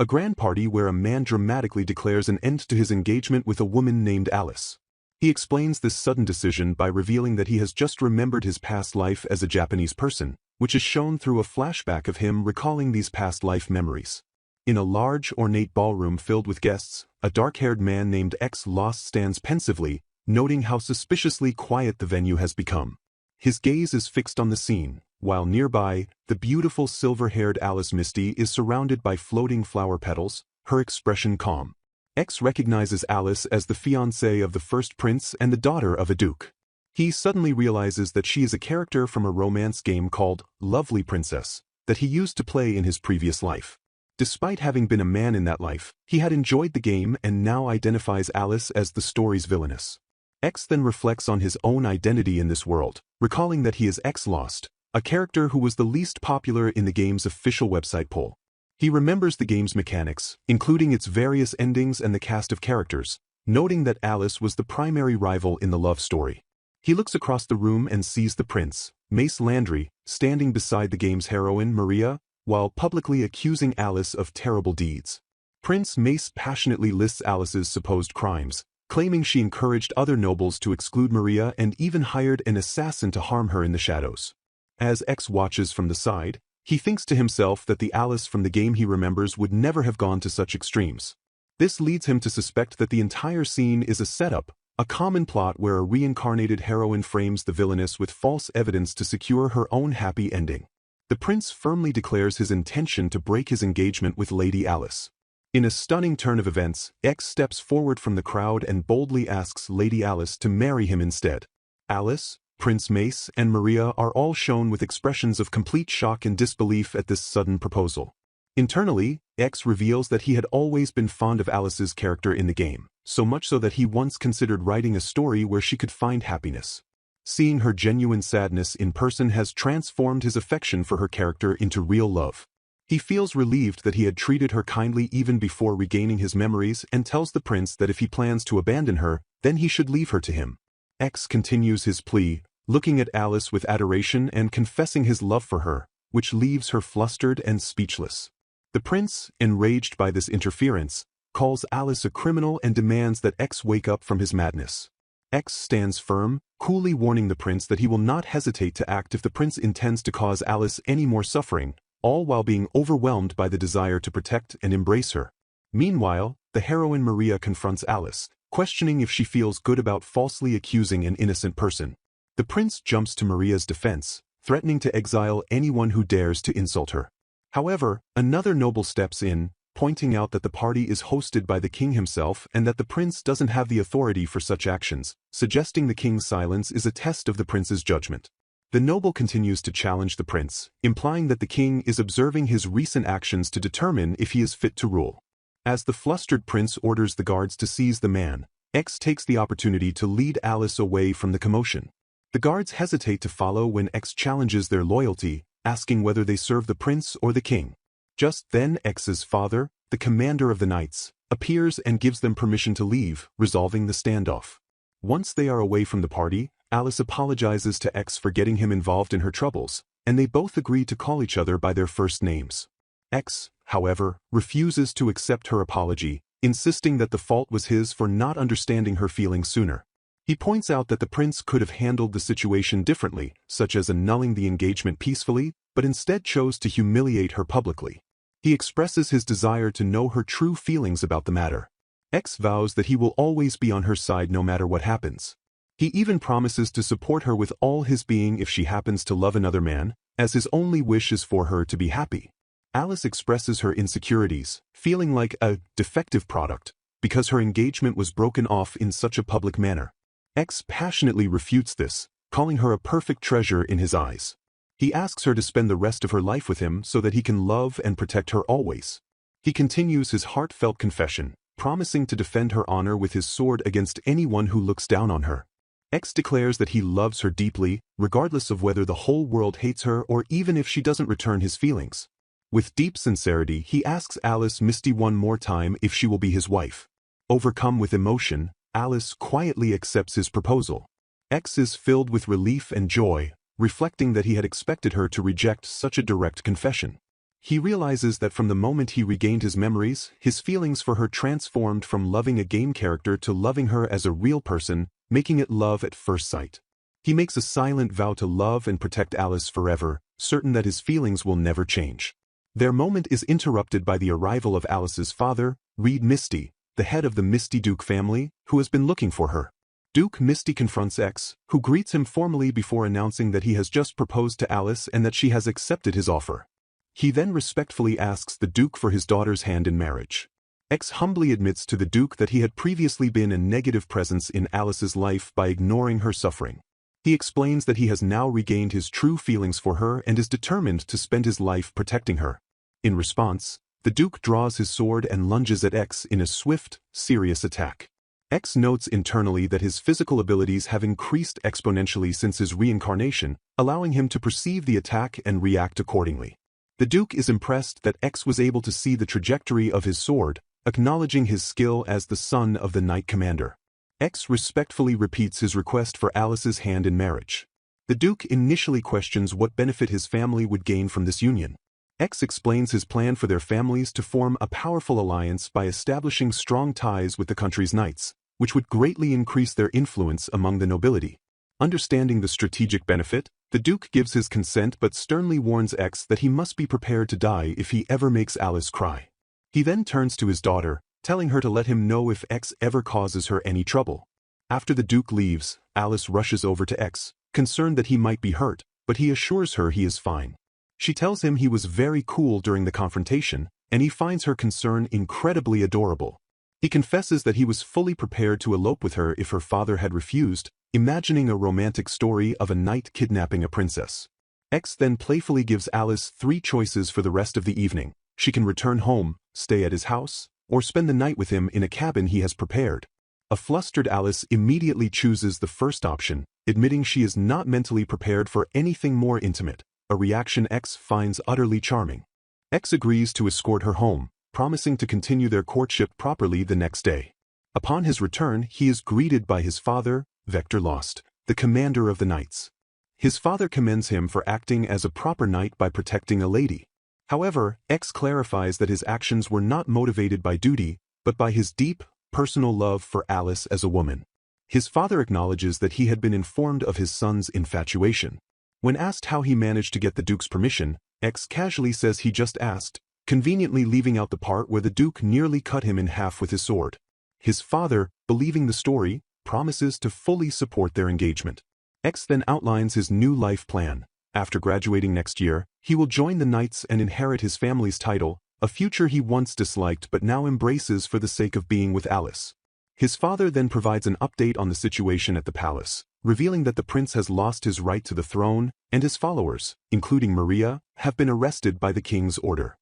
A grand party where a man dramatically declares an end to his engagement with a woman named Alice. He explains this sudden decision by revealing that he has just remembered his past life as a Japanese person, which is shown through a flashback of him recalling these past life memories. In a large, ornate ballroom filled with guests, a dark-haired man named X Lost stands pensively, noting how suspiciously quiet the venue has become. His gaze is fixed on the scene, while nearby, the beautiful silver-haired Alice Misty is surrounded by floating flower petals, her expression calm. X recognizes Alice as the fiancée of the first prince and the daughter of a duke. He suddenly realizes that she is a character from a romance game called Lovely Princess that he used to play in his previous life. Despite having been a man in that life, he had enjoyed the game and now identifies Alice as the story's Villainess. X then reflects on his own identity in this world, recalling that he is X Lost, a character who was the least popular in the game's official website poll. He remembers the game's mechanics, including its various endings and the cast of characters, noting that Alice was the primary rival in the love story. He looks across the room and sees the prince, Mace Landry, standing beside the game's heroine, Maria, while publicly accusing Alice of terrible deeds. Prince Mace passionately lists Alice's supposed crimes, claiming she encouraged other nobles to exclude Maria and even hired an assassin to harm her in the shadows. As X watches from the side, he thinks to himself that the Alice from the game he remembers would never have gone to such extremes. This leads him to suspect that the entire scene is a setup, a common plot where a reincarnated heroine frames the villainess with false evidence to secure her own happy ending. The prince firmly declares his intention to break his engagement with Lady Alice. In a stunning turn of events, X steps forward from the crowd and boldly asks Lady Alice to marry him instead. Alice, Prince Mace, and Maria are all shown with expressions of complete shock and disbelief at this sudden proposal. Internally, X reveals that he had always been fond of Alice's character in the game, so much so that he once considered writing a story where she could find happiness. Seeing her genuine sadness in person has transformed his affection for her character into real love. He feels relieved that he had treated her kindly even before regaining his memories and tells the prince that if he plans to abandon her, then he should leave her to him. X continues his plea, looking at Alice with adoration and confessing his love for her, which leaves her flustered and speechless. The prince, enraged by this interference, calls Alice a criminal and demands that X wake up from his madness. X stands firm, coolly warning the prince that he will not hesitate to act if the prince intends to cause Alice any more suffering, all while being overwhelmed by the desire to protect and embrace her. Meanwhile, the heroine Maria confronts Alice, questioning if she feels good about falsely accusing an innocent person. The prince jumps to Maria's defense, threatening to exile anyone who dares to insult her. However, another noble steps in, pointing out that the party is hosted by the king himself and that the prince doesn't have the authority for such actions, suggesting the king's silence is a test of the prince's judgment. The noble continues to challenge the prince, implying that the king is observing his recent actions to determine if he is fit to rule. As the flustered prince orders the guards to seize the man, X takes the opportunity to lead Alice away from the commotion. The guards hesitate to follow when X challenges their loyalty, asking whether they serve the prince or the king. Just then X's father, the commander of the knights, appears and gives them permission to leave, resolving the standoff. Once they are away from the party, Alice apologizes to X for getting him involved in her troubles, and they both agree to call each other by their first names. X, however, refuses to accept her apology, insisting that the fault was his for not understanding her feelings sooner. He points out that the prince could have handled the situation differently, such as annulling the engagement peacefully, but instead chose to humiliate her publicly. He expresses his desire to know her true feelings about the matter. X vows that he will always be on her side no matter what happens. He even promises to support her with all his being if she happens to love another man, as his only wish is for her to be happy. Alice expresses her insecurities, feeling like a defective product, because her engagement was broken off in such a public manner. X passionately refutes this, calling her a perfect treasure in his eyes. He asks her to spend the rest of her life with him so that he can love and protect her always. He continues his heartfelt confession, promising to defend her honor with his sword against anyone who looks down on her. X declares that he loves her deeply, regardless of whether the whole world hates her or even if she doesn't return his feelings. With deep sincerity, he asks Alice Misty one more time if she will be his wife. Overcome with emotion, Alice quietly accepts his proposal. X is filled with relief and joy, reflecting that he had expected her to reject such a direct confession. He realizes that from the moment he regained his memories, his feelings for her transformed from loving a game character to loving her as a real person, making it love at first sight. He makes a silent vow to love and protect Alice forever, certain that his feelings will never change. Their moment is interrupted by the arrival of Alice's father, Reed Misty, the head of the Misty Duke family, who has been looking for her. Duke Misty confronts X, who greets him formally before announcing that he has just proposed to Alice and that she has accepted his offer. He then respectfully asks the Duke for his daughter's hand in marriage. X humbly admits to the Duke that he had previously been a negative presence in Alice's life by ignoring her suffering. He explains that he has now regained his true feelings for her and is determined to spend his life protecting her. In response, the Duke draws his sword and lunges at X in a swift, serious attack. X notes internally that his physical abilities have increased exponentially since his reincarnation, allowing him to perceive the attack and react accordingly. The Duke is impressed that X was able to see the trajectory of his sword, acknowledging his skill as the son of the Knight Commander. X respectfully repeats his request for Alice's hand in marriage. The Duke initially questions what benefit his family would gain from this union. X explains his plan for their families to form a powerful alliance by establishing strong ties with the country's knights, which would greatly increase their influence among the nobility. Understanding the strategic benefit, the Duke gives his consent but sternly warns X that he must be prepared to die if he ever makes Alice cry. He then turns to his daughter, telling her to let him know if X ever causes her any trouble. After the Duke leaves, Alice rushes over to X, concerned that he might be hurt, but he assures her he is fine. She tells him he was very cool during the confrontation, and he finds her concern incredibly adorable. He confesses that he was fully prepared to elope with her if her father had refused, imagining a romantic story of a knight kidnapping a princess. X then playfully gives Alice 3 choices for the rest of the evening. She can return home, stay at his house, or spend the night with him in a cabin he has prepared. A flustered Alice immediately chooses the first option, admitting she is not mentally prepared for anything more intimate, a reaction X finds utterly charming. X agrees to escort her home, promising to continue their courtship properly the next day. Upon his return, he is greeted by his father, Vector Lost, the commander of the knights. His father commends him for acting as a proper knight by protecting a lady. However, X clarifies that his actions were not motivated by duty, but by his deep, personal love for Alice as a woman. His father acknowledges that he had been informed of his son's infatuation. When asked how he managed to get the Duke's permission, X casually says he just asked, conveniently leaving out the part where the Duke nearly cut him in half with his sword. His father, believing the story, promises to fully support their engagement. X then outlines his new life plan. After graduating next year, he will join the Knights and inherit his family's title, a future he once disliked but now embraces for the sake of being with Alice. His father then provides an update on the situation at the palace, revealing that the prince has lost his right to the throne, and his followers, including Maria, have been arrested by the king's order.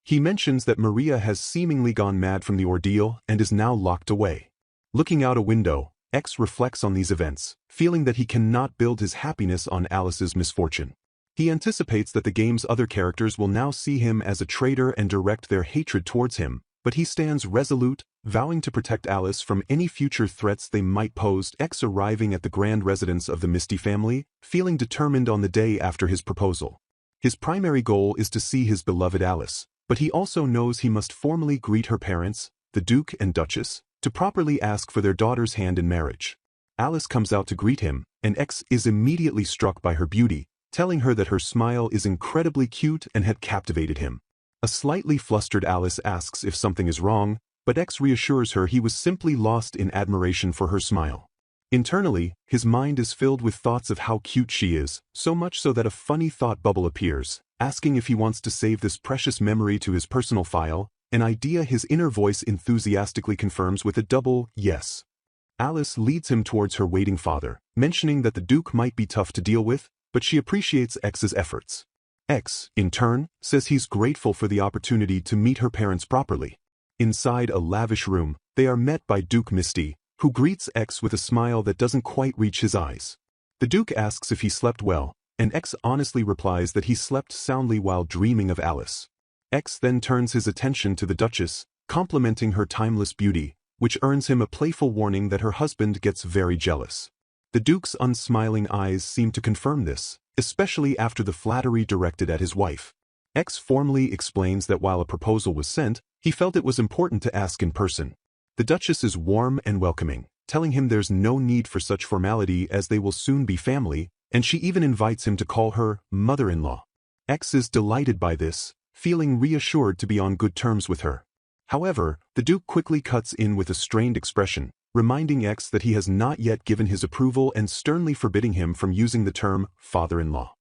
He mentions that Maria has seemingly gone mad from the ordeal and is now locked away. Looking out a window, X reflects on these events, feeling that he cannot build his happiness on Alice's misfortune. He anticipates that the game's other characters will now see him as a traitor and direct their hatred towards him, but he stands resolute, vowing to protect Alice from any future threats they might pose. X arriving at the grand residence of the Misty family, feeling determined on the day after his proposal. His primary goal is to see his beloved Alice, but he also knows he must formally greet her parents, the Duke and Duchess, to properly ask for their daughter's hand in marriage. Alice comes out to greet him, and X is immediately struck by her beauty, telling her that her smile is incredibly cute and had captivated him. A slightly flustered Alice asks if something is wrong, but X reassures her he was simply lost in admiration for her smile. Internally, his mind is filled with thoughts of how cute she is, so much so that a funny thought bubble appears, asking if he wants to save this precious memory to his personal file, an idea his inner voice enthusiastically confirms with a double yes. Alice leads him towards her waiting father, mentioning that the Duke might be tough to deal with, but she appreciates X's efforts. X, in turn, says he's grateful for the opportunity to meet her parents properly. Inside a lavish room, they are met by Duke Misty, who greets X with a smile that doesn't quite reach his eyes. The Duke asks if he slept well, and X honestly replies that he slept soundly while dreaming of Alice. X then turns his attention to the Duchess, complimenting her timeless beauty, which earns him a playful warning that her husband gets very jealous. The Duke's unsmiling eyes seem to confirm this, especially after the flattery directed at his wife. X formally explains that while a proposal was sent, he felt it was important to ask in person. The Duchess is warm and welcoming, telling him there's no need for such formality as they will soon be family, and she even invites him to call her mother-in-law. X is delighted by this, feeling reassured to be on good terms with her. However, the Duke quickly cuts in with a strained expression, reminding X that he has not yet given his approval and sternly forbidding him from using the term father-in-law.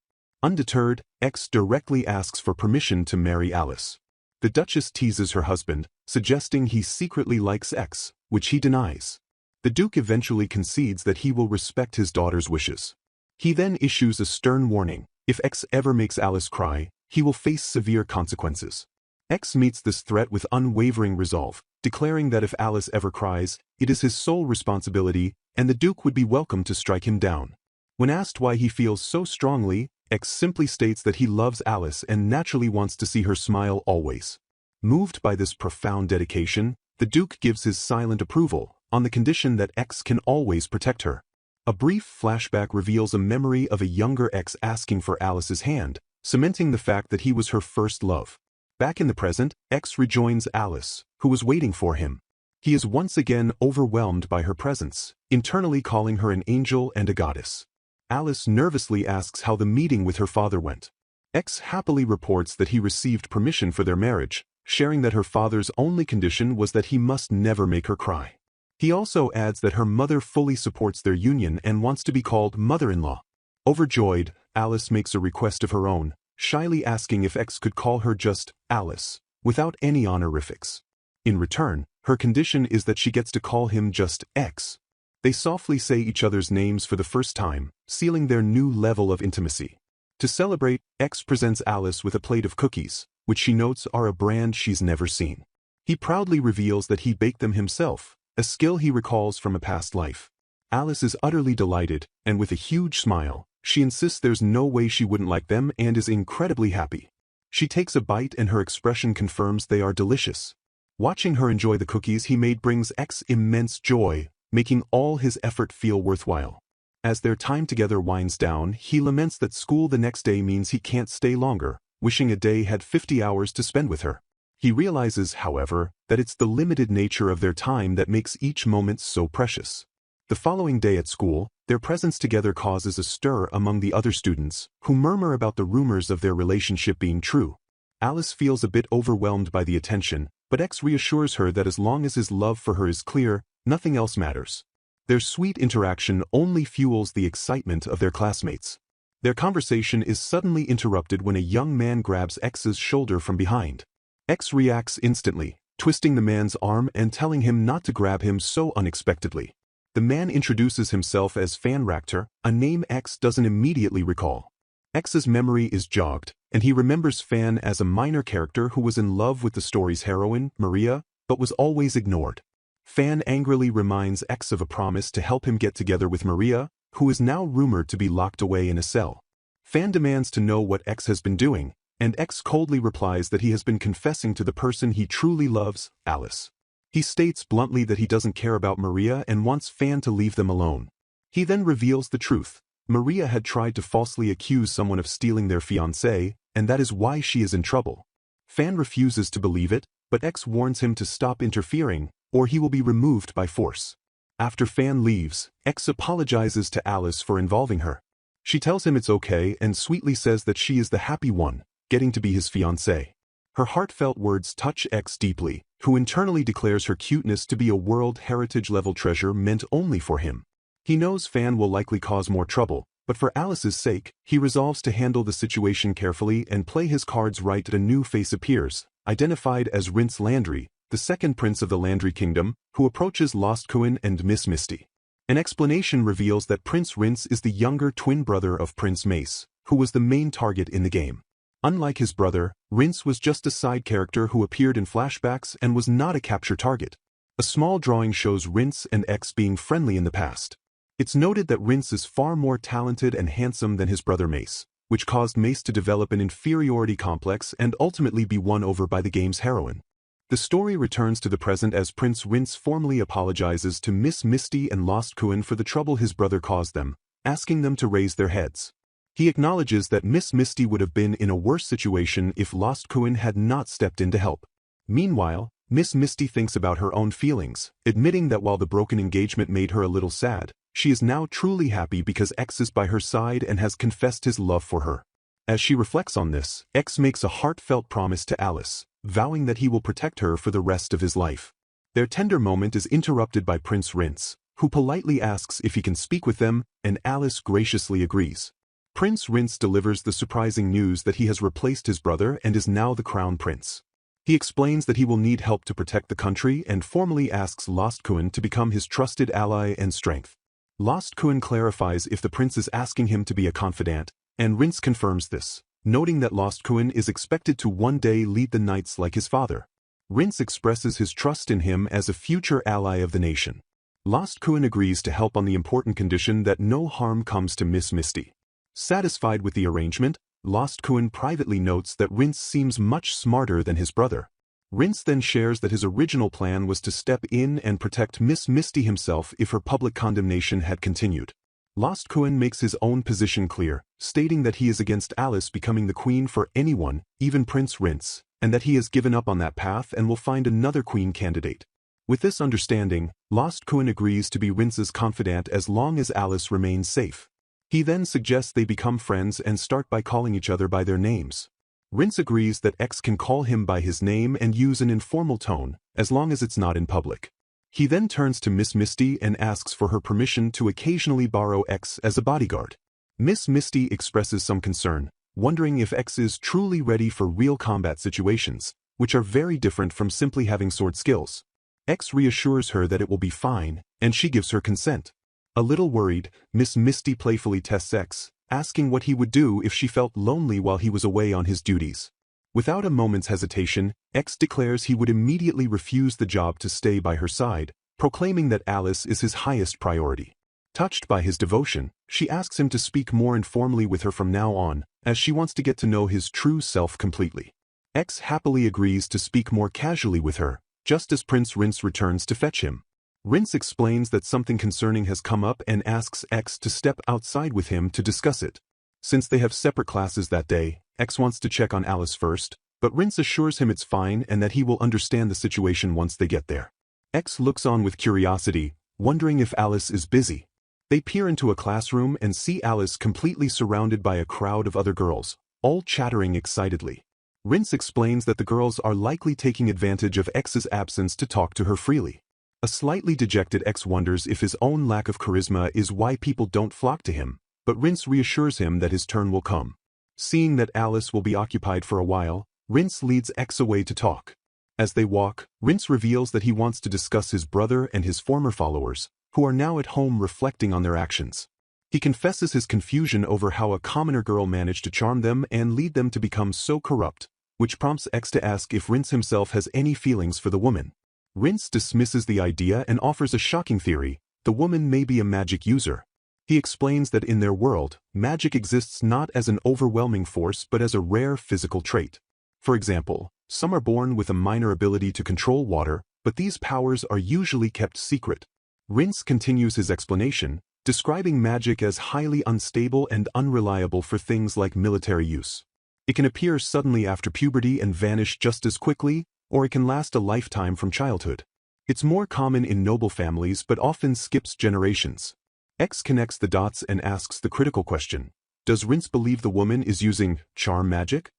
Undeterred, X directly asks for permission to marry Alice. The Duchess teases her husband, suggesting he secretly likes X, which he denies. The Duke eventually concedes that he will respect his daughter's wishes. He then issues a stern warning: if X ever makes Alice cry, he will face severe consequences. X meets this threat with unwavering resolve, declaring that if Alice ever cries, it is his sole responsibility, and the Duke would be welcome to strike him down. When asked why he feels so strongly, X simply states that he loves Alice and naturally wants to see her smile always. Moved by this profound dedication, the Duke gives his silent approval, on the condition that X can always protect her. A brief flashback reveals a memory of a younger X asking for Alice's hand, cementing the fact that he was her first love. Back in the present, X rejoins Alice, who was waiting for him. He is once again overwhelmed by her presence, internally calling her an angel and a goddess. Alice nervously asks how the meeting with her father went. X happily reports that he received permission for their marriage, sharing that her father's only condition was that he must never make her cry. He also adds that her mother fully supports their union and wants to be called mother-in-law. Overjoyed, Alice makes a request of her own, shyly asking if X could call her just Alice, without any honorifics. In return, her condition is that she gets to call him just X. They softly say each other's names for the first time, sealing their new level of intimacy. To celebrate, X presents Alice with a plate of cookies, which she notes are a brand she's never seen. He proudly reveals that he baked them himself, a skill he recalls from a past life. Alice is utterly delighted, and with a huge smile, she insists there's no way she wouldn't like them and is incredibly happy. She takes a bite and her expression confirms they are delicious. Watching her enjoy the cookies he made brings X immense joy, making all his effort feel worthwhile. As their time together winds down, he laments that school the next day means he can't stay longer, wishing a day had 50 hours to spend with her. He realizes, however, that it's the limited nature of their time that makes each moment so precious. The following day at school, their presence together causes a stir among the other students, who murmur about the rumors of their relationship being true. Alice feels a bit overwhelmed by the attention, but X reassures her that as long as his love for her is clear, nothing else matters. Their sweet interaction only fuels the excitement of their classmates. Their conversation is suddenly interrupted when a young man grabs X's shoulder from behind. X reacts instantly, twisting the man's arm and telling him not to grab him so unexpectedly. The man introduces himself as Fan Ractor, a name X doesn't immediately recall. X's memory is jogged, and he remembers Fan as a minor character who was in love with the story's heroine, Maria, but was always ignored. Fan angrily reminds X of a promise to help him get together with Maria, who is now rumored to be locked away in a cell. Fan demands to know what X has been doing, and X coldly replies that he has been confessing to the person he truly loves, Alice. He states bluntly that he doesn't care about Maria and wants Fan to leave them alone. He then reveals the truth. Maria had tried to falsely accuse someone of stealing their fiancé, and that is why she is in trouble. Fan refuses to believe it, but X warns him to stop interfering, or he will be removed by force. After Fan leaves, X apologizes to Alice for involving her. She tells him it's okay and sweetly says that she is the happy one, getting to be his fiancé. Her heartfelt words touch X deeply, who internally declares her cuteness to be a World Heritage-level treasure meant only for him. He knows Fan will likely cause more trouble, but for Alice's sake, he resolves to handle the situation carefully and play his cards right. A new face appears, identified as Rince Landry, the second prince of the Landry Kingdom, who approaches Lost Kuin and Miss Misty. An explanation reveals that Prince Rince is the younger twin brother of Prince Mace, who was the main target in the game. Unlike his brother, Rince was just a side character who appeared in flashbacks and was not a capture target. A small drawing shows Rince and X being friendly in the past. It's noted that Rince is far more talented and handsome than his brother Mace, which caused Mace to develop an inferiority complex and ultimately be won over by the game's heroine. The story returns to the present as Prince Rince formally apologizes to Miss Misty and Lost Kuin for the trouble his brother caused them, asking them to raise their heads. He acknowledges that Miss Misty would have been in a worse situation if Lost Kuin had not stepped in to help. Meanwhile, Miss Misty thinks about her own feelings, admitting that while the broken engagement made her a little sad, she is now truly happy because X is by her side and has confessed his love for her. As she reflects on this, X makes a heartfelt promise to Alice, vowing that he will protect her for the rest of his life. Their tender moment is interrupted by Prince Rince, who politely asks if he can speak with them, and Alice graciously agrees. Prince Rince delivers the surprising news that he has replaced his brother and is now the crown prince. He explains that he will need help to protect the country and formally asks Lost Kuin to become his trusted ally and strength. Lost Kuin clarifies if the prince is asking him to be a confidant, and Rince confirms this, noting that Lost Kuin is expected to one day lead the knights like his father. Rince expresses his trust in him as a future ally of the nation. Lost Kuin agrees to help on the important condition that no harm comes to Miss Misty. Satisfied with the arrangement, Lost Kuin privately notes that Rince seems much smarter than his brother. Rince then shares that his original plan was to step in and protect Miss Misty himself if her public condemnation had continued. Lost Kuin makes his own position clear, stating that he is against Alice becoming the queen for anyone, even Prince Rince, and that he has given up on that path and will find another queen candidate. With this understanding, Lost Kuin agrees to be Rince's confidant as long as Alice remains safe. He then suggests they become friends and start by calling each other by their names. Rince agrees that X can call him by his name and use an informal tone, as long as it's not in public. He then turns to Miss Misty and asks for her permission to occasionally borrow X as a bodyguard. Miss Misty expresses some concern, wondering if X is truly ready for real combat situations, which are very different from simply having sword skills. X reassures her that it will be fine, and she gives her consent. A little worried, Miss Misty playfully tests X, asking what he would do if she felt lonely while he was away on his duties. Without a moment's hesitation, X declares he would immediately refuse the job to stay by her side, proclaiming that Alice is his highest priority. Touched by his devotion, she asks him to speak more informally with her from now on, as she wants to get to know his true self completely. X happily agrees to speak more casually with her, just as Prince Rince returns to fetch him. Rince explains that something concerning has come up and asks X to step outside with him to discuss it. Since they have separate classes that day, X wants to check on Alice first, but Rince assures him it's fine and that he will understand the situation once they get there. X looks on with curiosity, wondering if Alice is busy. They peer into a classroom and see Alice completely surrounded by a crowd of other girls, all chattering excitedly. Rince explains that the girls are likely taking advantage of X's absence to talk to her freely. A slightly dejected X wonders if his own lack of charisma is why people don't flock to him, but Rince reassures him that his turn will come. Seeing that Alice will be occupied for a while, Rince leads X away to talk. As they walk, Rince reveals that he wants to discuss his brother and his former followers, who are now at home reflecting on their actions. He confesses his confusion over how a commoner girl managed to charm them and lead them to become so corrupt, which prompts X to ask if Rince himself has any feelings for the woman. Rince dismisses the idea and offers a shocking theory: the woman may be a magic user. He explains that in their world, magic exists not as an overwhelming force but as a rare physical trait. For example, some are born with a minor ability to control water, but these powers are usually kept secret. Rince continues his explanation, describing magic as highly unstable and unreliable for things like military use. It can appear suddenly after puberty and vanish just as quickly, or it can last a lifetime from childhood. It's more common in noble families but often skips generations. X connects the dots and asks the critical question: does Rince believe the woman is using charm magic?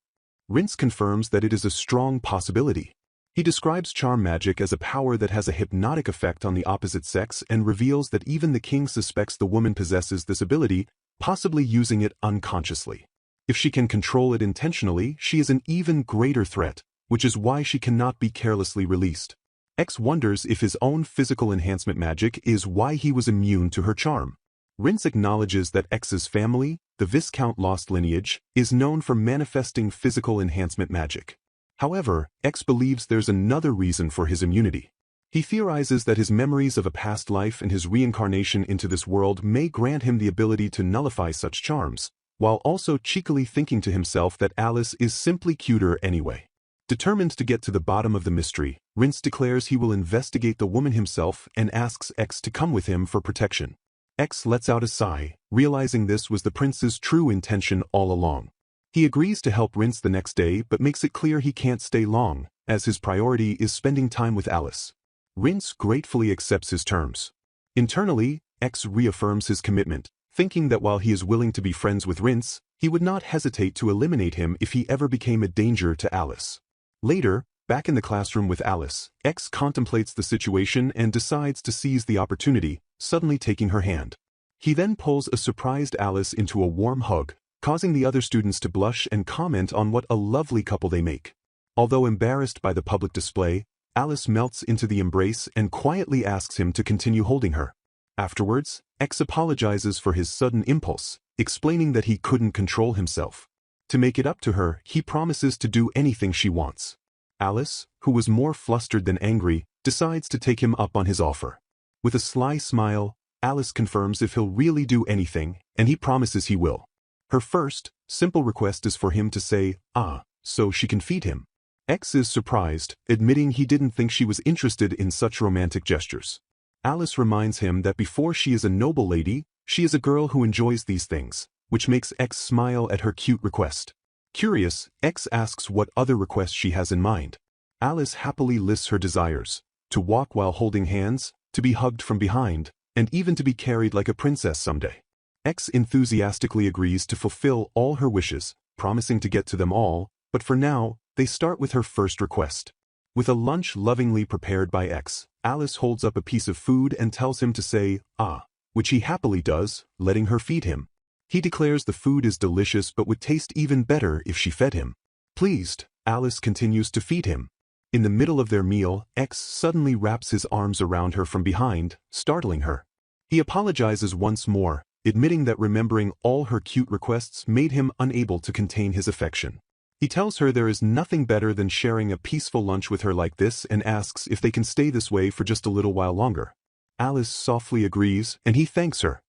Rince confirms that it is a strong possibility. He describes charm magic as a power that has a hypnotic effect on the opposite sex and reveals that even the king suspects the woman possesses this ability, possibly using it unconsciously. If she can control it intentionally, she is an even greater threat, which is why she cannot be carelessly released. X wonders if his own physical enhancement magic is why he was immune to her charm. Rince acknowledges that X's family, the Viscount Lost lineage, is known for manifesting physical enhancement magic. However, X believes there's another reason for his immunity. He theorizes that his memories of a past life and his reincarnation into this world may grant him the ability to nullify such charms, while also cheekily thinking to himself that Alice is simply cuter anyway. Determined to get to the bottom of the mystery, Rince declares he will investigate the woman himself and asks X to come with him for protection. X lets out a sigh, realizing this was the prince's true intention all along. He agrees to help Rince the next day but makes it clear he can't stay long, as his priority is spending time with Alice. Rince gratefully accepts his terms. Internally, X reaffirms his commitment, thinking that while he is willing to be friends with Rince, he would not hesitate to eliminate him if he ever became a danger to Alice. Later, back in the classroom with Alice, X contemplates the situation and decides to seize the opportunity, suddenly taking her hand. He then pulls a surprised Alice into a warm hug, causing the other students to blush and comment on what a lovely couple they make. Although embarrassed by the public display, Alice melts into the embrace and quietly asks him to continue holding her. Afterwards, X apologizes for his sudden impulse, explaining that he couldn't control himself. To make it up to her, he promises to do anything she wants. Alice, who was more flustered than angry, decides to take him up on his offer. With a sly smile, Alice confirms if he'll really do anything, and he promises he will. Her first, simple request is for him to say, "Ah," so she can feed him. X is surprised, admitting he didn't think she was interested in such romantic gestures. Alice reminds him that before she is a noble lady, she is a girl who enjoys these things, which makes X smile at her cute request. Curious, X asks what other requests she has in mind. Alice happily lists her desires: to walk while holding hands, to be hugged from behind, and even to be carried like a princess someday. X enthusiastically agrees to fulfill all her wishes, promising to get to them all, but for now, they start with her first request. With a lunch lovingly prepared by X, Alice holds up a piece of food and tells him to say, "Ah," which he happily does, letting her feed him. He declares the food is delicious but would taste even better if she fed him. Pleased, Alice continues to feed him. In the middle of their meal, X suddenly wraps his arms around her from behind, startling her. He apologizes once more, admitting that remembering all her cute requests made him unable to contain his affection. He tells her there is nothing better than sharing a peaceful lunch with her like this and asks if they can stay this way for just a little while longer. Alice softly agrees, and he thanks her.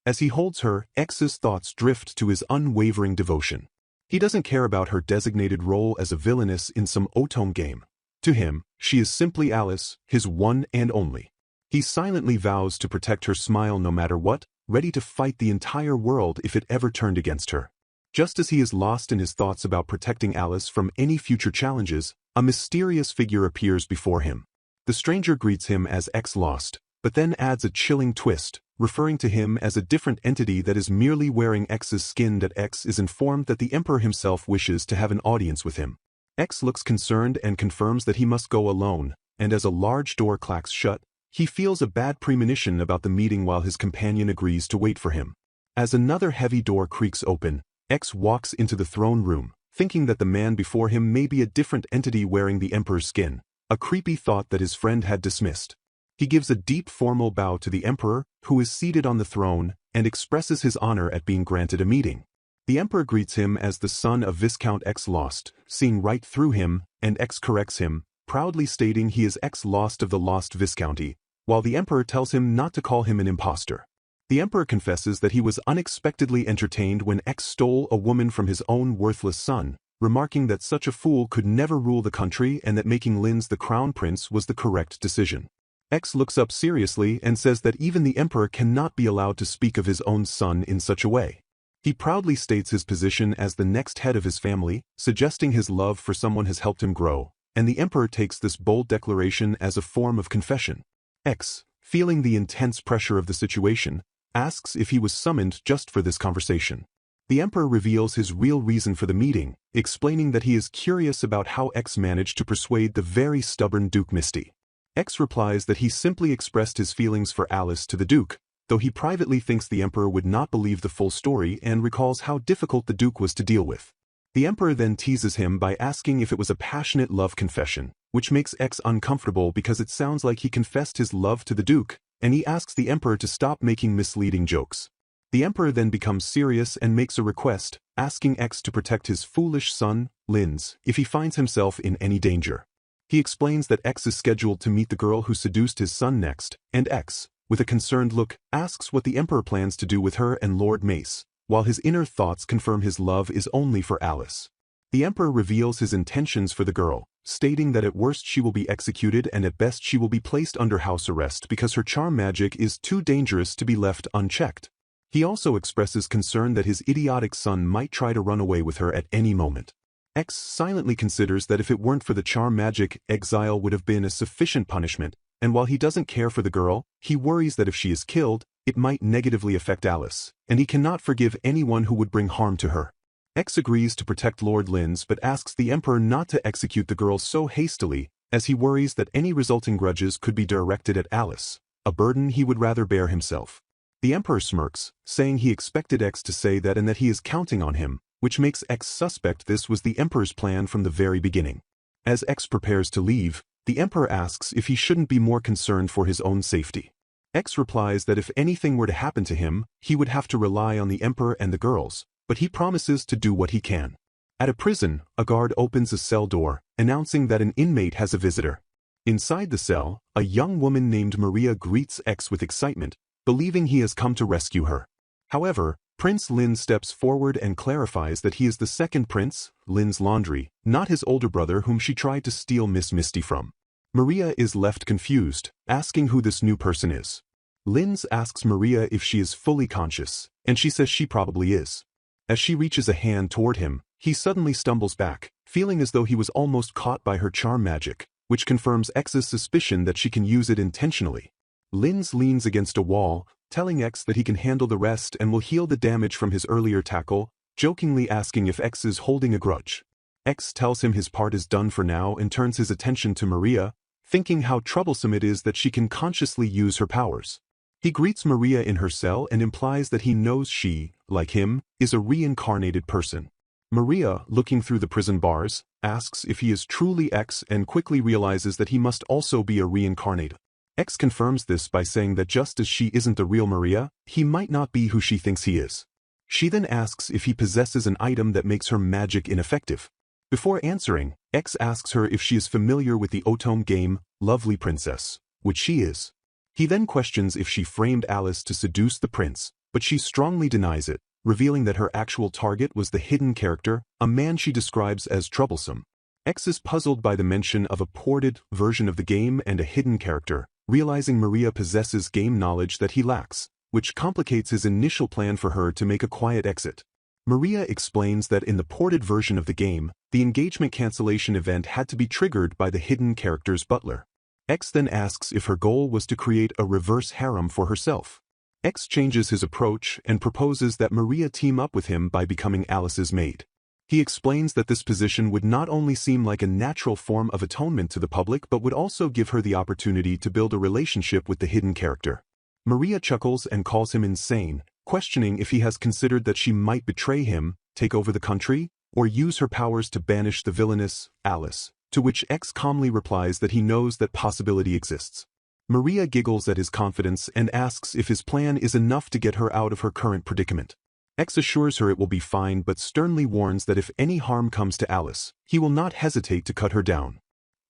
As he holds her, X's thoughts drift to his unwavering devotion. He doesn't care about her designated role as a villainess in some otome game. To him, she is simply Alice, his one and only. He silently vows to protect her smile no matter what, ready to fight the entire world if it ever turned against her. Just as he is lost in his thoughts about protecting Alice from any future challenges, a mysterious figure appears before him. The stranger greets him as X Lost, but then adds a chilling twist, referring to him as a different entity that is merely wearing X's skin. That X is informed that the Emperor himself wishes to have an audience with him. X looks concerned and confirms that he must go alone, and as a large door clacks shut, he feels a bad premonition about the meeting while his companion agrees to wait for him. As another heavy door creaks open, X walks into the throne room, thinking that the man before him may be a different entity wearing the Emperor's skin, a creepy thought that his friend had dismissed. He gives a deep formal bow to the Emperor, who is seated on the throne, and expresses his honor at being granted a meeting. The Emperor greets him as the son of Viscount X Lost, seeing right through him, and X corrects him, proudly stating he is X Lost of the Lost Viscounty, while the Emperor tells him not to call him an impostor. The Emperor confesses that he was unexpectedly entertained when X stole a woman from his own worthless son, remarking that such a fool could never rule the country and that making Linz the crown prince was the correct decision. X looks up seriously and says that even the Emperor cannot be allowed to speak of his own son in such a way. He proudly states his position as the next head of his family, suggesting his love for someone has helped him grow, and the Emperor takes this bold declaration as a form of confession. X, feeling the intense pressure of the situation, asks if he was summoned just for this conversation. The Emperor reveals his real reason for the meeting, explaining that he is curious about how X managed to persuade the very stubborn Duke Misty. X replies that he simply expressed his feelings for Alice to the Duke, though he privately thinks the Emperor would not believe the full story and recalls how difficult the Duke was to deal with. The Emperor then teases him by asking if it was a passionate love confession, which makes X uncomfortable because it sounds like he confessed his love to the Duke, and he asks the Emperor to stop making misleading jokes. The Emperor then becomes serious and makes a request, asking X to protect his foolish son, Linz, if he finds himself in any danger. He explains that X is scheduled to meet the girl who seduced his son next, and X, with a concerned look, asks what the Emperor plans to do with her and Lord Mace, while his inner thoughts confirm his love is only for Alice. The Emperor reveals his intentions for the girl, stating that at worst she will be executed and at best she will be placed under house arrest because her charm magic is too dangerous to be left unchecked. He also expresses concern that his idiotic son might try to run away with her at any moment. X silently considers that if it weren't for the charm magic, exile would have been a sufficient punishment, and while he doesn't care for the girl, he worries that if she is killed, it might negatively affect Alice, and he cannot forgive anyone who would bring harm to her. X agrees to protect Lord Linz but asks the Emperor not to execute the girl so hastily, as he worries that any resulting grudges could be directed at Alice, a burden he would rather bear himself. The Emperor smirks, saying he expected X to say that and that he is counting on him, which makes X suspect this was the Emperor's plan from the very beginning. As X prepares to leave, the Emperor asks if he shouldn't be more concerned for his own safety. X replies that if anything were to happen to him, he would have to rely on the Emperor and the girls, but he promises to do what he can. At a prison, a guard opens a cell door, announcing that an inmate has a visitor. Inside the cell, a young woman named Maria greets X with excitement, believing he has come to rescue her. However, Prince Lin steps forward and clarifies that he is the second prince, Lin's Laundry, not his older brother whom she tried to steal Miss Misty from. Maria is left confused, asking who this new person is. Linz asks Maria if she is fully conscious, and she says she probably is. As she reaches a hand toward him, he suddenly stumbles back, feeling as though he was almost caught by her charm magic, which confirms X's suspicion that she can use it intentionally. Linz leans against a wall, telling X that he can handle the rest and will heal the damage from his earlier tackle, jokingly asking if X is holding a grudge. X tells him his part is done for now and turns his attention to Maria, thinking how troublesome it is that she can consciously use her powers. He greets Maria in her cell and implies that he knows she, like him, is a reincarnated person. Maria, looking through the prison bars, asks if he is truly X and quickly realizes that he must also be a reincarnated. X confirms this by saying that just as she isn't the real Maria, he might not be who she thinks he is. She then asks if he possesses an item that makes her magic ineffective. Before answering, X asks her if she is familiar with the Otome game, Lovely Princess, which she is. He then questions if she framed Alice to seduce the prince, but she strongly denies it, revealing that her actual target was the hidden character, a man she describes as troublesome. X is puzzled by the mention of a ported version of the game and a hidden character, realizing Maria possesses game knowledge that he lacks, which complicates his initial plan for her to make a quiet exit. Maria explains that in the ported version of the game, the engagement cancellation event had to be triggered by the hidden character's butler. X then asks if her goal was to create a reverse harem for herself. X changes his approach and proposes that Maria team up with him by becoming Alice's maid. He explains that this position would not only seem like a natural form of atonement to the public but would also give her the opportunity to build a relationship with the hidden character. Maria chuckles and calls him insane, questioning if he has considered that she might betray him, take over the country, or use her powers to banish the villainess, Alice, to which X calmly replies that he knows that possibility exists. Maria giggles at his confidence and asks if his plan is enough to get her out of her current predicament. X assures her it will be fine but sternly warns that if any harm comes to Alice, he will not hesitate to cut her down.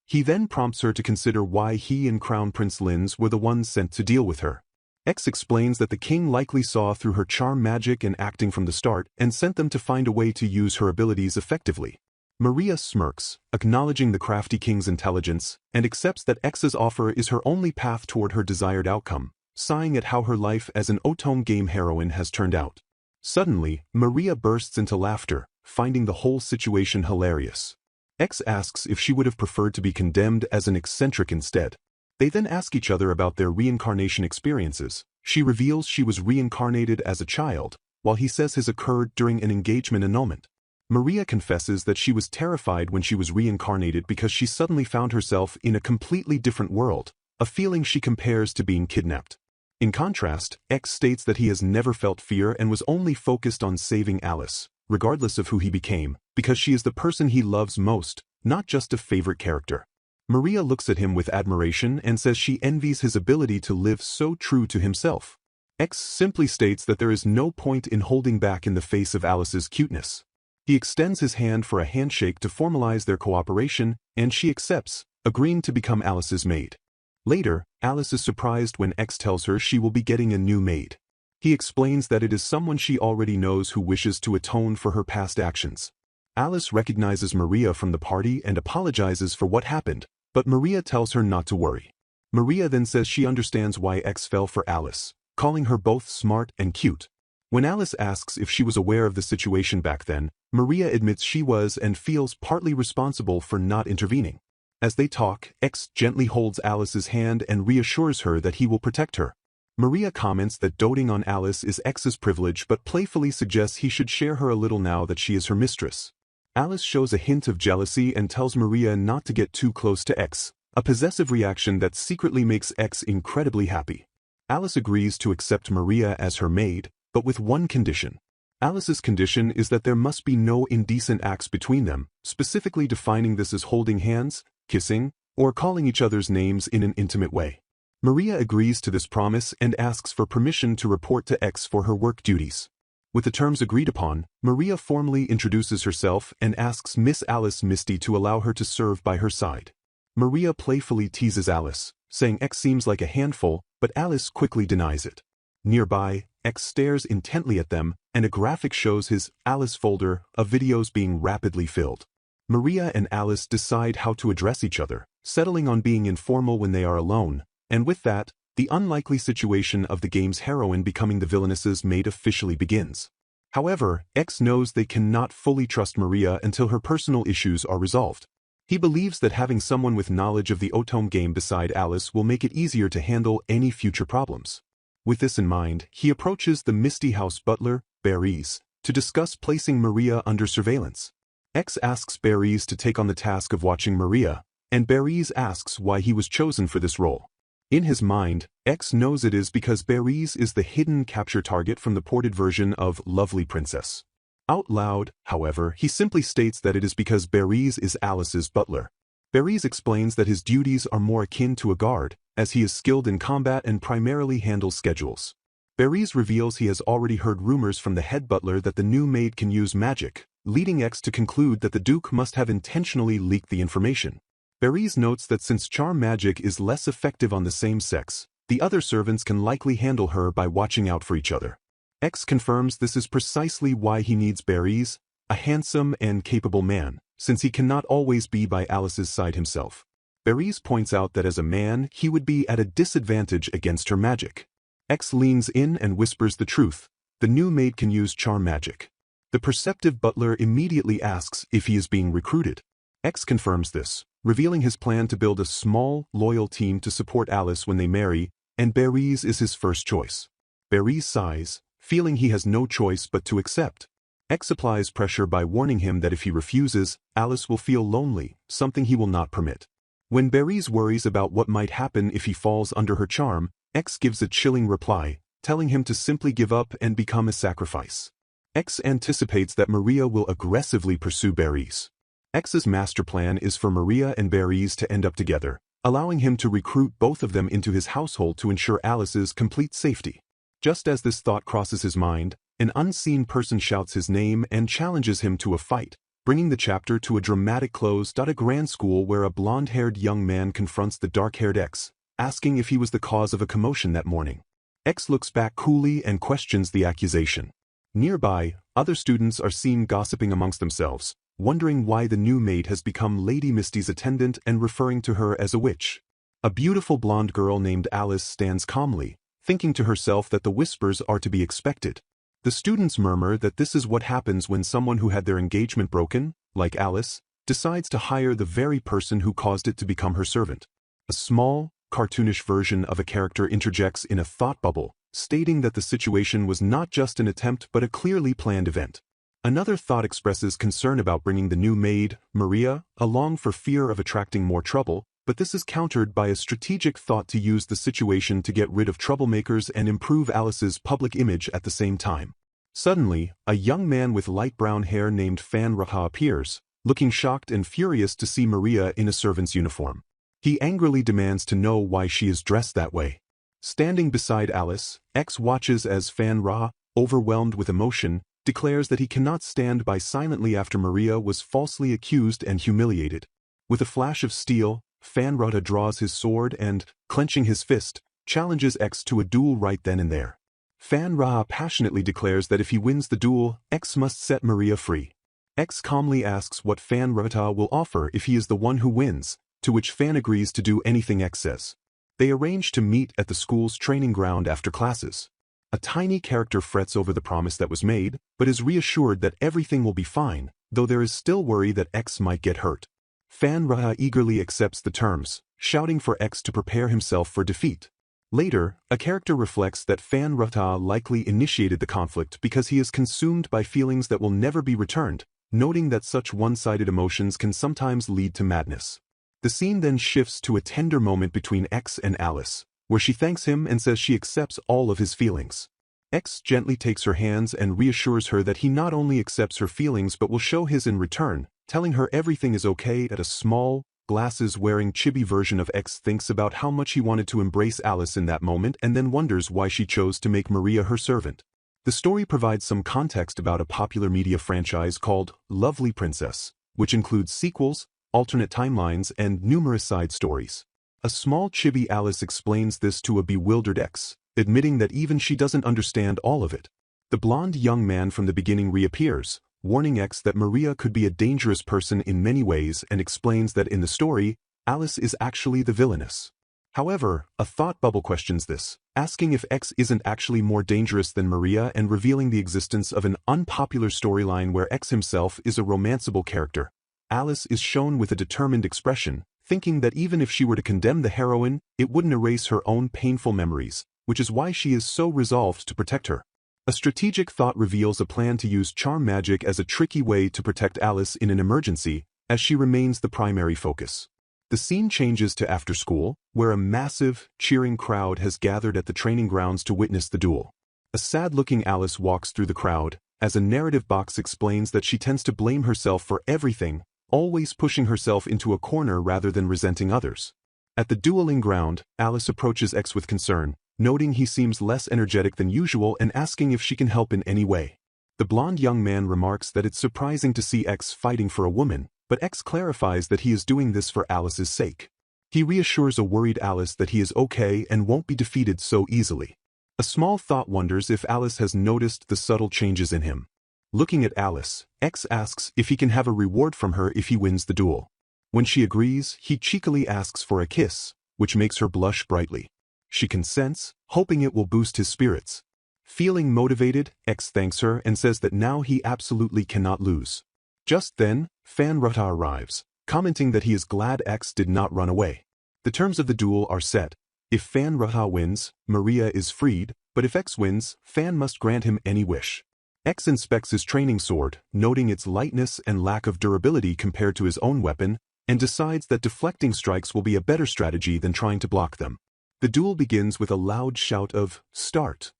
He then prompts her to consider why he and Crown Prince Linz were the ones sent to deal with her. X explains that the king likely saw through her charm magic and acting from the start and sent them to find a way to use her abilities effectively. Maria smirks, acknowledging the crafty king's intelligence, and accepts that X's offer is her only path toward her desired outcome, sighing at how her life as an Otome game heroine has turned out. Suddenly, Maria bursts into laughter, finding the whole situation hilarious. X asks if she would have preferred to be condemned as an eccentric instead. They then ask each other about their reincarnation experiences. She reveals she was reincarnated as a child, while he says his occurred during an engagement annulment. Maria confesses that she was terrified when she was reincarnated because she suddenly found herself in a completely different world, a feeling she compares to being kidnapped. In contrast, X states that he has never felt fear and was only focused on saving Alice, regardless of who he became, because she is the person he loves most, not just a favorite character. Maria looks at him with admiration and says she envies his ability to live so true to himself. X simply states that there is no point in holding back in the face of Alice's cuteness. He extends his hand for a handshake to formalize their cooperation, and she accepts, agreeing to become Alice's maid. Later, Alice is surprised when X tells her she will be getting a new maid. He explains that it is someone she already knows who wishes to atone for her past actions. Alice recognizes Maria from the party and apologizes for what happened, but Maria tells her not to worry. Maria then says she understands why X fell for Alice, calling her both smart and cute. When Alice asks if she was aware of the situation back then, Maria admits she was and feels partly responsible for not intervening. As they talk, X gently holds Alice's hand and reassures her that he will protect her. Maria comments that doting on Alice is X's privilege but playfully suggests he should share her a little now that she is her mistress. Alice shows a hint of jealousy and tells Maria not to get too close to X, a possessive reaction that secretly makes X incredibly happy. Alice agrees to accept Maria as her maid, but with one condition. Alice's condition is that there must be no indecent acts between them, specifically defining this as holding hands, kissing, or calling each other's names in an intimate way. Maria agrees to this promise and asks for permission to report to X for her work duties. With the terms agreed upon, Maria formally introduces herself and asks Miss Alice Misty to allow her to serve by her side. Maria playfully teases Alice, saying X seems like a handful, but Alice quickly denies it. Nearby, X stares intently at them, and a graphic shows his Alice folder of videos being rapidly filled. Maria and Alice decide how to address each other, settling on being informal when they are alone, and with that, the unlikely situation of the game's heroine becoming the Villainess's maid officially begins. However, X knows they cannot fully trust Maria until her personal issues are resolved. He believes that having someone with knowledge of the Otome game beside Alice will make it easier to handle any future problems. With this in mind, he approaches the Misty House butler, Berries, to discuss placing Maria under surveillance. X asks Berries to take on the task of watching Maria, and Berries asks why he was chosen for this role. In his mind, X knows it is because Berries is the hidden capture target from the ported version of Lovely Princess. Out loud, however, he simply states that it is because Berries is Alice's butler. Berries explains that his duties are more akin to a guard, as he is skilled in combat and primarily handles schedules. Berries reveals he has already heard rumors from the head butler that the new maid can use magic, leading X to conclude that the Duke must have intentionally leaked the information. Berries notes that since charm magic is less effective on the same sex, the other servants can likely handle her by watching out for each other. X confirms this is precisely why he needs Berries, a handsome and capable man, since he cannot always be by Alice's side himself. Berries points out that as a man, he would be at a disadvantage against her magic. X leans in and whispers the truth: the new maid can use charm magic. The perceptive butler immediately asks if he is being recruited. X confirms this, revealing his plan to build a small, loyal team to support Alice when they marry, and Berries is his first choice. Berries sighs, feeling he has no choice but to accept. X applies pressure by warning him that if he refuses, Alice will feel lonely, something he will not permit. When Berries worries about what might happen if he falls under her charm, X gives a chilling reply, telling him to simply give up and become a sacrifice. X anticipates that Maria will aggressively pursue Berries. X's master plan is for Maria and Berries to end up together, allowing him to recruit both of them into his household to ensure Alice's complete safety. Just as this thought crosses his mind, an unseen person shouts his name and challenges him to a fight, bringing the chapter to a dramatic close. A grand school where a blonde-haired young man confronts the dark-haired X, asking if he was the cause of a commotion that morning. X looks back coolly and questions the accusation. Nearby, other students are seen gossiping amongst themselves, wondering why the new maid has become Lady Misty's attendant and referring to her as a witch. A beautiful blonde girl named Alice stands calmly, thinking to herself that the whispers are to be expected. The students murmur that this is what happens when someone who had their engagement broken, like Alice, decides to hire the very person who caused it to become her servant. A small, cartoonish version of a character interjects in a thought bubble, stating that the situation was not just an attempt but a clearly planned event. Another thought expresses concern about bringing the new maid, Maria, along for fear of attracting more trouble, but this is countered by a strategic thought to use the situation to get rid of troublemakers and improve Alice's public image at the same time. Suddenly, a young man with light brown hair named Fan Raha appears, looking shocked and furious to see Maria in a servant's uniform. He angrily demands to know why she is dressed that way. Standing beside Alice, X watches as Fan Ra, overwhelmed with emotion, declares that he cannot stand by silently after Maria was falsely accused and humiliated. With a flash of steel, Fan Ra draws his sword and, clenching his fist, challenges X to a duel right then and there. Fan Ra passionately declares that if he wins the duel, X must set Maria free. X calmly asks what Fan Rata will offer if he is the one who wins, to which Fan agrees to do anything X says. They arrange to meet at the school's training ground after classes. A tiny character frets over the promise that was made, but is reassured that everything will be fine, though there is still worry that X might get hurt. Fan Rata eagerly accepts the terms, shouting for X to prepare himself for defeat. Later, a character reflects that Fan Rata likely initiated the conflict because he is consumed by feelings that will never be returned, noting that such one-sided emotions can sometimes lead to madness. The scene then shifts to a tender moment between X and Alice, where she thanks him and says she accepts all of his feelings. X gently takes her hands and reassures her that he not only accepts her feelings but will show his in return, telling her everything is okay. At a small, glasses-wearing chibi version of X thinks about how much he wanted to embrace Alice in that moment and then wonders why she chose to make Maria her servant. The story provides some context about a popular media franchise called Lovely Princess, which includes sequels, alternate timelines, and numerous side stories. A small chibi Alice explains this to a bewildered X, admitting that even she doesn't understand all of it. The blonde young man from the beginning reappears, warning X that Maria could be a dangerous person in many ways and explains that in the story, Alice is actually the villainess. However, a thought bubble questions this, asking if X isn't actually more dangerous than Maria and revealing the existence of an unpopular storyline where X himself is a romanceable character. Alice is shown with a determined expression, thinking that even if she were to condemn the heroine, it wouldn't erase her own painful memories, which is why she is so resolved to protect her. A strategic thought reveals a plan to use charm magic as a tricky way to protect Alice in an emergency, as she remains the primary focus. The scene changes to after school, where a massive, cheering crowd has gathered at the training grounds to witness the duel. A sad-looking Alice walks through the crowd, as a narrative box explains that she tends to blame herself for everything, always pushing herself into a corner rather than resenting others. At the dueling ground, Alice approaches X with concern, noting he seems less energetic than usual and asking if she can help in any way. The blonde young man remarks that it's surprising to see X fighting for a woman, but X clarifies that he is doing this for Alice's sake. He reassures a worried Alice that he is okay and won't be defeated so easily. A small thought wonders if Alice has noticed the subtle changes in him. Looking at Alice, X asks if he can have a reward from her if he wins the duel. When she agrees, he cheekily asks for a kiss, which makes her blush brightly. She consents, hoping it will boost his spirits. Feeling motivated, X thanks her and says that now he absolutely cannot lose. Just then, Fan Rata arrives, commenting that he is glad X did not run away. The terms of the duel are set. If Fan Rata wins, Maria is freed, but if X wins, Fan must grant him any wish. X inspects his training sword, noting its lightness and lack of durability compared to his own weapon, and decides that deflecting strikes will be a better strategy than trying to block them. The duel begins with a loud shout of, "Start!"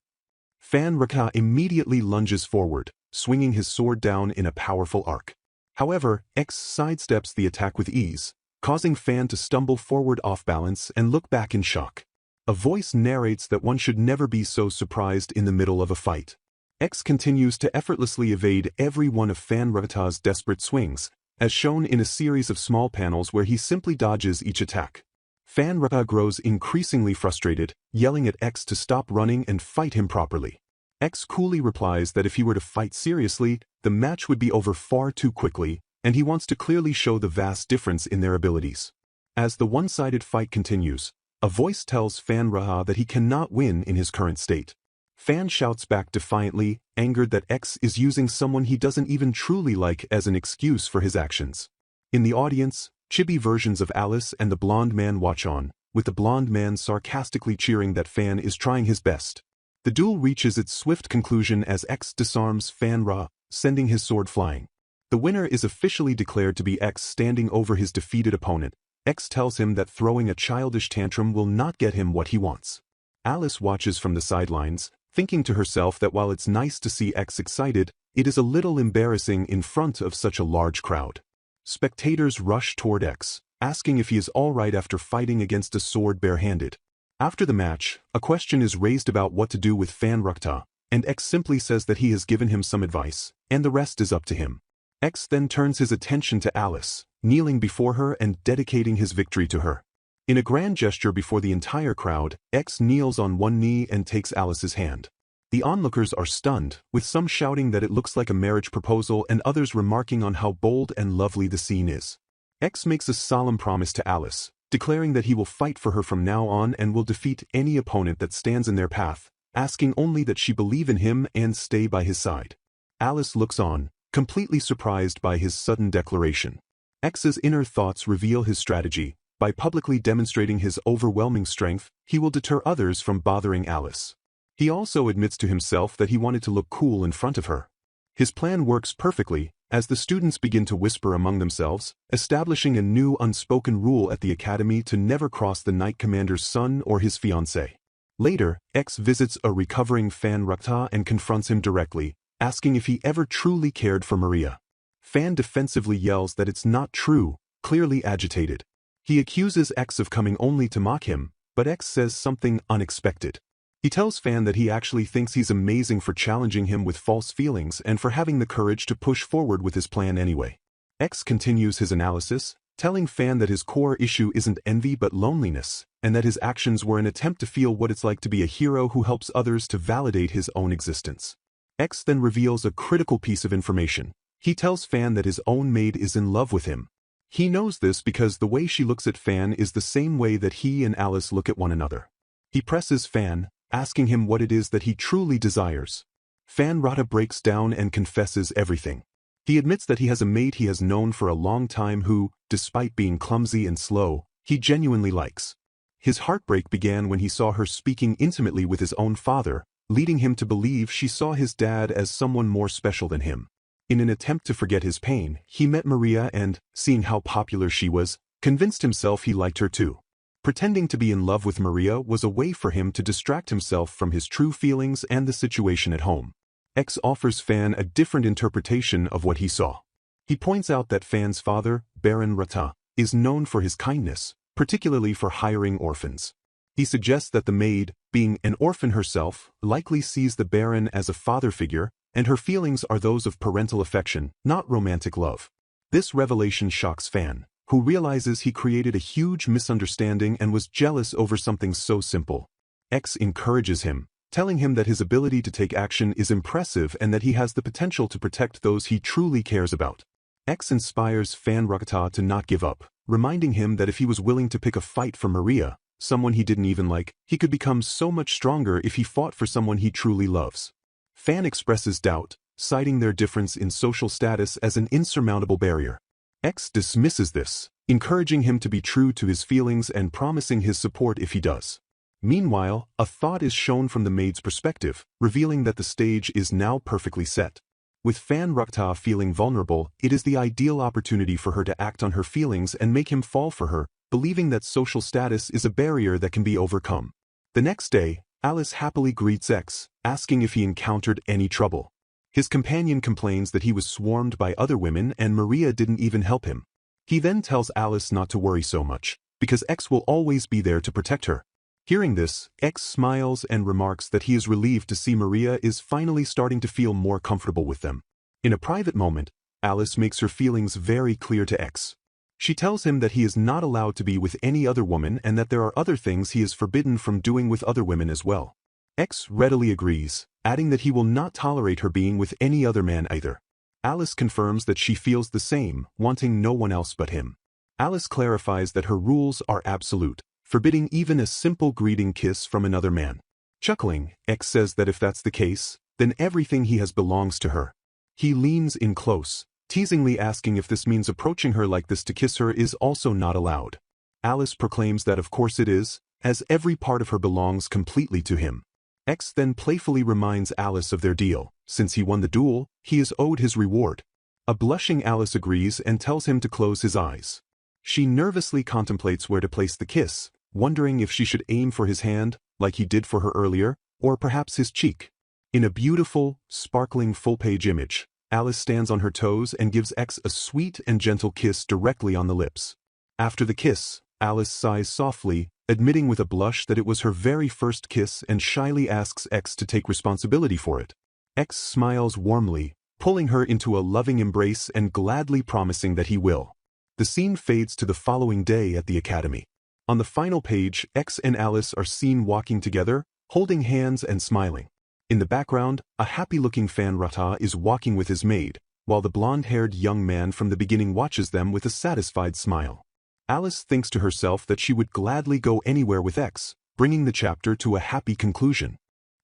Fan Rata immediately lunges forward, swinging his sword down in a powerful arc. However, X sidesteps the attack with ease, causing Fan to stumble forward off balance and look back in shock. A voice narrates that one should never be so surprised in the middle of a fight. X continues to effortlessly evade every one of Fan Rata's desperate swings, as shown in a series of small panels where he simply dodges each attack. Fan Rata grows increasingly frustrated, yelling at X to stop running and fight him properly. X coolly replies that if he were to fight seriously, the match would be over far too quickly, and he wants to clearly show the vast difference in their abilities. As the one-sided fight continues, a voice tells Fan Rata that he cannot win in his current state. Fan shouts back defiantly, angered that X is using someone he doesn't even truly like as an excuse for his actions. In the audience, chibi versions of Alice and the blonde man watch on, with the blonde man sarcastically cheering that Fan is trying his best. The duel reaches its swift conclusion as X disarms Fan Rata, sending his sword flying. The winner is officially declared to be X standing over his defeated opponent. X tells him that throwing a childish tantrum will not get him what he wants. Alice watches from the sidelines, thinking to herself that while it's nice to see X excited, it is a little embarrassing in front of such a large crowd. Spectators rush toward X, asking if he is all right after fighting against a sword barehanded. After the match, a question is raised about what to do with Fan Rata, and X simply says that he has given him some advice, and the rest is up to him. X then turns his attention to Alice, kneeling before her and dedicating his victory to her. In a grand gesture before the entire crowd, X kneels on one knee and takes Alice's hand. The onlookers are stunned, with some shouting that it looks like a marriage proposal and others remarking on how bold and lovely the scene is. X makes a solemn promise to Alice, declaring that he will fight for her from now on and will defeat any opponent that stands in their path, asking only that she believe in him and stay by his side. Alice looks on, completely surprised by his sudden declaration. X's inner thoughts reveal his strategy. By publicly demonstrating his overwhelming strength, he will deter others from bothering Alice. He also admits to himself that he wanted to look cool in front of her. His plan works perfectly, as the students begin to whisper among themselves, establishing a new unspoken rule at the academy to never cross the Knight Commander's son or his fiancée. Later, X visits a recovering Fan Rakta and confronts him directly, asking if he ever truly cared for Maria. Fan defensively yells that it's not true, clearly agitated. He accuses X of coming only to mock him, but X says something unexpected. He tells Fan that he actually thinks he's amazing for challenging him with false feelings and for having the courage to push forward with his plan anyway. X continues his analysis, telling Fan that his core issue isn't envy but loneliness, and that his actions were an attempt to feel what it's like to be a hero who helps others to validate his own existence. X then reveals a critical piece of information. He tells Fan that his own maid is in love with him. He knows this because the way she looks at Fan is the same way that he and Alice look at one another. He presses Fan, asking him what it is that he truly desires. Fan Rata breaks down and confesses everything. He admits that he has a maid he has known for a long time who, despite being clumsy and slow, he genuinely likes. His heartbreak began when he saw her speaking intimately with his own father, leading him to believe she saw his dad as someone more special than him. In an attempt to forget his pain, he met Maria and, seeing how popular she was, convinced himself he liked her too. Pretending to be in love with Maria was a way for him to distract himself from his true feelings and the situation at home. X offers Fan a different interpretation of what he saw. He points out that Fan's father, Baron Rata, is known for his kindness, particularly for hiring orphans. He suggests that the maid, being an orphan herself, likely sees the Baron as a father figure, and her feelings are those of parental affection, not romantic love. This revelation shocks Fan, who realizes he created a huge misunderstanding and was jealous over something so simple. X encourages him, telling him that his ability to take action is impressive and that he has the potential to protect those he truly cares about. X inspires Fan Rakata to not give up, reminding him that if he was willing to pick a fight for Maria, someone he didn't even like, he could become so much stronger if he fought for someone he truly loves. Fan expresses doubt, citing their difference in social status as an insurmountable barrier. X dismisses this, encouraging him to be true to his feelings and promising his support if he does. Meanwhile, a thought is shown from the maid's perspective, revealing that the stage is now perfectly set. With Fan Rakta feeling vulnerable, it is the ideal opportunity for her to act on her feelings and make him fall for her, believing that social status is a barrier that can be overcome. The next day, Alice happily greets X, asking if he encountered any trouble. His companion complains that he was swarmed by other women and Maria didn't even help him. He then tells Alice not to worry so much, because X will always be there to protect her. Hearing this, X smiles and remarks that he is relieved to see Maria is finally starting to feel more comfortable with them. In a private moment, Alice makes her feelings very clear to X. She tells him that he is not allowed to be with any other woman and that there are other things he is forbidden from doing with other women as well. X readily agrees, adding that he will not tolerate her being with any other man either. Alice confirms that she feels the same, wanting no one else but him. Alice clarifies that her rules are absolute, forbidding even a simple greeting kiss from another man. Chuckling, X says that if that's the case, then everything he has belongs to her. He leans in close, teasingly asking if this means approaching her like this to kiss her is also not allowed. Alice proclaims that of course it is, as every part of her belongs completely to him. X then playfully reminds Alice of their deal. Since he won the duel, he is owed his reward. A blushing Alice agrees and tells him to close his eyes. She nervously contemplates where to place the kiss, wondering if she should aim for his hand, like he did for her earlier, or perhaps his cheek. In a beautiful, sparkling full-page image, Alice stands on her toes and gives X a sweet and gentle kiss directly on the lips. After the kiss, Alice sighs softly, admitting with a blush that it was her very first kiss and shyly asks X to take responsibility for it. X smiles warmly, pulling her into a loving embrace and gladly promising that he will. The scene fades to the following day at the academy. On the final page, X and Alice are seen walking together, holding hands and smiling. In the background, a happy-looking Fan Rata is walking with his maid, while the blonde-haired young man from the beginning watches them with a satisfied smile. Alice thinks to herself that she would gladly go anywhere with X, bringing the chapter to a happy conclusion.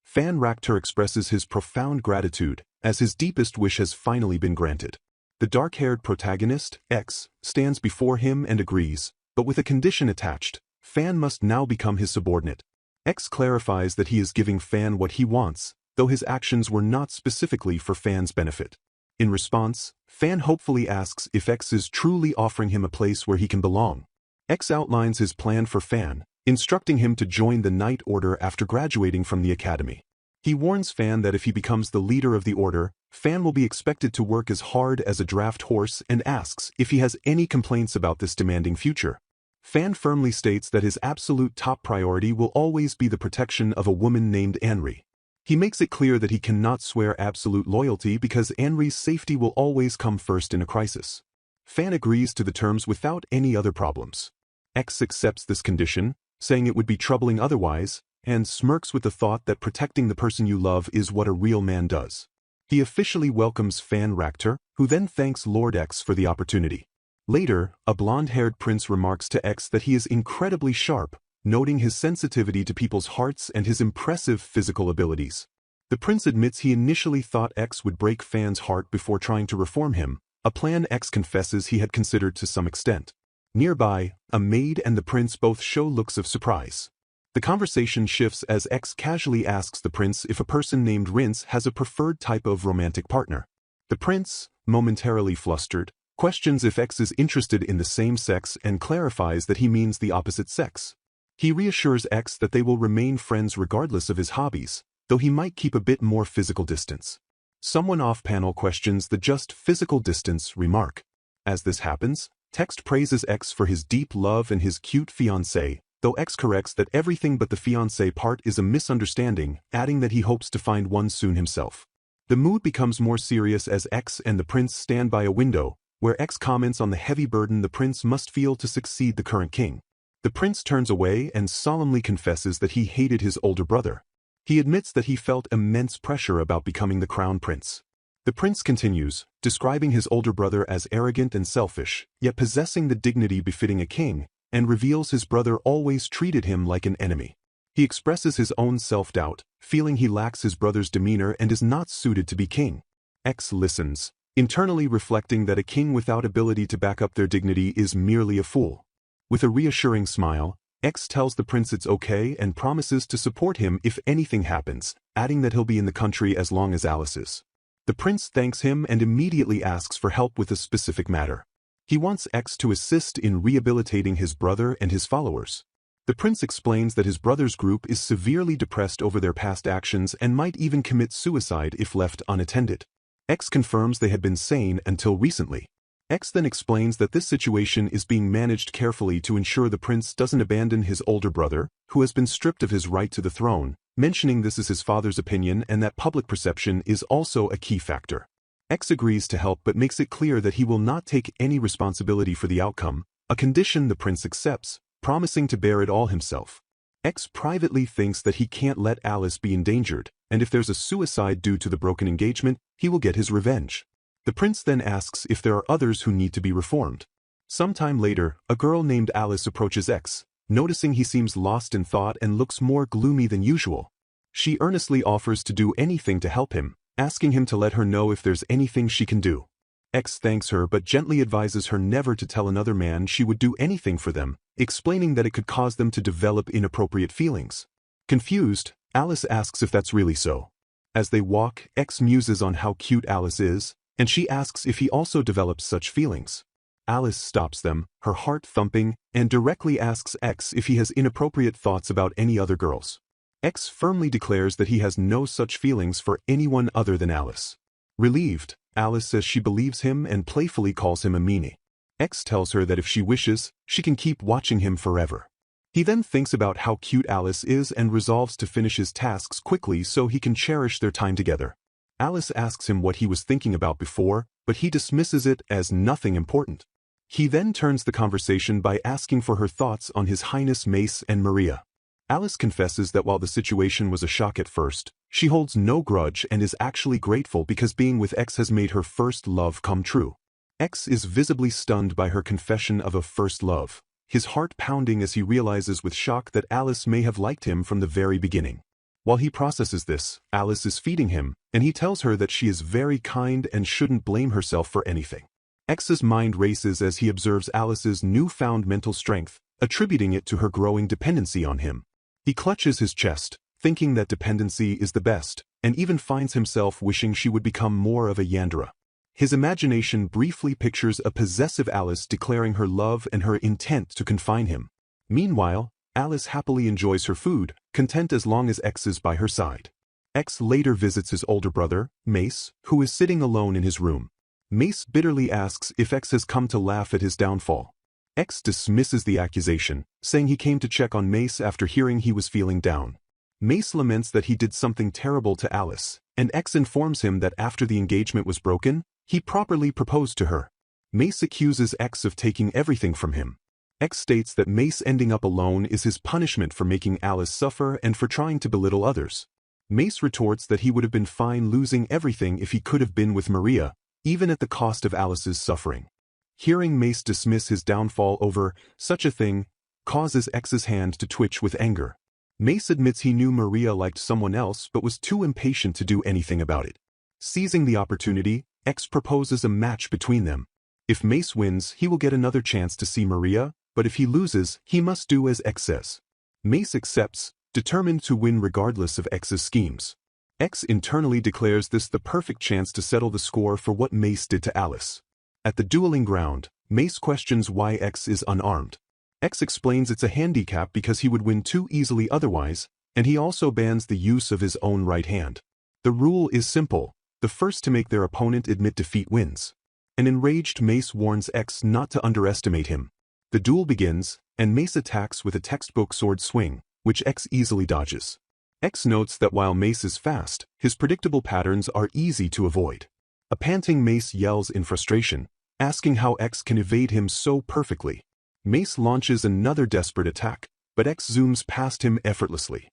Fan Ractor expresses his profound gratitude, as his deepest wish has finally been granted. The dark-haired protagonist, X, stands before him and agrees, but with a condition attached: Fan must now become his subordinate. X clarifies that he is giving Fan what he wants, though his actions were not specifically for Fan's benefit. In response, Fan hopefully asks if X is truly offering him a place where he can belong. X outlines his plan for Fan, instructing him to join the Knight Order after graduating from the academy. He warns Fan that if he becomes the leader of the order, Fan will be expected to work as hard as a draft horse, and asks if he has any complaints about this demanding future. Fan firmly states that his absolute top priority will always be the protection of a woman named Anri. He makes it clear that he cannot swear absolute loyalty because Anri's safety will always come first in a crisis. Fan agrees to the terms without any other problems. X accepts this condition, saying it would be troubling otherwise, and smirks with the thought that protecting the person you love is what a real man does. He officially welcomes Fan Ractor, who then thanks Lord X for the opportunity. Later, a blonde-haired prince remarks to X that he is incredibly sharp, noting his sensitivity to people's hearts and his impressive physical abilities. The prince admits he initially thought X would break Fan's heart before trying to reform him, a plan X confesses he had considered to some extent. Nearby, a maid and the prince both show looks of surprise. The conversation shifts as X casually asks the prince if a person named Rince has a preferred type of romantic partner. The prince, momentarily flustered, questions if X is interested in the same sex and clarifies that he means the opposite sex. He reassures X that they will remain friends regardless of his hobbies, though he might keep a bit more physical distance. Someone off-panel questions the just physical distance remark. As this happens, Text praises X for his deep love and his cute fiancé, though X corrects that everything but the fiancé part is a misunderstanding, adding that he hopes to find one soon himself. The mood becomes more serious as X and the prince stand by a window, where X comments on the heavy burden the prince must feel to succeed the current king. The prince turns away and solemnly confesses that he hated his older brother. He admits that he felt immense pressure about becoming the crown prince. The prince continues, describing his older brother as arrogant and selfish, yet possessing the dignity befitting a king, and reveals his brother always treated him like an enemy. He expresses his own self-doubt, feeling he lacks his brother's demeanor and is not suited to be king. X listens, internally reflecting that a king without ability to back up their dignity is merely a fool. With a reassuring smile, X tells the prince it's okay and promises to support him if anything happens, adding that he'll be in the country as long as Alice is. The prince thanks him and immediately asks for help with a specific matter. He wants X to assist in rehabilitating his brother and his followers. The prince explains that his brother's group is severely depressed over their past actions and might even commit suicide if left unattended. X confirms they had been sane until recently. X then explains that this situation is being managed carefully to ensure the prince doesn't abandon his older brother, who has been stripped of his right to the throne, mentioning this is his father's opinion and that public perception is also a key factor. X agrees to help but makes it clear that he will not take any responsibility for the outcome, a condition the prince accepts, promising to bear it all himself. X privately thinks that he can't let Alice be endangered, and if there's a suicide due to the broken engagement, he will get his revenge. The prince then asks if there are others who need to be reformed. Sometime later, a girl named Alice approaches X, noticing he seems lost in thought and looks more gloomy than usual. She earnestly offers to do anything to help him, asking him to let her know if there's anything she can do. X thanks her but gently advises her never to tell another man she would do anything for them, explaining that it could cause them to develop inappropriate feelings. Confused, Alice asks if that's really so. As they walk, X muses on how cute Alice is, and she asks if he also develops such feelings. Alice stops them, her heart thumping, and directly asks X if he has inappropriate thoughts about any other girls. X firmly declares that he has no such feelings for anyone other than Alice. Relieved, Alice says she believes him and playfully calls him a meanie. X tells her that if she wishes, she can keep watching him forever. He then thinks about how cute Alice is and resolves to finish his tasks quickly so he can cherish their time together. Alice asks him what he was thinking about before, but he dismisses it as nothing important. He then turns the conversation by asking for her thoughts on His Highness Mace and Maria. Alice confesses that while the situation was a shock at first, She holds no grudge and is actually grateful because being with X has made her first love come true. X is visibly stunned by her confession of a first love, his heart pounding as he realizes with shock that Alice may have liked him from the very beginning. While he processes this, Alice is feeding him, and he tells her that she is very kind and shouldn't blame herself for anything. X's mind races as he observes Alice's newfound mental strength, attributing it to her growing dependency on him. He clutches his chest, thinking that dependency is the best, and even finds himself wishing she would become more of a yandere. His imagination briefly pictures a possessive Alice declaring her love and her intent to confine him. Meanwhile, Alice happily enjoys her food, content as long as X is by her side. X later visits his older brother, Mace, who is sitting alone in his room. Mace bitterly asks if X has come to laugh at his downfall. X dismisses the accusation, saying he came to check on Mace after hearing he was feeling down. Mace laments that he did something terrible to Alice, and X informs him that after the engagement was broken, he properly proposed to her. Mace accuses X of taking everything from him. X states that Mace ending up alone is his punishment for making Alice suffer and for trying to belittle others. Mace retorts that he would have been fine losing everything if he could have been with Maria, even at the cost of Alice's suffering. Hearing Mace dismiss his downfall over such a thing causes X's hand to twitch with anger. Mace admits he knew Maria liked someone else but was too impatient to do anything about it. Seizing the opportunity, X proposes a match between them. If Mace wins, he will get another chance to see Maria, but if he loses, he must do as X says. Mace accepts, determined to win regardless of X's schemes. X internally declares this the perfect chance to settle the score for what Mace did to Alice. At the dueling ground, Mace questions why X is unarmed. X explains it's a handicap because he would win too easily otherwise, and he also bans the use of his own right hand. The rule is simple: the first to make their opponent admit defeat wins. An enraged Mace warns X not to underestimate him. The duel begins, and Mace attacks with a textbook sword swing, which X easily dodges. X notes that while Mace is fast, his predictable patterns are easy to avoid. A panting Mace yells in frustration, asking how X can evade him so perfectly. Mace launches another desperate attack, but X zooms past him effortlessly.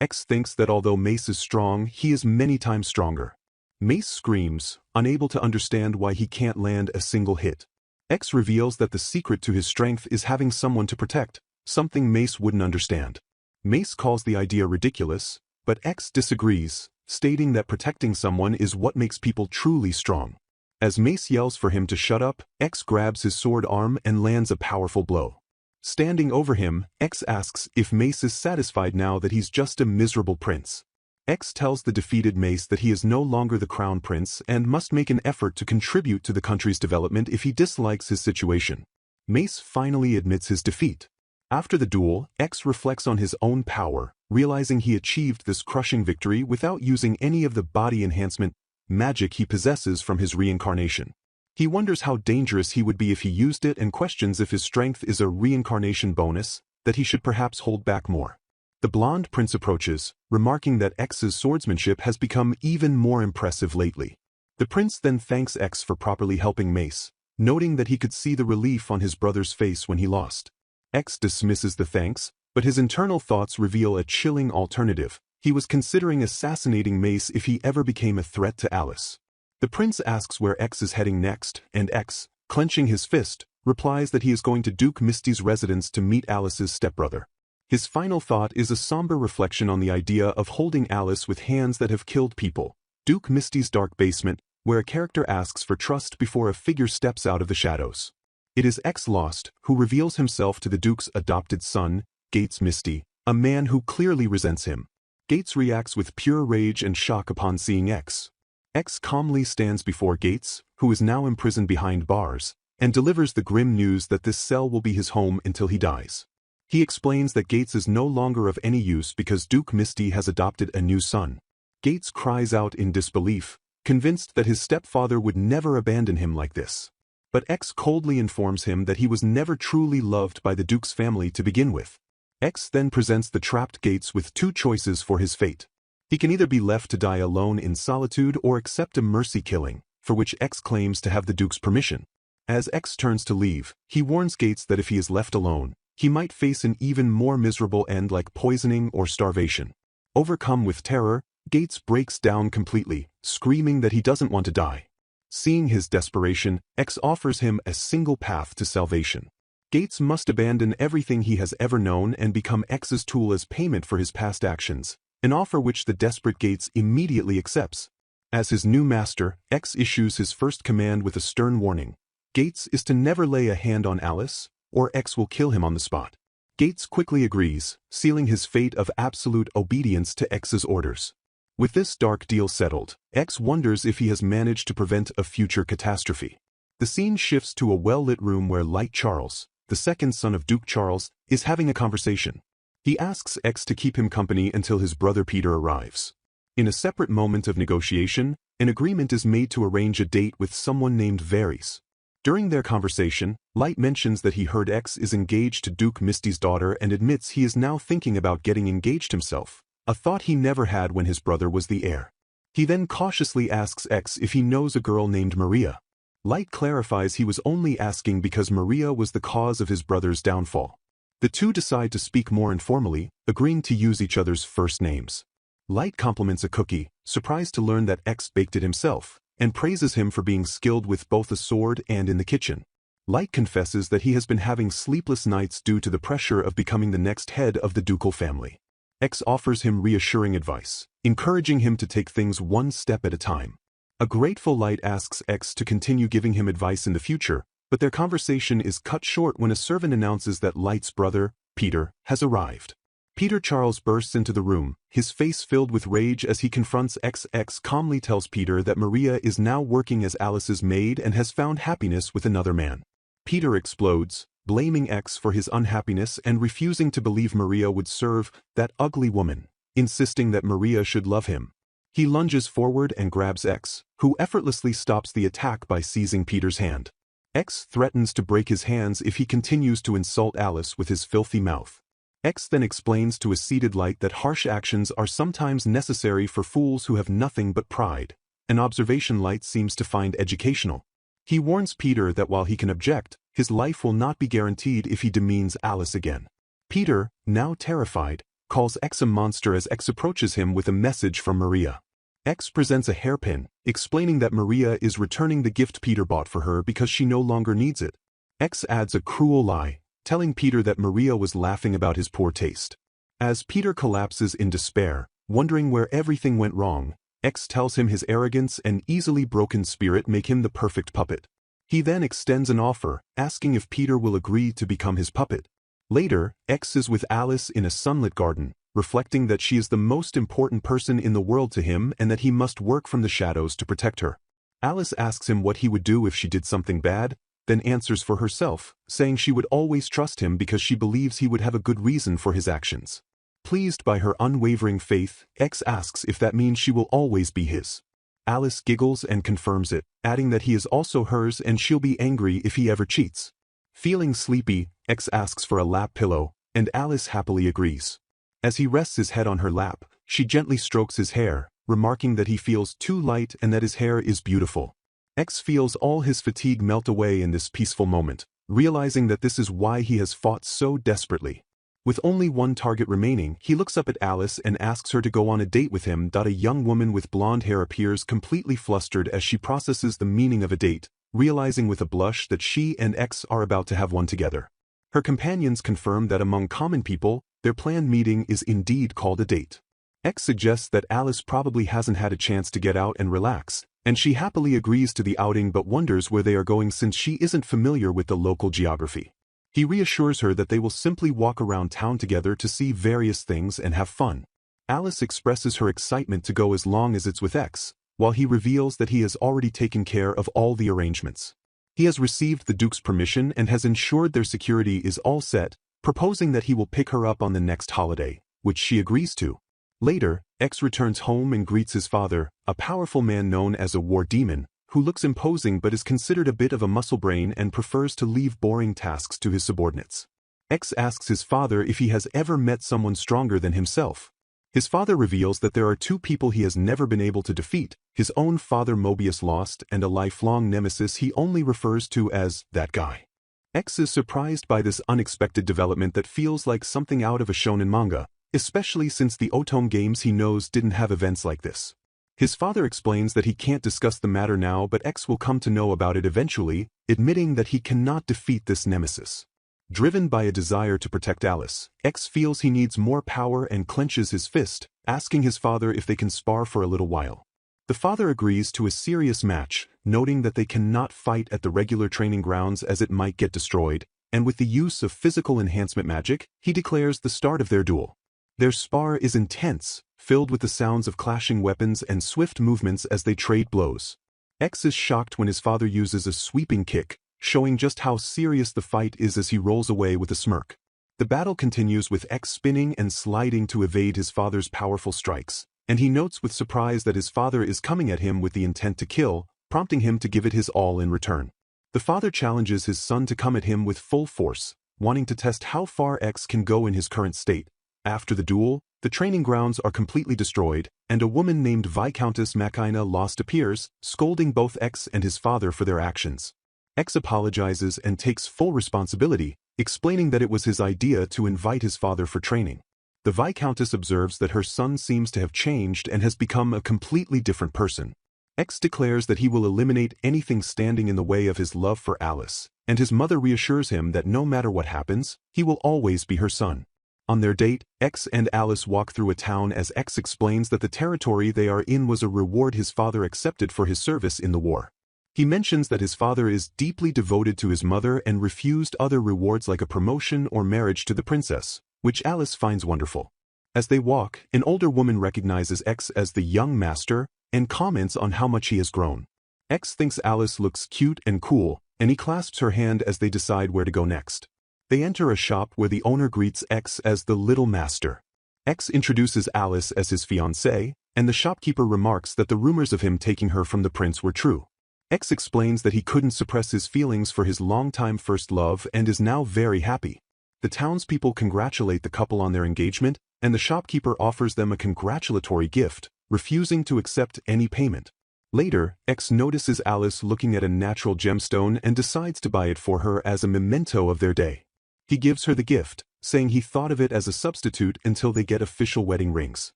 X thinks that although Mace is strong, he is many times stronger. Mace screams, unable to understand why he can't land a single hit. X reveals that the secret to his strength is having someone to protect, something Mace wouldn't understand. Mace calls the idea ridiculous, but X disagrees, stating that protecting someone is what makes people truly strong. As Mace yells for him to shut up, X grabs his sword arm and lands a powerful blow. Standing over him, X asks if Mace is satisfied now that he's just a miserable prince. X tells the defeated Mace that he is no longer the crown prince and must make an effort to contribute to the country's development if he dislikes his situation. Mace finally admits his defeat. After the duel, X reflects on his own power, realizing he achieved this crushing victory without using any of the body enhancement magic he possesses from his reincarnation. He wonders how dangerous he would be if he used it and questions if his strength is a reincarnation bonus, that he should perhaps hold back more. The blonde prince approaches, remarking that X's swordsmanship has become even more impressive lately. The prince then thanks X for properly helping Mace, noting that he could see the relief on his brother's face when he lost. X dismisses the thanks, but his internal thoughts reveal a chilling alternative. He was considering assassinating Mace if he ever became a threat to Alice. The prince asks where X is heading next, and X, clenching his fist, replies that he is going to Duke Misty's residence to meet Alice's stepbrother. His final thought is a somber reflection on the idea of holding Alice with hands that have killed people. Duke Misty's dark basement, where a character asks for trust before a figure steps out of the shadows. It is X Lost who reveals himself to the Duke's adopted son, Gates Misty, a man who clearly resents him. Gates reacts with pure rage and shock upon seeing X. X calmly stands before Gates, who is now imprisoned behind bars, and delivers the grim news that this cell will be his home until he dies. He explains that Gates is no longer of any use because Duke Misty has adopted a new son. Gates cries out in disbelief, convinced that his stepfather would never abandon him like this. But X coldly informs him that he was never truly loved by the Duke's family to begin with. X then presents the trapped Gates with two choices for his fate. He can either be left to die alone in solitude or accept a mercy killing, for which X claims to have the Duke's permission. As X turns to leave, he warns Gates that if he is left alone, he might face an even more miserable end like poisoning or starvation. Overcome with terror, Gates breaks down completely, screaming that he doesn't want to die. Seeing his desperation, X offers him a single path to salvation. Gates must abandon everything he has ever known and become X's tool as payment for his past actions, an offer which the desperate Gates immediately accepts. As his new master, X issues his first command with a stern warning. Gates is to never lay a hand on Alice, or X will kill him on the spot. Gates quickly agrees, sealing his fate of absolute obedience to X's orders. With this dark deal settled, X wonders if he has managed to prevent a future catastrophe. The scene shifts to a well-lit room where Light Charles, the second son of Duke Charles, is having a conversation. He asks X to keep him company until his brother Peter arrives. In a separate moment of negotiation, an agreement is made to arrange a date with someone named Varys. During their conversation, Light mentions that he heard X is engaged to Duke Misty's daughter and admits he is now thinking about getting engaged himself, a thought he never had when his brother was the heir. He then cautiously asks X if he knows a girl named Maria. Light clarifies he was only asking because Maria was the cause of his brother's downfall. The two decide to speak more informally, agreeing to use each other's first names. Light compliments a cookie, surprised to learn that X baked it himself, and praises him for being skilled with both a sword and in the kitchen. Light confesses that he has been having sleepless nights due to the pressure of becoming the next head of the ducal family. X offers him reassuring advice, encouraging him to take things one step at a time. A grateful Light asks X to continue giving him advice in the future, but their conversation is cut short when a servant announces that Light's brother, Peter, has arrived. Peter Charles bursts into the room, his face filled with rage as he confronts X. X calmly tells Peter that Maria is now working as Alice's maid and has found happiness with another man. Peter explodes, blaming X for his unhappiness and refusing to believe Maria would serve that ugly woman, insisting that Maria should love him. He lunges forward and grabs X, who effortlessly stops the attack by seizing Peter's hand. X threatens to break his hands if he continues to insult Alice with his filthy mouth. X then explains to a seated Light that harsh actions are sometimes necessary for fools who have nothing but pride, an observation Light seems to find educational. He warns Peter that while he can object, his life will not be guaranteed if he demeans Alice again. Peter, now terrified, calls X a monster as X approaches him with a message from Maria. X presents a hairpin, explaining that Maria is returning the gift Peter bought for her because she no longer needs it. X adds a cruel lie, telling Peter that Maria was laughing about his poor taste. As Peter collapses in despair, wondering where everything went wrong, X tells him his arrogance and easily broken spirit make him the perfect puppet. He then extends an offer, asking if Peter will agree to become his puppet. Later, X is with Alice in a sunlit garden, reflecting that she is the most important person in the world to him and that he must work from the shadows to protect her. Alice asks him what he would do if she did something bad, then answers for herself, saying she would always trust him because she believes he would have a good reason for his actions. Pleased by her unwavering faith, X asks if that means she will always be his. Alice giggles and confirms it, adding that he is also hers and she'll be angry if he ever cheats. Feeling sleepy, X asks for a lap pillow, and Alice happily agrees. As he rests his head on her lap, she gently strokes his hair, remarking that he feels too light and that his hair is beautiful. X feels all his fatigue melt away in this peaceful moment, realizing that this is why he has fought so desperately. With only one target remaining, he looks up at Alice and asks her to go on a date with him. A young woman with blonde hair appears completely flustered as she processes the meaning of a date, realizing with a blush that she and X are about to have one together. Her companions confirm that among common people, their planned meeting is indeed called a date. X suggests that Alice probably hasn't had a chance to get out and relax, and she happily agrees to the outing but wonders where they are going since she isn't familiar with the local geography. He reassures her that they will simply walk around town together to see various things and have fun. Alice expresses her excitement to go as long as it's with X, while he reveals that he has already taken care of all the arrangements. He has received the Duke's permission and has ensured their security is all set, proposing that he will pick her up on the next holiday, which she agrees to. Later, X returns home and greets his father, a powerful man known as a war demon, who looks imposing but is considered a bit of a muscle brain and prefers to leave boring tasks to his subordinates. X asks his father if he has ever met someone stronger than himself. His father reveals that there are two people he has never been able to defeat, his own father Mobius Lost and a lifelong nemesis he only refers to as that guy. X is surprised by this unexpected development that feels like something out of a shonen manga, especially since the Otome games he knows didn't have events like this. His father explains that he can't discuss the matter now, but X will come to know about it eventually, admitting that he cannot defeat this nemesis. Driven by a desire to protect Alice, X feels he needs more power and clenches his fist, asking his father if they can spar for a little while. The father agrees to a serious match, noting that they cannot fight at the regular training grounds as it might get destroyed, and with the use of physical enhancement magic, he declares the start of their duel. Their spar is intense, filled with the sounds of clashing weapons and swift movements as they trade blows. X is shocked when his father uses a sweeping kick, showing just how serious the fight is as he rolls away with a smirk. The battle continues with X spinning and sliding to evade his father's powerful strikes, and he notes with surprise that his father is coming at him with the intent to kill, prompting him to give it his all in return. The father challenges his son to come at him with full force, wanting to test how far X can go in his current state. After the duel, the training grounds are completely destroyed, and a woman named Viscountess Machina Lost appears, scolding both X and his father for their actions. X apologizes and takes full responsibility, explaining that it was his idea to invite his father for training. The Viscountess observes that her son seems to have changed and has become a completely different person. X declares that he will eliminate anything standing in the way of his love for Alice, and his mother reassures him that no matter what happens, he will always be her son. On their date, X and Alice walk through a town as X explains that the territory they are in was a reward his father accepted for his service in the war. He mentions that his father is deeply devoted to his mother and refused other rewards like a promotion or marriage to the princess, which Alice finds wonderful. As they walk, an older woman recognizes X as the young master and comments on how much he has grown. X thinks Alice looks cute and cool, and he clasps her hand as they decide where to go next. They enter a shop where the owner greets X as the little master. X introduces Alice as his fiancée, and the shopkeeper remarks that the rumors of him taking her from the prince were true. X explains that he couldn't suppress his feelings for his longtime first love and is now very happy. The townspeople congratulate the couple on their engagement, and the shopkeeper offers them a congratulatory gift, refusing to accept any payment. Later, X notices Alice looking at a natural gemstone and decides to buy it for her as a memento of their day. He gives her the gift, saying he thought of it as a substitute until they get official wedding rings.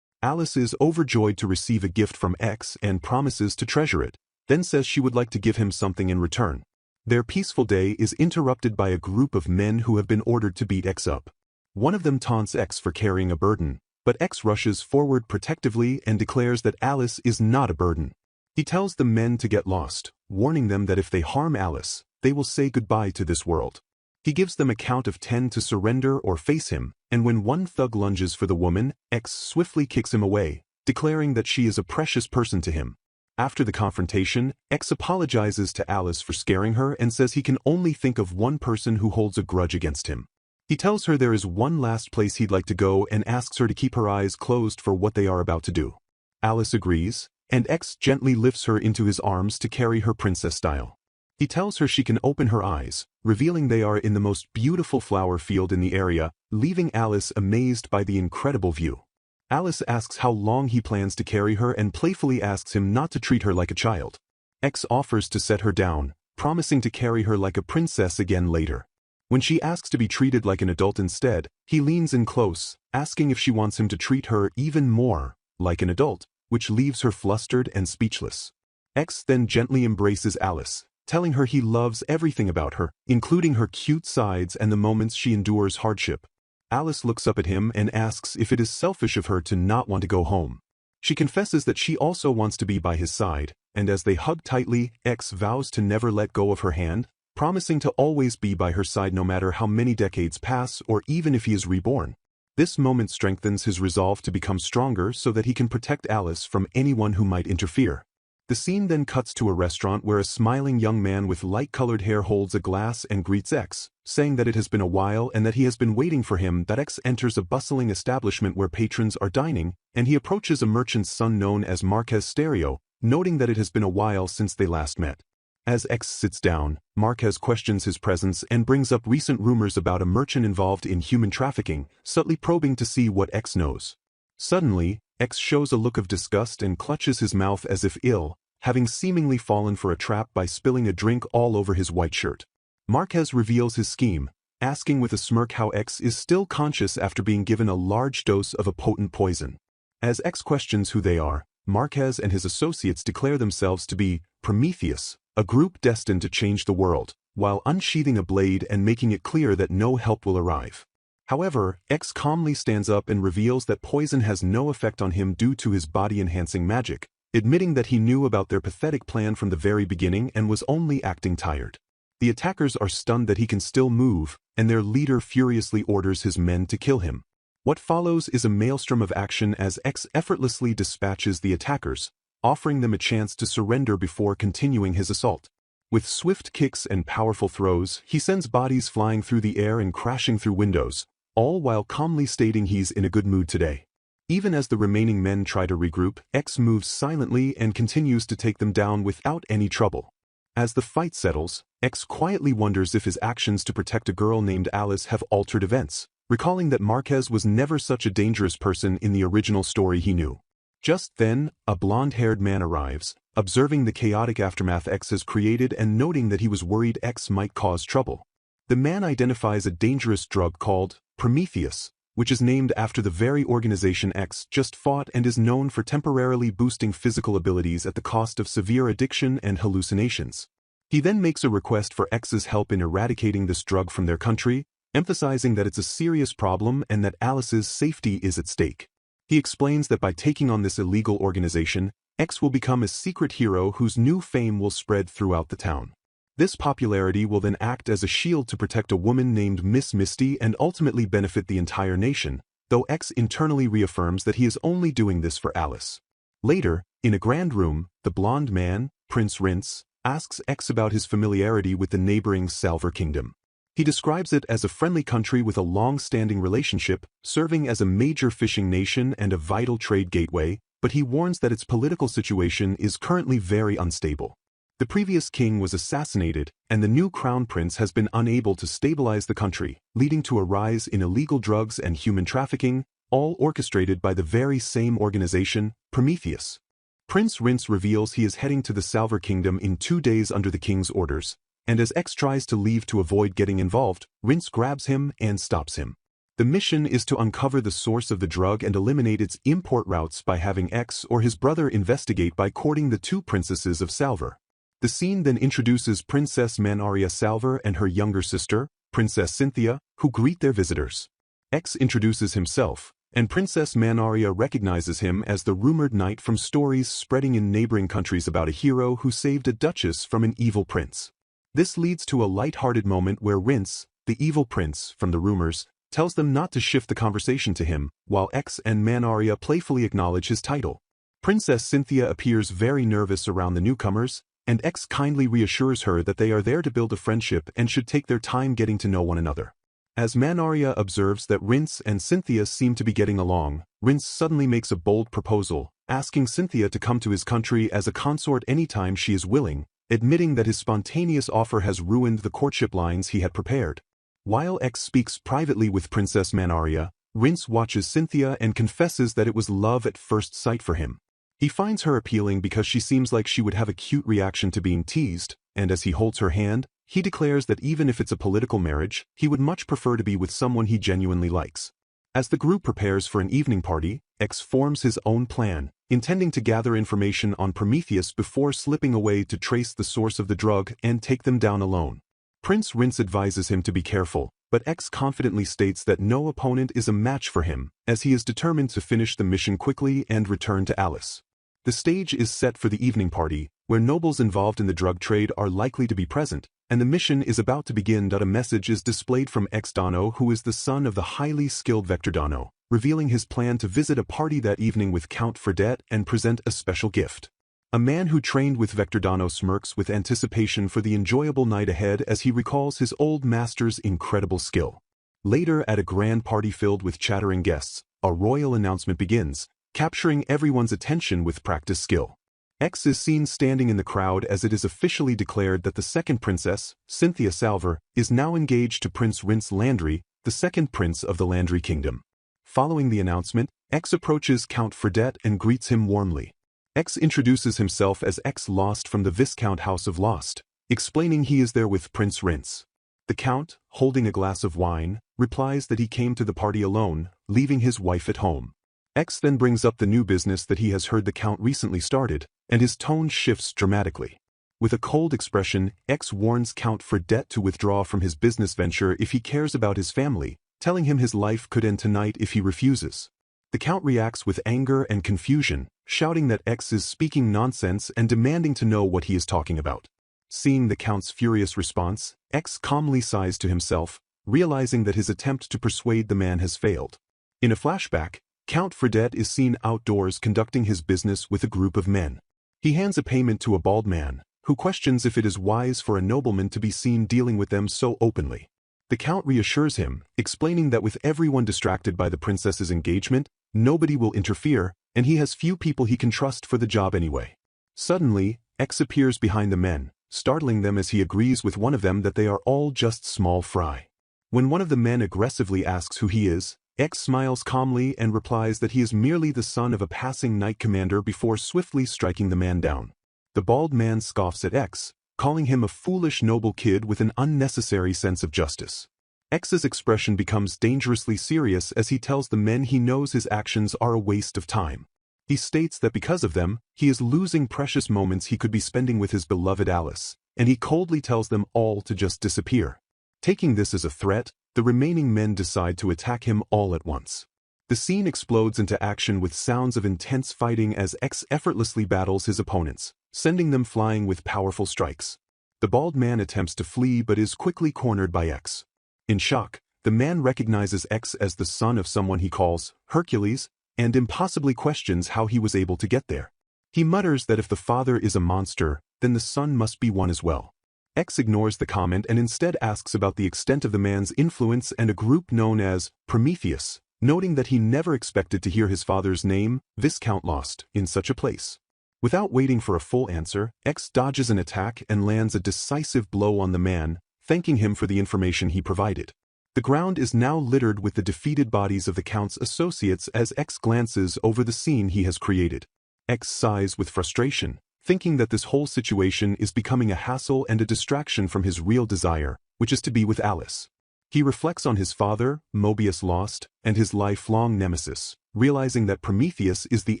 Alice is overjoyed to receive a gift from X and promises to treasure it, then says she would like to give him something in return. Their peaceful day is interrupted by a group of men who have been ordered to beat X up. One of them taunts X for carrying a burden, but X rushes forward protectively and declares that Alice is not a burden. He tells the men to get lost, warning them that if they harm Alice, they will say goodbye to this world. He gives them a count of 10 to surrender or face him, and when one thug lunges for the woman, X swiftly kicks him away, declaring that she is a precious person to him. After the confrontation, X apologizes to Alice for scaring her and says he can only think of one person who holds a grudge against him. He tells her there is one last place he'd like to go and asks her to keep her eyes closed for what they are about to do. Alice agrees, and X gently lifts her into his arms to carry her princess style. He tells her she can open her eyes, revealing they are in the most beautiful flower field in the area, leaving Alice amazed by the incredible view. Alice asks how long he plans to carry her and playfully asks him not to treat her like a child. X offers to set her down, promising to carry her like a princess again later. When she asks to be treated like an adult instead, he leans in close, asking if she wants him to treat her even more like an adult, which leaves her flustered and speechless. X then gently embraces Alice, telling her he loves everything about her, including her cute sides and the moments she endures hardship. Alice looks up at him and asks if it is selfish of her to not want to go home. She confesses that she also wants to be by his side, and as they hug tightly, X vows to never let go of her hand, promising to always be by her side no matter how many decades pass or even if he is reborn. This moment strengthens his resolve to become stronger so that he can protect Alice from anyone who might interfere. The scene then cuts to a restaurant where a smiling young man with light-colored hair holds a glass and greets X, saying that it has been a while and that he has been waiting for him. That X enters a bustling establishment where patrons are dining, and he approaches a merchant's son known as Marquez Stereo, noting that it has been a while since they last met. As X sits down, Marquez questions his presence and brings up recent rumors about a merchant involved in human trafficking, subtly probing to see what X knows. Suddenly, X shows a look of disgust and clutches his mouth as if ill, having seemingly fallen for a trap by spilling a drink all over his white shirt. Marquez reveals his scheme, asking with a smirk how X is still conscious after being given a large dose of a potent poison. As X questions who they are, Marquez and his associates declare themselves to be Prometheus, a group destined to change the world, while unsheathing a blade and making it clear that no help will arrive. However, X calmly stands up and reveals that poison has no effect on him due to his body-enhancing magic, admitting that he knew about their pathetic plan from the very beginning and was only acting tired. The attackers are stunned that he can still move, and their leader furiously orders his men to kill him. What follows is a maelstrom of action as X effortlessly dispatches the attackers, offering them a chance to surrender before continuing his assault. With swift kicks and powerful throws, he sends bodies flying through the air and crashing through windows, all while calmly stating he's in a good mood today. Even as the remaining men try to regroup, X moves silently and continues to take them down without any trouble. As the fight settles, X quietly wonders if his actions to protect a girl named Alice have altered events, recalling that Marquez was never such a dangerous person in the original story he knew. Just then, a blonde-haired man arrives, observing the chaotic aftermath X has created and noting that he was worried X might cause trouble. The man identifies a dangerous drug called Prometheus, which is named after the very organization X just fought and is known for temporarily boosting physical abilities at the cost of severe addiction and hallucinations. He then makes a request for X's help in eradicating this drug from their country, emphasizing that it's a serious problem and that Alice's safety is at stake. He explains that by taking on this illegal organization, X will become a secret hero whose new fame will spread throughout the town. This popularity will then act as a shield to protect a woman named Miss Misty and ultimately benefit the entire nation, though X internally reaffirms that he is only doing this for Alice. Later, in a grand room, the blonde man, Prince Rince, asks X about his familiarity with the neighboring Salver Kingdom. He describes it as a friendly country with a long-standing relationship, serving as a major fishing nation and a vital trade gateway, but he warns that its political situation is currently very unstable. The previous king was assassinated, and the new crown prince has been unable to stabilize the country, leading to a rise in illegal drugs and human trafficking, all orchestrated by the very same organization, Prometheus. Prince Rince reveals he is heading to the Salver Kingdom in 2 days under the king's orders, and as X tries to leave to avoid getting involved, Rince grabs him and stops him. The mission is to uncover the source of the drug and eliminate its import routes by having X or his brother investigate by courting the 2 princesses of Salver. The scene then introduces Princess Manaria Salver and her younger sister, Princess Cynthia, who greet their visitors. X introduces himself, and Princess Manaria recognizes him as the rumored knight from stories spreading in neighboring countries about a hero who saved a duchess from an evil prince. This leads to a light-hearted moment where Rince, the evil prince from the rumors, tells them not to shift the conversation to him, while X and Manaria playfully acknowledge his title. Princess Cynthia appears very nervous around the newcomers, and X kindly reassures her that they are there to build a friendship and should take their time getting to know one another. As Manaria observes that Rince and Cynthia seem to be getting along, Rince suddenly makes a bold proposal, asking Cynthia to come to his country as a consort anytime she is willing, admitting that his spontaneous offer has ruined the courtship lines he had prepared. While X speaks privately with Princess Manaria, Rince watches Cynthia and confesses that it was love at first sight for him. He finds her appealing because she seems like she would have a cute reaction to being teased, and as he holds her hand, he declares that even if it's a political marriage, he would much prefer to be with someone he genuinely likes. As the group prepares for an evening party, X forms his own plan, intending to gather information on Prometheus before slipping away to trace the source of the drug and take them down alone. Prince Rince advises him to be careful, but X confidently states that no opponent is a match for him, as he is determined to finish the mission quickly and return to Alice. The stage is set for the evening party, where nobles involved in the drug trade are likely to be present, and the mission is about to begin. A message is displayed from X Dano, who is the son of the highly skilled Vector Dano, revealing his plan to visit a party that evening with Count Fredette and present a special gift. A man who trained with Vector Dano smirks with anticipation for the enjoyable night ahead as he recalls his old master's incredible skill. Later, at a grand party filled with chattering guests, a royal announcement begins, capturing everyone's attention with practiced skill. X is seen standing in the crowd as it is officially declared that the second princess, Cynthia Salver, is now engaged to Prince Rince Landry, the second prince of the Landry Kingdom. Following the announcement, X approaches Count Fredette and greets him warmly. X introduces himself as X Lost from the Viscount House of Lost, explaining he is there with Prince Rince. The Count, holding a glass of wine, replies that he came to the party alone, leaving his wife at home. X then brings up the new business that he has heard the Count recently started, and his tone shifts dramatically. With a cold expression, X warns Count Fredette to withdraw from his business venture if he cares about his family, telling him his life could end tonight if he refuses. The Count reacts with anger and confusion, shouting that X is speaking nonsense and demanding to know what he is talking about. Seeing the Count's furious response, X calmly sighs to himself, realizing that his attempt to persuade the man has failed. In a flashback, Count Fredette is seen outdoors conducting his business with a group of men. He hands a payment to a bald man, who questions if it is wise for a nobleman to be seen dealing with them so openly. The Count reassures him, explaining that with everyone distracted by the princess's engagement, nobody will interfere, and he has few people he can trust for the job anyway. Suddenly, X appears behind the men, startling them as he agrees with one of them that they are all just small fry. When one of the men aggressively asks who he is, X smiles calmly and replies that he is merely the son of a passing knight commander before swiftly striking the man down. The bald man scoffs at X, calling him a foolish noble kid with an unnecessary sense of justice. X's expression becomes dangerously serious as he tells the men he knows his actions are a waste of time. He states that because of them, he is losing precious moments he could be spending with his beloved Alice, and he coldly tells them all to just disappear. Taking this as a threat, the remaining men decide to attack him all at once. The scene explodes into action with sounds of intense fighting as X effortlessly battles his opponents, sending them flying with powerful strikes. The bald man attempts to flee but is quickly cornered by X. In shock, the man recognizes X as the son of someone he calls Hercules, and impossibly questions how he was able to get there. He mutters that if the father is a monster, then the son must be one as well. X ignores the comment and instead asks about the extent of the man's influence and a group known as Prometheus, noting that he never expected to hear his father's name, Viscount Lost, in such a place. Without waiting for a full answer, X dodges an attack and lands a decisive blow on the man, thanking him for the information he provided. The ground is now littered with the defeated bodies of the Count's associates as X glances over the scene he has created. X sighs with frustration, thinking that this whole situation is becoming a hassle and a distraction from his real desire, which is to be with Alice. He reflects on his father, Mobius Lost, and his lifelong nemesis, realizing that Prometheus is the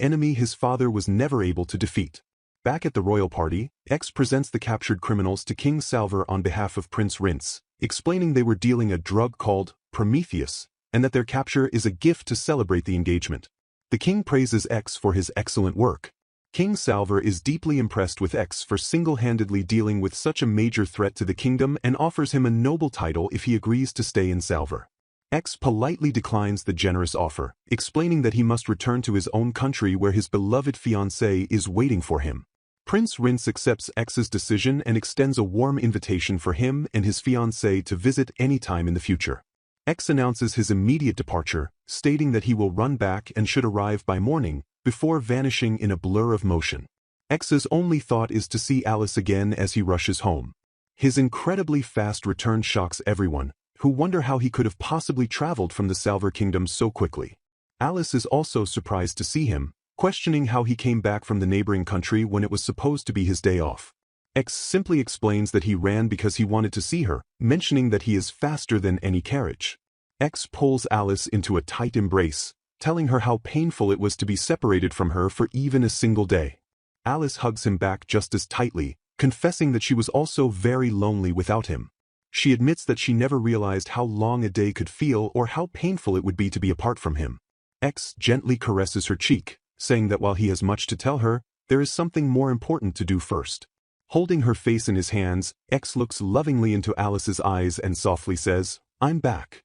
enemy his father was never able to defeat. Back at the royal party, X presents the captured criminals to King Salver on behalf of Prince Rince, explaining they were dealing a drug called Prometheus, and that their capture is a gift to celebrate the engagement. The king praises X for his excellent work. King Salver is deeply impressed with X for single-handedly dealing with such a major threat to the kingdom and offers him a noble title if he agrees to stay in Salver. X politely declines the generous offer, explaining that he must return to his own country where his beloved fiancée is waiting for him. Prince Rince accepts X's decision and extends a warm invitation for him and his fiancée to visit anytime in the future. X announces his immediate departure, stating that he will run back and should arrive by morning, before vanishing in a blur of motion. X's only thought is to see Alice again as he rushes home. His incredibly fast return shocks everyone, who wonder how he could have possibly traveled from the Salver Kingdom so quickly. Alice is also surprised to see him, questioning how he came back from the neighboring country when it was supposed to be his day off. X simply explains that he ran because he wanted to see her, mentioning that he is faster than any carriage. X pulls Alice into a tight embrace, telling her how painful it was to be separated from her for even a single day. Alice hugs him back just as tightly, confessing that she was also very lonely without him. She admits that she never realized how long a day could feel or how painful it would be to be apart from him. X gently caresses her cheek, saying that while he has much to tell her, there is something more important to do first. Holding her face in his hands, X looks lovingly into Alice's eyes and softly says, "I'm back."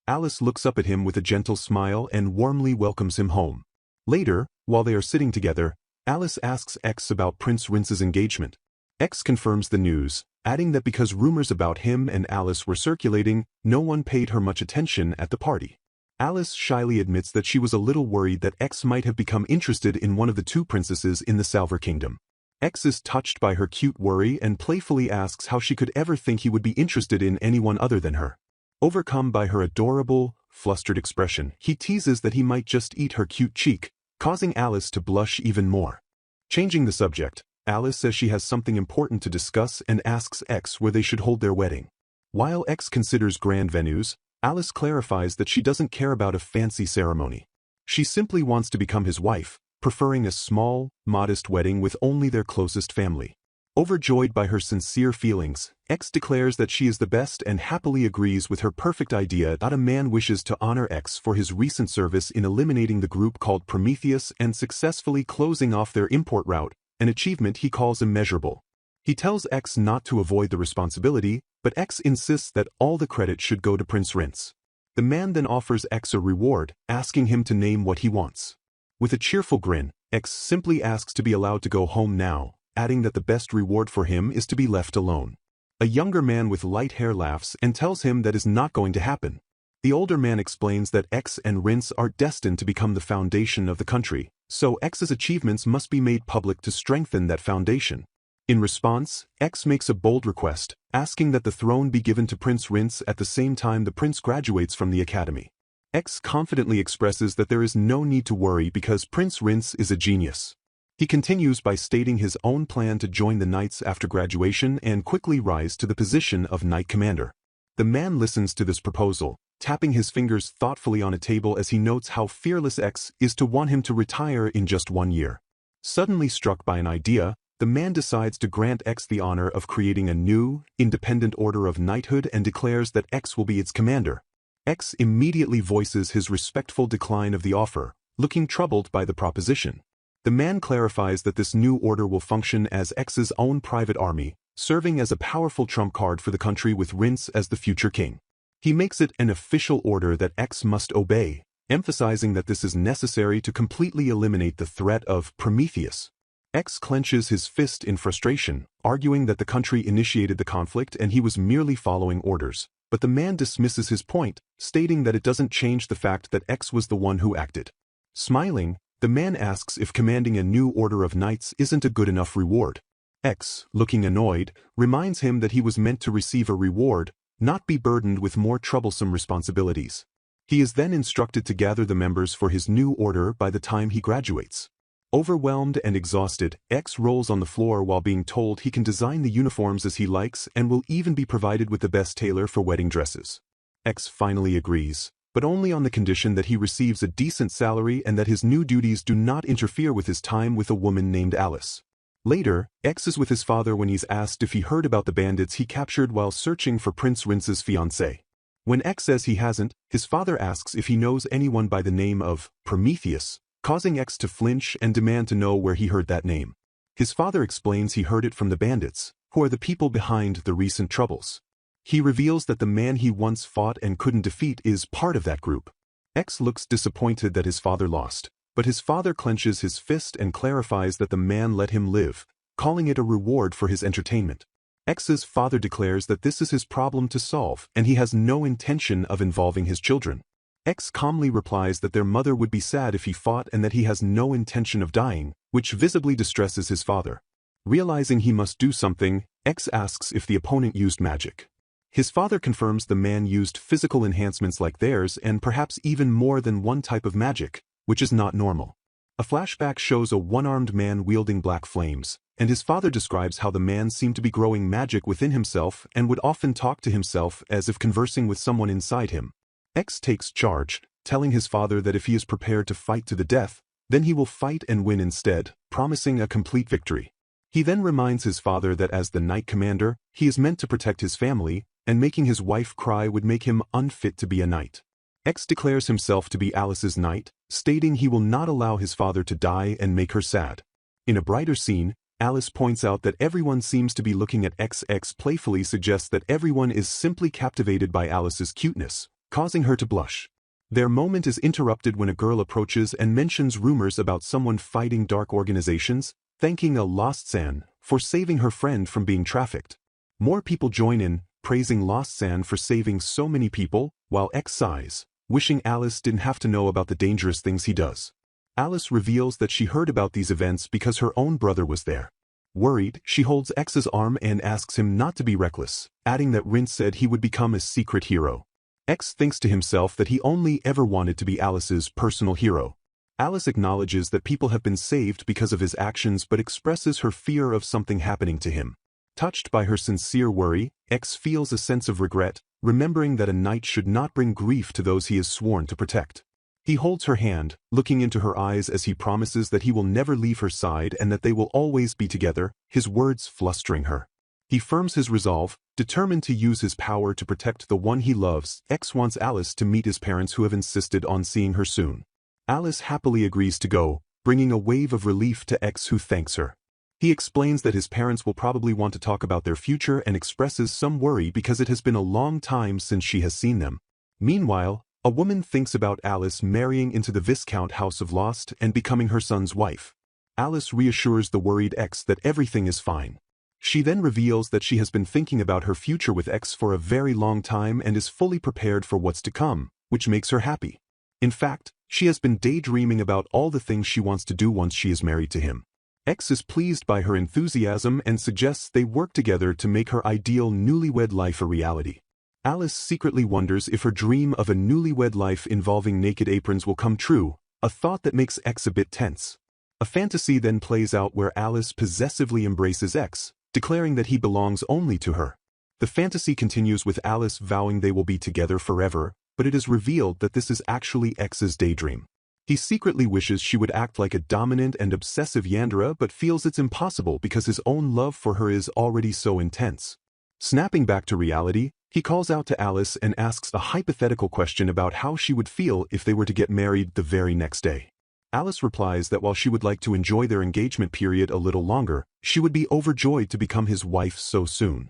Alice looks up at him with a gentle smile and warmly welcomes him home. Later, while they are sitting together, Alice asks X about Prince Rince's engagement. X confirms the news, adding that because rumors about him and Alice were circulating, no one paid her much attention at the party. Alice shyly admits that she was a little worried that X might have become interested in one of the two princesses in the Salver Kingdom. X is touched by her cute worry and playfully asks how she could ever think he would be interested in anyone other than her. Overcome by her adorable, flustered expression, he teases that he might just eat her cute cheek, causing Alice to blush even more. Changing the subject, Alice says she has something important to discuss and asks X where they should hold their wedding. While X considers grand venues, Alice clarifies that she doesn't care about a fancy ceremony. She simply wants to become his wife, preferring a small, modest wedding with only their closest family. Overjoyed by her sincere feelings, X declares that she is the best and happily agrees with her perfect idea that a man wishes to honor X for his recent service in eliminating the group called Prometheus and successfully closing off their import route, an achievement he calls immeasurable. He tells X not to avoid the responsibility, but X insists that all the credit should go to Prince Rince. The man then offers X a reward, asking him to name what he wants. With a cheerful grin, X simply asks to be allowed to go home now, adding that the best reward for him is to be left alone. A younger man with light hair laughs and tells him that is not going to happen. The older man explains that X and Rince are destined to become the foundation of the country, so X's achievements must be made public to strengthen that foundation. In response, X makes a bold request, asking that the throne be given to Prince Rince at the same time the prince graduates from the academy. X confidently expresses that there is no need to worry because Prince Rince is a genius. He continues by stating his own plan to join the knights after graduation and quickly rise to the position of knight commander. The man listens to this proposal, tapping his fingers thoughtfully on a table as he notes how fearless X is to want him to retire in just 1 year. Suddenly struck by an idea, the man decides to grant X the honor of creating a new, independent order of knighthood and declares that X will be its commander. X immediately voices his respectful decline of the offer, looking troubled by the proposition. The man clarifies that this new order will function as X's own private army, serving as a powerful trump card for the country with Rince as the future king. He makes it an official order that X must obey, emphasizing that this is necessary to completely eliminate the threat of Prometheus. X clenches his fist in frustration, arguing that the country initiated the conflict and he was merely following orders, but the man dismisses his point, stating that it doesn't change the fact that X was the one who acted. Smiling, the man asks if commanding a new order of knights isn't a good enough reward. X, looking annoyed, reminds him that he was meant to receive a reward, not be burdened with more troublesome responsibilities. He is then instructed to gather the members for his new order by the time he graduates. Overwhelmed and exhausted, X rolls on the floor while being told he can design the uniforms as he likes and will even be provided with the best tailor for wedding dresses. X finally agrees, but only on the condition that he receives a decent salary and that his new duties do not interfere with his time with a woman named Alice. Later, X is with his father when he's asked if he heard about the bandits he captured while searching for Prince Rince's fiancée. When X says he hasn't, his father asks if he knows anyone by the name of Prometheus, causing X to flinch and demand to know where he heard that name. His father explains he heard it from the bandits, who are the people behind the recent troubles. He reveals that the man he once fought and couldn't defeat is part of that group. X looks disappointed that his father lost, but his father clenches his fist and clarifies that the man let him live, calling it a reward for his entertainment. X's father declares that this is his problem to solve and he has no intention of involving his children. X calmly replies that their mother would be sad if he fought and that he has no intention of dying, which visibly distresses his father. Realizing he must do something, X asks if the opponent used magic. His father confirms the man used physical enhancements like theirs and perhaps even more than one type of magic, which is not normal. A flashback shows a one-armed man wielding black flames, and his father describes how the man seemed to be growing magic within himself and would often talk to himself as if conversing with someone inside him. X takes charge, telling his father that if he is prepared to fight to the death, then he will fight and win instead, promising a complete victory. He then reminds his father that as the knight commander, he is meant to protect his family, and making his wife cry would make him unfit to be a knight. X declares himself to be Alice's knight, stating he will not allow his father to die and make her sad. In a brighter scene, Alice points out that everyone seems to be looking at X. X playfully suggests that everyone is simply captivated by Alice's cuteness, causing her to blush. Their moment is interrupted when a girl approaches and mentions rumors about someone fighting dark organizations, thanking a Lost San for saving her friend from being trafficked. More people join in, praising Lost San for saving so many people, while X sighs, wishing Alice didn't have to know about the dangerous things he does. Alice reveals that she heard about these events because her own brother was there. Worried, she holds X's arm and asks him not to be reckless, adding that Rince said he would become a secret hero. X thinks to himself that he only ever wanted to be Alice's personal hero. Alice acknowledges that people have been saved because of his actions but expresses her fear of something happening to him. Touched by her sincere worry, X feels a sense of regret, remembering that a knight should not bring grief to those he is sworn to protect. He holds her hand, looking into her eyes as he promises that he will never leave her side and that they will always be together, his words flustering her. He firms his resolve, determined to use his power to protect the one he loves. X wants Alice to meet his parents who have insisted on seeing her soon. Alice happily agrees to go, bringing a wave of relief to X, who thanks her. He explains that his parents will probably want to talk about their future and expresses some worry because it has been a long time since she has seen them. Meanwhile, a woman thinks about Alice marrying into the Viscount House of Lost and becoming her son's wife. Alice reassures the worried X that everything is fine. She then reveals that she has been thinking about her future with X for a very long time and is fully prepared for what's to come, which makes her happy. In fact, she has been daydreaming about all the things she wants to do once she is married to him. X is pleased by her enthusiasm and suggests they work together to make her ideal newlywed life a reality. Alice secretly wonders if her dream of a newlywed life involving naked aprons will come true, a thought that makes X a bit tense. A fantasy then plays out where Alice possessively embraces X, declaring that he belongs only to her. The fantasy continues with Alice vowing they will be together forever, but it is revealed that this is actually X's daydream. He secretly wishes she would act like a dominant and obsessive Yandere but feels it's impossible because his own love for her is already so intense. Snapping back to reality, he calls out to Alice and asks a hypothetical question about how she would feel if they were to get married the very next day. Alice replies that while she would like to enjoy their engagement period a little longer, she would be overjoyed to become his wife so soon.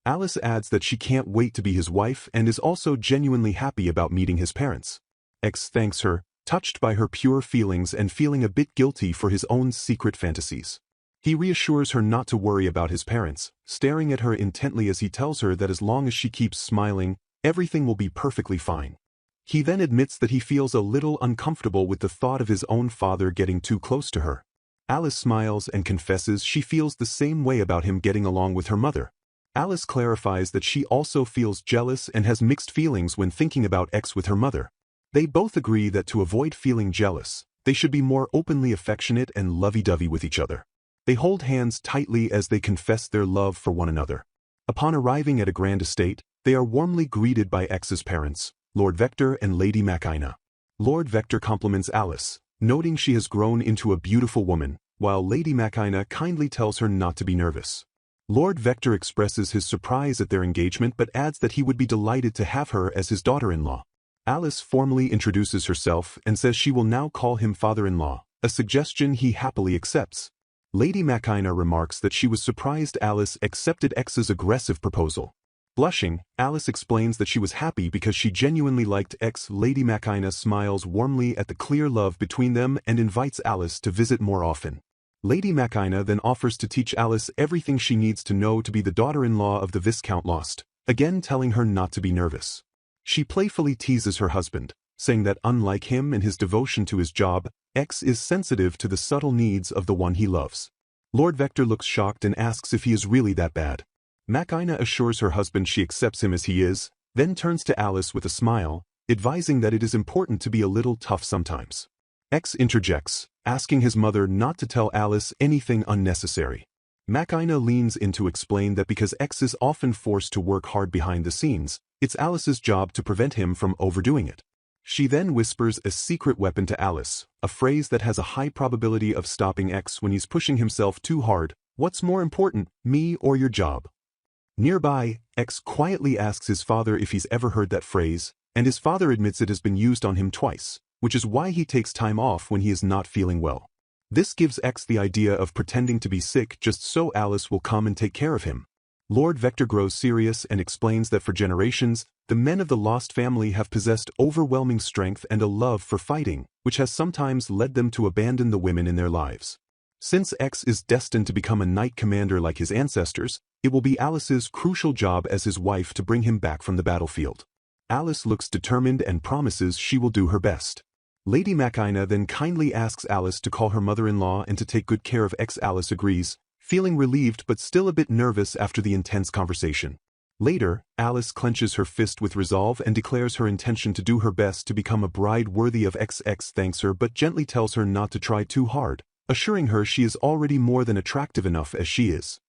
Alice adds that she can't wait to be his wife and is also genuinely happy about meeting his parents. X thanks her, touched by her pure feelings and feeling a bit guilty for his own secret fantasies. He reassures her not to worry about his parents, staring at her intently as he tells her that as long as she keeps smiling, everything will be perfectly fine. He then admits that he feels a little uncomfortable with the thought of his own father getting too close to her. Alice smiles and confesses she feels the same way about him getting along with her mother. Alice clarifies that she also feels jealous and has mixed feelings when thinking about X with her mother. They both agree that to avoid feeling jealous, they should be more openly affectionate and lovey-dovey with each other. They hold hands tightly as they confess their love for one another. Upon arriving at a grand estate, they are warmly greeted by X's parents, Lord Vector and Lady Makina. Lord Vector compliments Alice, noting she has grown into a beautiful woman, while Lady Makina kindly tells her not to be nervous. Lord Vector expresses his surprise at their engagement but adds that he would be delighted to have her as his daughter-in-law. Alice formally introduces herself and says she will now call him father-in-law, a suggestion he happily accepts. Lady Makina remarks that she was surprised Alice accepted X's aggressive proposal. Blushing, Alice explains that she was happy because she genuinely liked X. Lady Makina smiles warmly at the clear love between them and invites Alice to visit more often. Lady Makina then offers to teach Alice everything she needs to know to be the daughter-in-law of the Viscount Lost, again telling her not to be nervous. She playfully teases her husband, saying that unlike him and his devotion to his job, X is sensitive to the subtle needs of the one he loves. Lord Vector looks shocked and asks if he is really that bad. Makina assures her husband she accepts him as he is, then turns to Alice with a smile, advising that it is important to be a little tough sometimes. X interjects, asking his mother not to tell Alice anything unnecessary. Makina leans in to explain that because X is often forced to work hard behind the scenes, it's Alice's job to prevent him from overdoing it. She then whispers a secret weapon to Alice, a phrase that has a high probability of stopping X when he's pushing himself too hard. What's more important, me or your job? Nearby, X quietly asks his father if he's ever heard that phrase, and his father admits it has been used on him twice, which is why he takes time off when he is not feeling well. This gives X the idea of pretending to be sick just so Alice will come and take care of him. Lord Vector grows serious and explains that for generations, the men of the Lost family have possessed overwhelming strength and a love for fighting, which has sometimes led them to abandon the women in their lives. Since X is destined to become a knight commander like his ancestors, it will be Alice's crucial job as his wife to bring him back from the battlefield. Alice looks determined and promises she will do her best. Lady Makina then kindly asks Alice to call her mother-in-law and to take good care of X. Alice agrees, feeling relieved but still a bit nervous after the intense conversation. Later, Alice clenches her fist with resolve and declares her intention to do her best to become a bride worthy of X. X thanks her but gently tells her not to try too hard, assuring her she is already more than attractive enough as she is.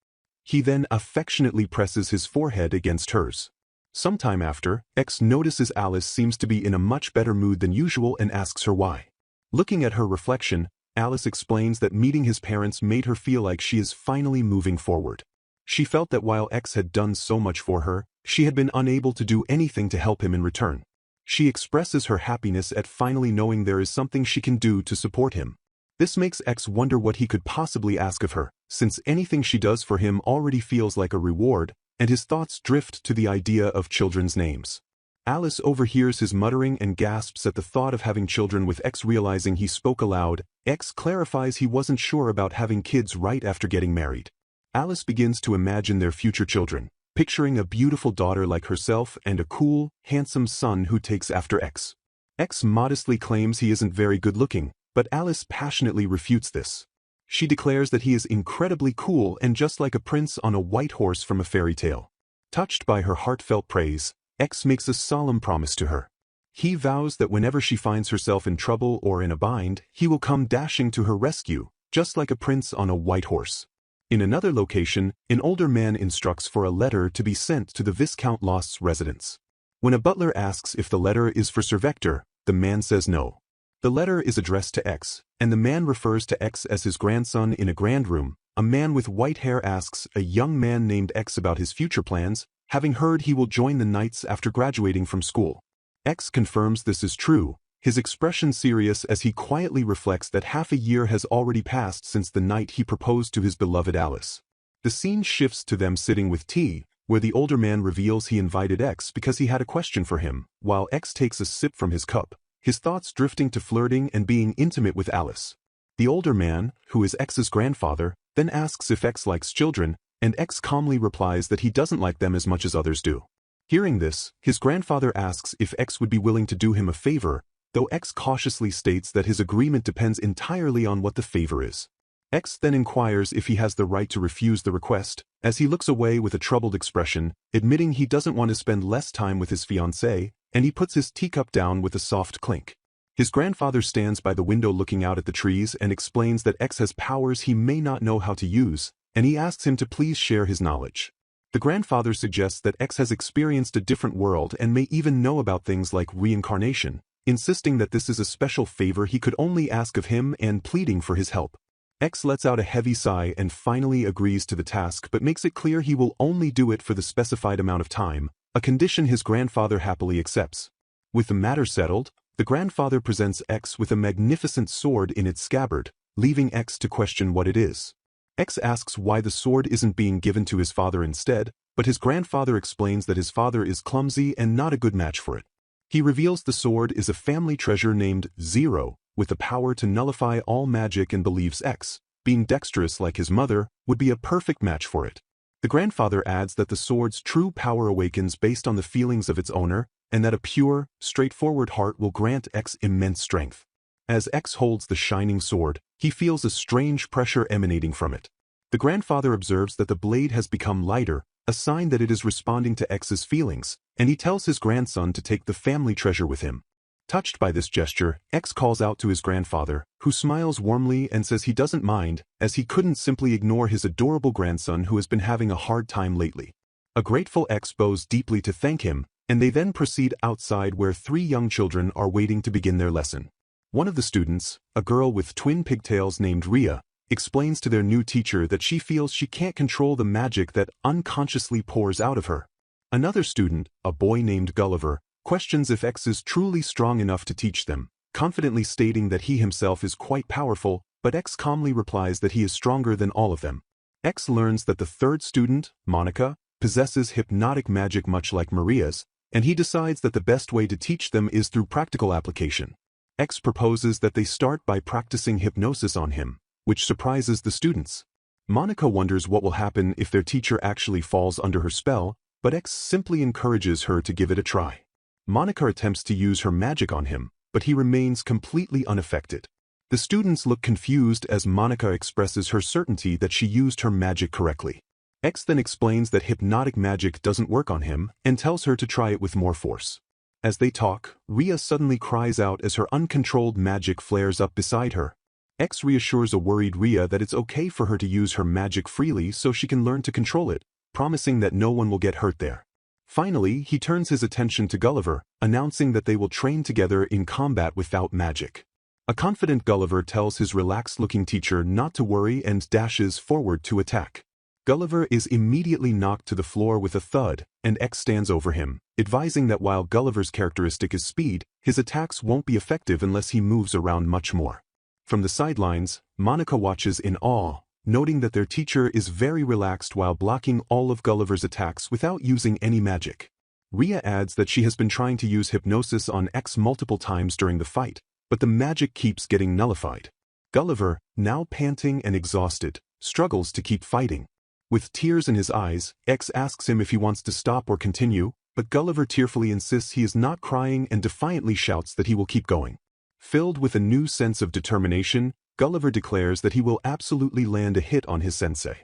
He then affectionately presses his forehead against hers. Sometime after, X notices Alice seems to be in a much better mood than usual and asks her why. Looking at her reflection, Alice explains that meeting his parents made her feel like she is finally moving forward. She felt that while X had done so much for her, she had been unable to do anything to help him in return. She expresses her happiness at finally knowing there is something she can do to support him. This makes X wonder what he could possibly ask of her, since anything she does for him already feels like a reward, and his thoughts drift to the idea of children's names. Alice overhears his muttering and gasps at the thought of having children, with X realizing he spoke aloud. X clarifies he wasn't sure about having kids right after getting married. Alice begins to imagine their future children, picturing a beautiful daughter like herself and a cool, handsome son who takes after X. X modestly claims he isn't very good looking, but Alice passionately refutes this. She declares that he is incredibly cool and just like a prince on a white horse from a fairy tale. Touched by her heartfelt praise, X makes a solemn promise to her. He vows that whenever she finds herself in trouble or in a bind, he will come dashing to her rescue, just like a prince on a white horse. In another location, an older man instructs for a letter to be sent to the Viscount Lost's residence. When a butler asks if the letter is for Sir Vector, the man says no. The letter is addressed to X, and the man refers to X as his grandson. In a grand room, a man with white hair asks a young man named X about his future plans, having heard he will join the Knights after graduating from school. X confirms this is true, his expression serious as he quietly reflects that half a year has already passed since the night he proposed to his beloved Alice. The scene shifts to them sitting with tea, where the older man reveals he invited X because he had a question for him, while X takes a sip from his cup, his thoughts drifting to flirting and being intimate with Alice. The older man, who is X's grandfather, then asks if X likes children, and X calmly replies that he doesn't like them as much as others do. Hearing this, his grandfather asks if X would be willing to do him a favor, though X cautiously states that his agreement depends entirely on what the favor is. X then inquires if he has the right to refuse the request, as he looks away with a troubled expression, admitting he doesn't want to spend less time with his fiancée, and he puts his teacup down with a soft clink. His grandfather stands by the window looking out at the trees and explains that X has powers he may not know how to use, and he asks him to please share his knowledge. The grandfather suggests that X has experienced a different world and may even know about things like reincarnation, insisting that this is a special favor he could only ask of him and pleading for his help. X lets out a heavy sigh and finally agrees to the task, but makes it clear he will only do it for the specified amount of time, a condition his grandfather happily accepts. With the matter settled, the grandfather presents X with a magnificent sword in its scabbard, leaving X to question what it is. X asks why the sword isn't being given to his father instead, but his grandfather explains that his father is clumsy and not a good match for it. He reveals the sword is a family treasure named Zero, with the power to nullify all magic, and believes X, being dexterous like his mother, would be a perfect match for it. The grandfather adds that the sword's true power awakens based on the feelings of its owner, and that a pure, straightforward heart will grant X immense strength. As X holds the shining sword, he feels a strange pressure emanating from it. The grandfather observes that the blade has become lighter, a sign that it is responding to X's feelings, and he tells his grandson to take the family treasure with him. Touched by this gesture, X calls out to his grandfather, who smiles warmly and says he doesn't mind, as he couldn't simply ignore his adorable grandson who has been having a hard time lately. A grateful X bows deeply to thank him, and they then proceed outside where 3 young children are waiting to begin their lesson. One of the students, a girl with twin pigtails named Ria, explains to their new teacher that she feels she can't control the magic that unconsciously pours out of her. Another student, a boy named Gulliver, questions if X is truly strong enough to teach them, confidently stating that he himself is quite powerful, but X calmly replies that he is stronger than all of them. X learns that the third student, Monica, possesses hypnotic magic much like Maria's, and he decides that the best way to teach them is through practical application. X proposes that they start by practicing hypnosis on him, which surprises the students. Monica wonders what will happen if their teacher actually falls under her spell, but X simply encourages her to give it a try. Monica attempts to use her magic on him, but he remains completely unaffected. The students look confused as Monica expresses her certainty that she used her magic correctly. X then explains that hypnotic magic doesn't work on him and tells her to try it with more force. As they talk, Ria suddenly cries out as her uncontrolled magic flares up beside her. X reassures a worried Ria that it's okay for her to use her magic freely so she can learn to control it, promising that no one will get hurt there. Finally, he turns his attention to Gulliver, announcing that they will train together in combat without magic. A confident Gulliver tells his relaxed-looking teacher not to worry and dashes forward to attack. Gulliver is immediately knocked to the floor with a thud, and X stands over him, advising that while Gulliver's characteristic is speed, his attacks won't be effective unless he moves around much more. From the sidelines, Monica watches in awe, noting that their teacher is very relaxed while blocking all of Gulliver's attacks without using any magic. Ria adds that she has been trying to use hypnosis on X multiple times during the fight, but the magic keeps getting nullified. Gulliver, now panting and exhausted, struggles to keep fighting. With tears in his eyes, X asks him if he wants to stop or continue, but Gulliver tearfully insists he is not crying and defiantly shouts that he will keep going. Filled with a new sense of determination, Gulliver declares that he will absolutely land a hit on his sensei.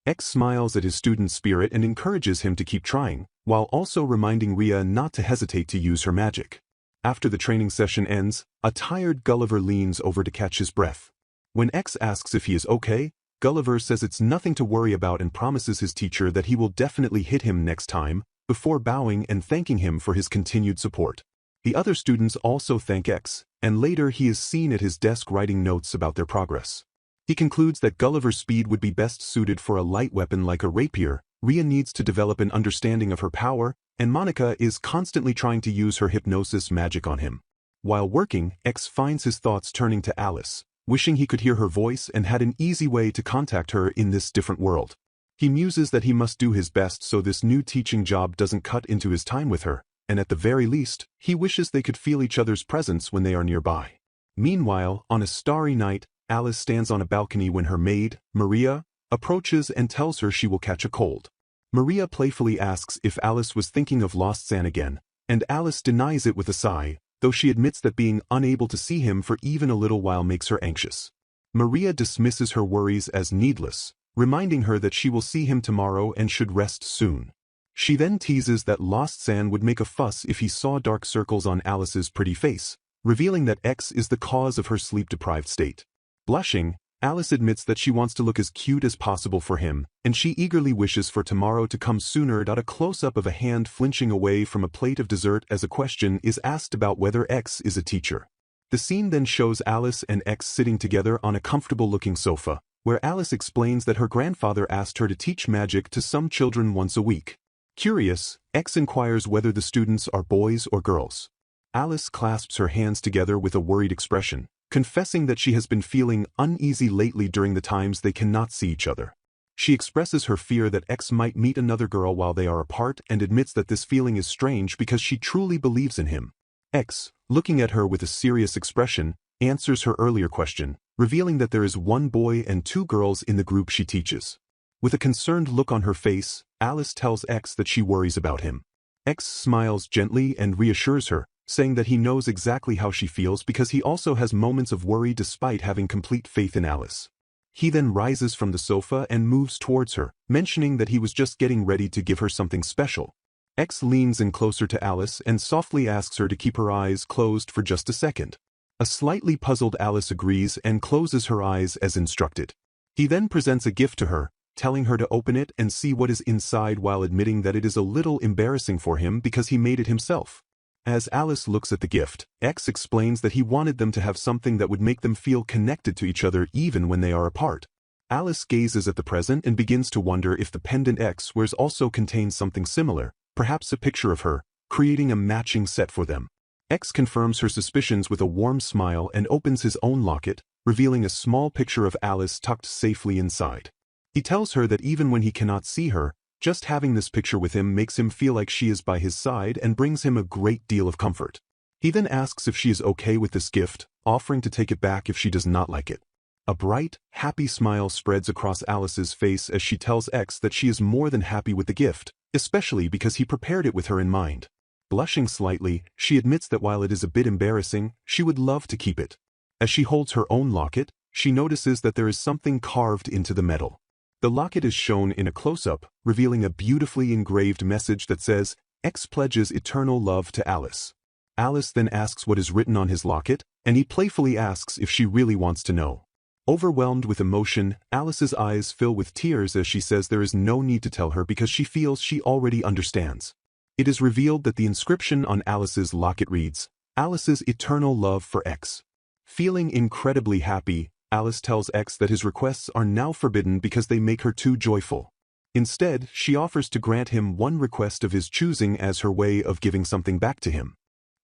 X smiles at his student's spirit and encourages him to keep trying, while also reminding Ria not to hesitate to use her magic. After the training session ends, a tired Gulliver leans over to catch his breath. When X asks if he is okay, Gulliver says it's nothing to worry about and promises his teacher that he will definitely hit him next time, before bowing and thanking him for his continued support. The other students also thank X, and later he is seen at his desk writing notes about their progress. He concludes that Gulliver's speed would be best suited for a light weapon like a rapier, Ria needs to develop an understanding of her power, and Monica is constantly trying to use her hypnosis magic on him. While working, X finds his thoughts turning to Alice, wishing he could hear her voice and had an easy way to contact her in this different world. He muses that he must do his best so this new teaching job doesn't cut into his time with her, and at the very least, he wishes they could feel each other's presence when they are nearby. Meanwhile, on a starry night, Alice stands on a balcony when her maid, Maria, approaches and tells her she will catch a cold. Maria playfully asks if Alice was thinking of Lost San again, and Alice denies it with a sigh, though she admits that being unable to see him for even a little while makes her anxious. Maria dismisses her worries as needless, reminding her that she will see him tomorrow and should rest soon. She then teases that Lost San would make a fuss if he saw dark circles on Alice's pretty face, revealing that X is the cause of her sleep-deprived state. Blushing, Alice admits that she wants to look as cute as possible for him, and she eagerly wishes for tomorrow to come sooner. A close-up of a hand flinching away from a plate of dessert as a question is asked about whether X is a teacher. The scene then shows Alice and X sitting together on a comfortable-looking sofa, where Alice explains that her grandfather asked her to teach magic to some children once a week. Curious, X inquires whether the students are boys or girls. Alice clasps her hands together with a worried expression, confessing that she has been feeling uneasy lately during the times they cannot see each other. She expresses her fear that X might meet another girl while they are apart and admits that this feeling is strange because she truly believes in him. X, looking at her with a serious expression, answers her earlier question, revealing that there is one boy and two girls in the group she teaches. With a concerned look on her face, Alice tells X that she worries about him. X smiles gently and reassures her, saying that he knows exactly how she feels because he also has moments of worry despite having complete faith in Alice. He then rises from the sofa and moves towards her, mentioning that he was just getting ready to give her something special. X leans in closer to Alice and softly asks her to keep her eyes closed for just a second. A slightly puzzled Alice agrees and closes her eyes as instructed. He then presents a gift to her, telling her to open it and see what is inside while admitting that it is a little embarrassing for him because he made it himself. As Alice looks at the gift, X explains that he wanted them to have something that would make them feel connected to each other even when they are apart. Alice gazes at the present and begins to wonder if the pendant X wears also contains something similar, perhaps a picture of her, creating a matching set for them. X confirms her suspicions with a warm smile and opens his own locket, revealing a small picture of Alice tucked safely inside. He tells her that even when he cannot see her, just having this picture with him makes him feel like she is by his side and brings him a great deal of comfort. He then asks if she is okay with this gift, offering to take it back if she does not like it. A bright, happy smile spreads across Alice's face as she tells X that she is more than happy with the gift, especially because he prepared it with her in mind. Blushing slightly, she admits that while it is a bit embarrassing, she would love to keep it. As she holds her own locket, she notices that there is something carved into the metal. The locket is shown in a close-up, revealing a beautifully engraved message that says, X pledges eternal love to Alice. Alice then asks what is written on his locket, and he playfully asks if she really wants to know. Overwhelmed with emotion, Alice's eyes fill with tears as she says there is no need to tell her because she feels she already understands. It is revealed that the inscription on Alice's locket reads, Alice's eternal love for X. Feeling incredibly happy, Alice tells X that his requests are now forbidden because they make her too joyful. Instead, she offers to grant him one request of his choosing as her way of giving something back to him.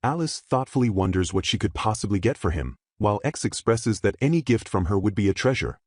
Alice thoughtfully wonders what she could possibly get for him, while X expresses that any gift from her would be a treasure.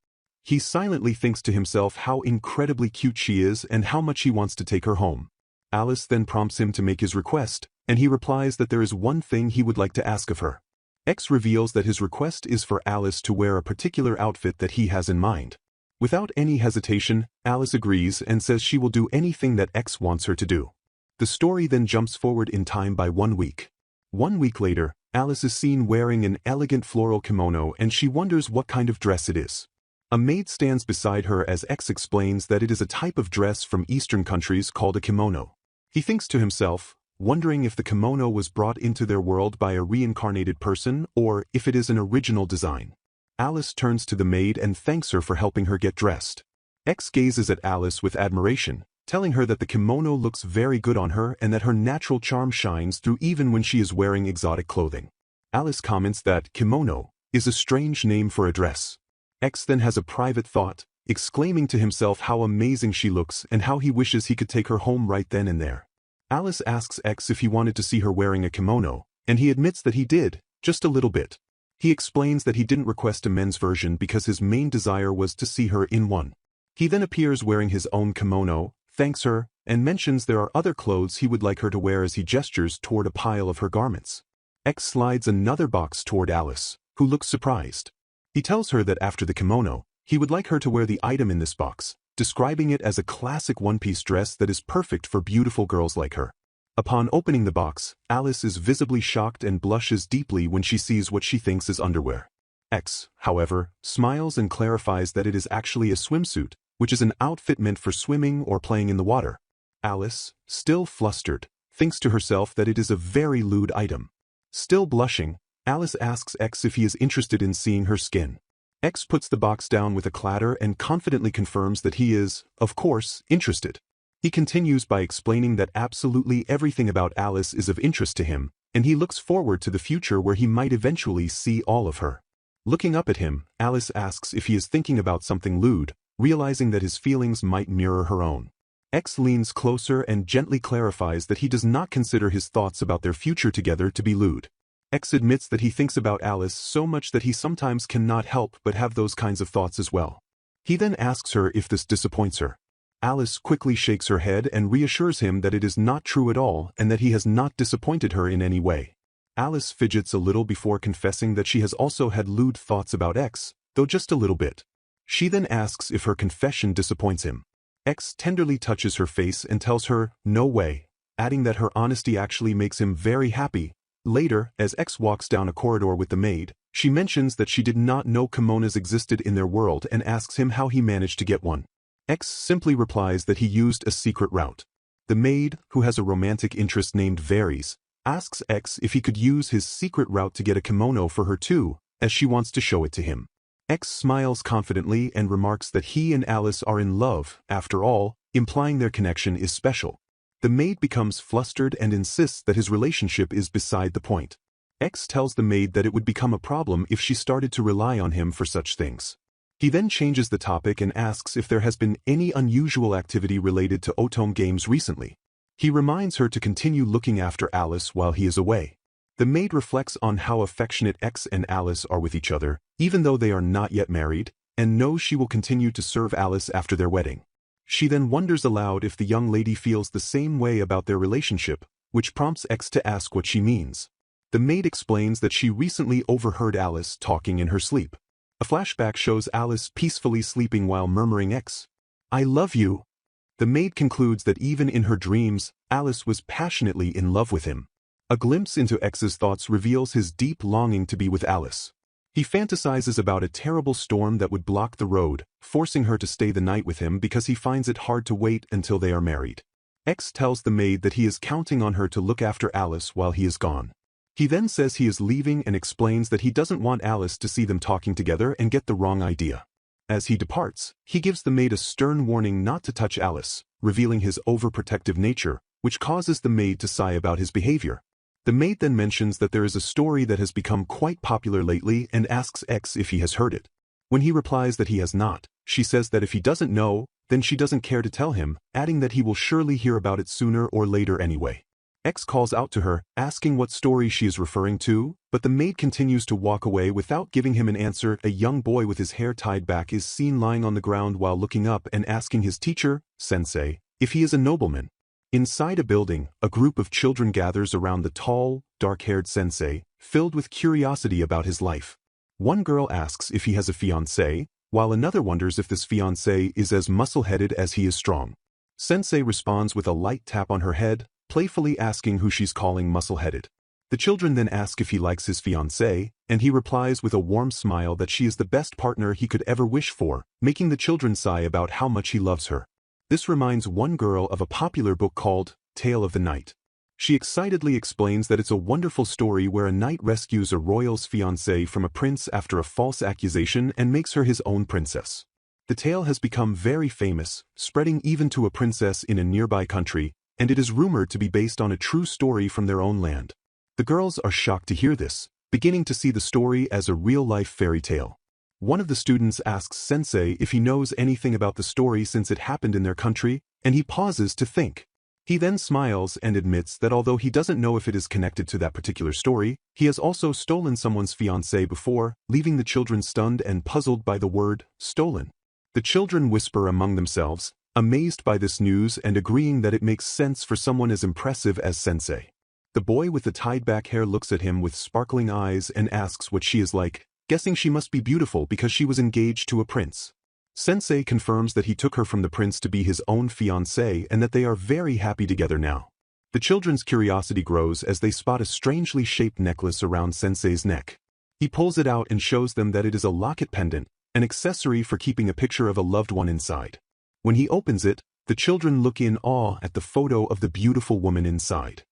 He silently thinks to himself how incredibly cute she is and how much he wants to take her home. Alice then prompts him to make his request, and he replies that there is one thing he would like to ask of her. X reveals that his request is for Alice to wear a particular outfit that he has in mind. Without any hesitation, Alice agrees and says she will do anything that X wants her to do. The story then jumps forward in time by 1 week. 1 week later, Alice is seen wearing an elegant floral kimono and she wonders what kind of dress it is. A maid stands beside her as X explains that it is a type of dress from Eastern countries called a kimono. He thinks to himself, wondering if the kimono was brought into their world by a reincarnated person or if it is an original design. Alice turns to the maid and thanks her for helping her get dressed. X gazes at Alice with admiration, telling her that the kimono looks very good on her and that her natural charm shines through even when she is wearing exotic clothing. Alice comments that kimono is a strange name for a dress. X then has a private thought, exclaiming to himself how amazing she looks and how he wishes he could take her home right then and there. Alice asks X if he wanted to see her wearing a kimono, and he admits that he did, just a little bit. He explains that he didn't request a men's version because his main desire was to see her in one. He then appears wearing his own kimono, thanks her, and mentions there are other clothes he would like her to wear as he gestures toward a pile of her garments. X slides another box toward Alice, who looks surprised. He tells her that after the kimono, he would like her to wear the item in this box, describing it as a classic one-piece dress that is perfect for beautiful girls like her. Upon opening the box, Alice is visibly shocked and blushes deeply when she sees what she thinks is underwear. X, however, smiles and clarifies that it is actually a swimsuit, which is an outfit meant for swimming or playing in the water. Alice, still flustered, thinks to herself that it is a very lewd item. Still blushing, Alice asks X if he is interested in seeing her skin. X puts the box down with a clatter and confidently confirms that he is, of course, interested. He continues by explaining that absolutely everything about Alice is of interest to him, and he looks forward to the future where he might eventually see all of her. Looking up at him, Alice asks if he is thinking about something lewd, realizing that his feelings might mirror her own. X leans closer and gently clarifies that he does not consider his thoughts about their future together to be lewd. X admits that he thinks about Alice so much that he sometimes cannot help but have those kinds of thoughts as well. He then asks her if this disappoints her. Alice quickly shakes her head and reassures him that it is not true at all and that he has not disappointed her in any way. Alice fidgets a little before confessing that she has also had lewd thoughts about X, though just a little bit. She then asks if her confession disappoints him. X tenderly touches her face and tells her, no way, adding that her honesty actually makes him very happy. Later, as X walks down a corridor with the maid, she mentions that she did not know kimonos existed in their world and asks him how he managed to get one. X simply replies that he used a secret route. The maid, who has a romantic interest named Varys, asks X if he could use his secret route to get a kimono for her too, as she wants to show it to him. X smiles confidently and remarks that he and Alice are in love, after all, implying their connection is special. The maid becomes flustered and insists that his relationship is beside the point. X tells the maid that it would become a problem if she started to rely on him for such things. He then changes the topic and asks if there has been any unusual activity related to Otome games recently. He reminds her to continue looking after Alice while he is away. The maid reflects on how affectionate X and Alice are with each other, even though they are not yet married, and knows she will continue to serve Alice after their wedding. She then wonders aloud if the young lady feels the same way about their relationship, which prompts X to ask what she means. The maid explains that she recently overheard Alice talking in her sleep. A flashback shows Alice peacefully sleeping while murmuring X, I love you. The maid concludes that even in her dreams, Alice was passionately in love with him. A glimpse into X's thoughts reveals his deep longing to be with Alice. He fantasizes about a terrible storm that would block the road, forcing her to stay the night with him because he finds it hard to wait until they are married. X tells the maid that he is counting on her to look after Alice while he is gone. He then says he is leaving and explains that he doesn't want Alice to see them talking together and get the wrong idea. As he departs, he gives the maid a stern warning not to touch Alice, revealing his overprotective nature, which causes the maid to sigh about his behavior. The maid then mentions that there is a story that has become quite popular lately and asks X if he has heard it. When he replies that he has not, she says that if he doesn't know, then she doesn't care to tell him, adding that he will surely hear about it sooner or later anyway. X calls out to her, asking what story she is referring to, but the maid continues to walk away without giving him an answer. A young boy with his hair tied back is seen lying on the ground while looking up and asking his teacher, Sensei, if he is a nobleman. Inside a building, a group of children gathers around the tall, dark-haired sensei, filled with curiosity about his life. One girl asks if he has a fiancé, while another wonders if this fiancé is as muscle-headed as he is strong. Sensei responds with a light tap on her head, playfully asking who she's calling muscle-headed. The children then ask if he likes his fiancée, and he replies with a warm smile that she is the best partner he could ever wish for, making the children sigh about how much he loves her. This reminds one girl of a popular book called Tale of the Knight. She excitedly explains that it's a wonderful story where a knight rescues a royal's fiancée from a prince after a false accusation and makes her his own princess. The tale has become very famous, spreading even to a princess in a nearby country, and it is rumored to be based on a true story from their own land. The girls are shocked to hear this, beginning to see the story as a real-life fairy tale. One of the students asks Sensei if he knows anything about the story since it happened in their country, and he pauses to think. He then smiles and admits that although he doesn't know if it is connected to that particular story, he has also stolen someone's fiancée before, leaving the children stunned and puzzled by the word, stolen. The children whisper among themselves, amazed by this news and agreeing that it makes sense for someone as impressive as Sensei. The boy with the tied-back hair looks at him with sparkling eyes and asks what she is like, guessing she must be beautiful because she was engaged to a prince. Sensei confirms that he took her from the prince to be his own fiancée and that they are very happy together now. The children's curiosity grows as they spot a strangely shaped necklace around Sensei's neck. He pulls it out and shows them that it is a locket pendant, an accessory for keeping a picture of a loved one inside. When he opens it, the children look in awe at the photo of the beautiful woman inside.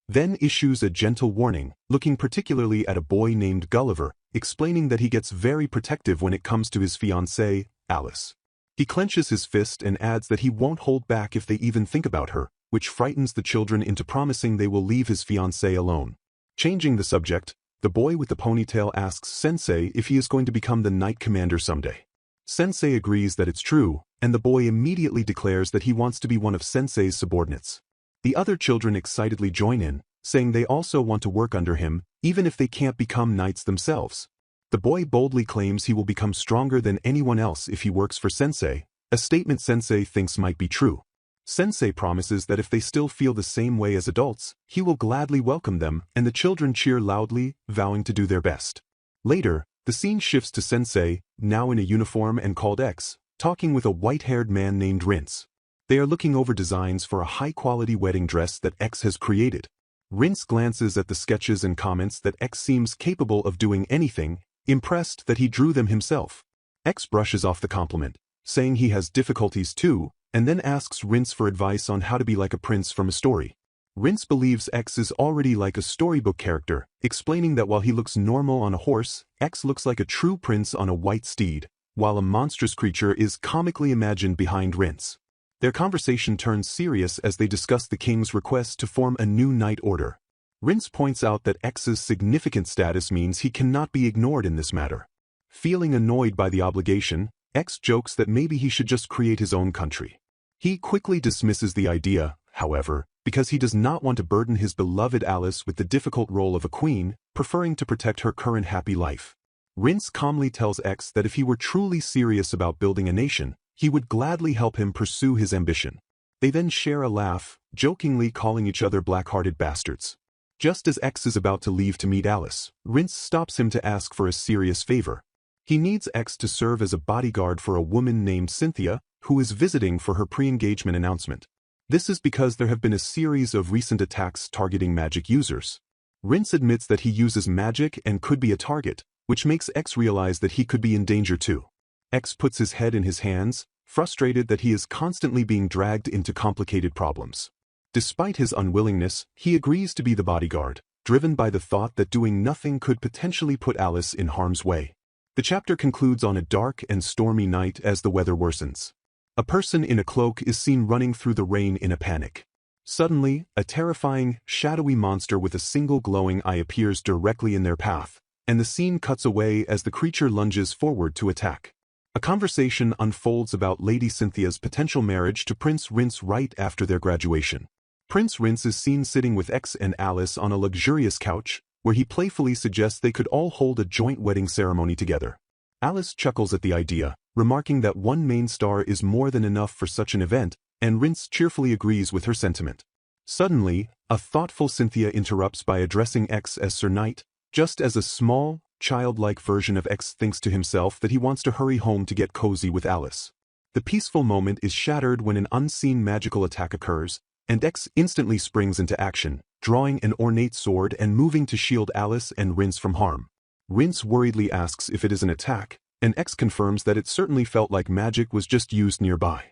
Then issues a gentle warning, looking particularly at a boy named Gulliver, explaining that he gets very protective when it comes to his fiancée, Alice. He clenches his fist and adds that he won't hold back if they even think about her, which frightens the children into promising they will leave his fiancée alone. Changing the subject, the boy with the ponytail asks Sensei if he is going to become the knight commander someday. Sensei agrees that it's true, and the boy immediately declares that he wants to be one of Sensei's subordinates. The other children excitedly join in, saying they also want to work under him, even if they can't become knights themselves. The boy boldly claims he will become stronger than anyone else if he works for Sensei, a statement Sensei thinks might be true. Sensei promises that if they still feel the same way as adults, he will gladly welcome them, and the children cheer loudly, vowing to do their best. Later, the scene shifts to Sensei, now in a uniform and called X, talking with a white-haired man named Rince. They are looking over designs for a high-quality wedding dress that X has created. Rince glances at the sketches and comments that X seems capable of doing anything, impressed that he drew them himself. X brushes off the compliment, saying he has difficulties too, and then asks Rince for advice on how to be like a prince from a story. Rince believes X is already like a storybook character, explaining that while he looks normal on a horse, X looks like a true prince on a white steed, while a monstrous creature is comically imagined behind Rince. Their conversation turns serious as they discuss the king's request to form a new knight order. Rince points out that X's significant status means he cannot be ignored in this matter. Feeling annoyed by the obligation, X jokes that maybe he should just create his own country. He quickly dismisses the idea, however, because he does not want to burden his beloved Alice with the difficult role of a queen, preferring to protect her current happy life. Rince calmly tells X that if he were truly serious about building a nation, he would gladly help him pursue his ambition. They then share a laugh, jokingly calling each other black-hearted bastards. Just as X is about to leave to meet Alice, Rince stops him to ask for a serious favor. He needs X to serve as a bodyguard for a woman named Cynthia, who is visiting for her pre-engagement announcement. This is because there have been a series of recent attacks targeting magic users. Rince admits that he uses magic and could be a target, which makes X realize that he could be in danger too. X puts his head in his hands, frustrated that he is constantly being dragged into complicated problems. Despite his unwillingness, he agrees to be the bodyguard, driven by the thought that doing nothing could potentially put Alice in harm's way. The chapter concludes on a dark and stormy night as the weather worsens. A person in a cloak is seen running through the rain in a panic. Suddenly, a terrifying, shadowy monster with a single glowing eye appears directly in their path, and the scene cuts away as the creature lunges forward to attack. A conversation unfolds about Lady Cynthia's potential marriage to Prince Rince right after their graduation. Prince Rince is seen sitting with X and Alice on a luxurious couch, where he playfully suggests they could all hold a joint wedding ceremony together. Alice chuckles at the idea, remarking that one main star is more than enough for such an event, and Rince cheerfully agrees with her sentiment. Suddenly, a thoughtful Cynthia interrupts by addressing X as Sir Knight, just as a small, childlike version of X thinks to himself that he wants to hurry home to get cozy with Alice. The peaceful moment is shattered when an unseen magical attack occurs, and X instantly springs into action, drawing an ornate sword and moving to shield Alice and Rince from harm. Rince worriedly asks if it is an attack, and X confirms that it certainly felt like magic was just used nearby.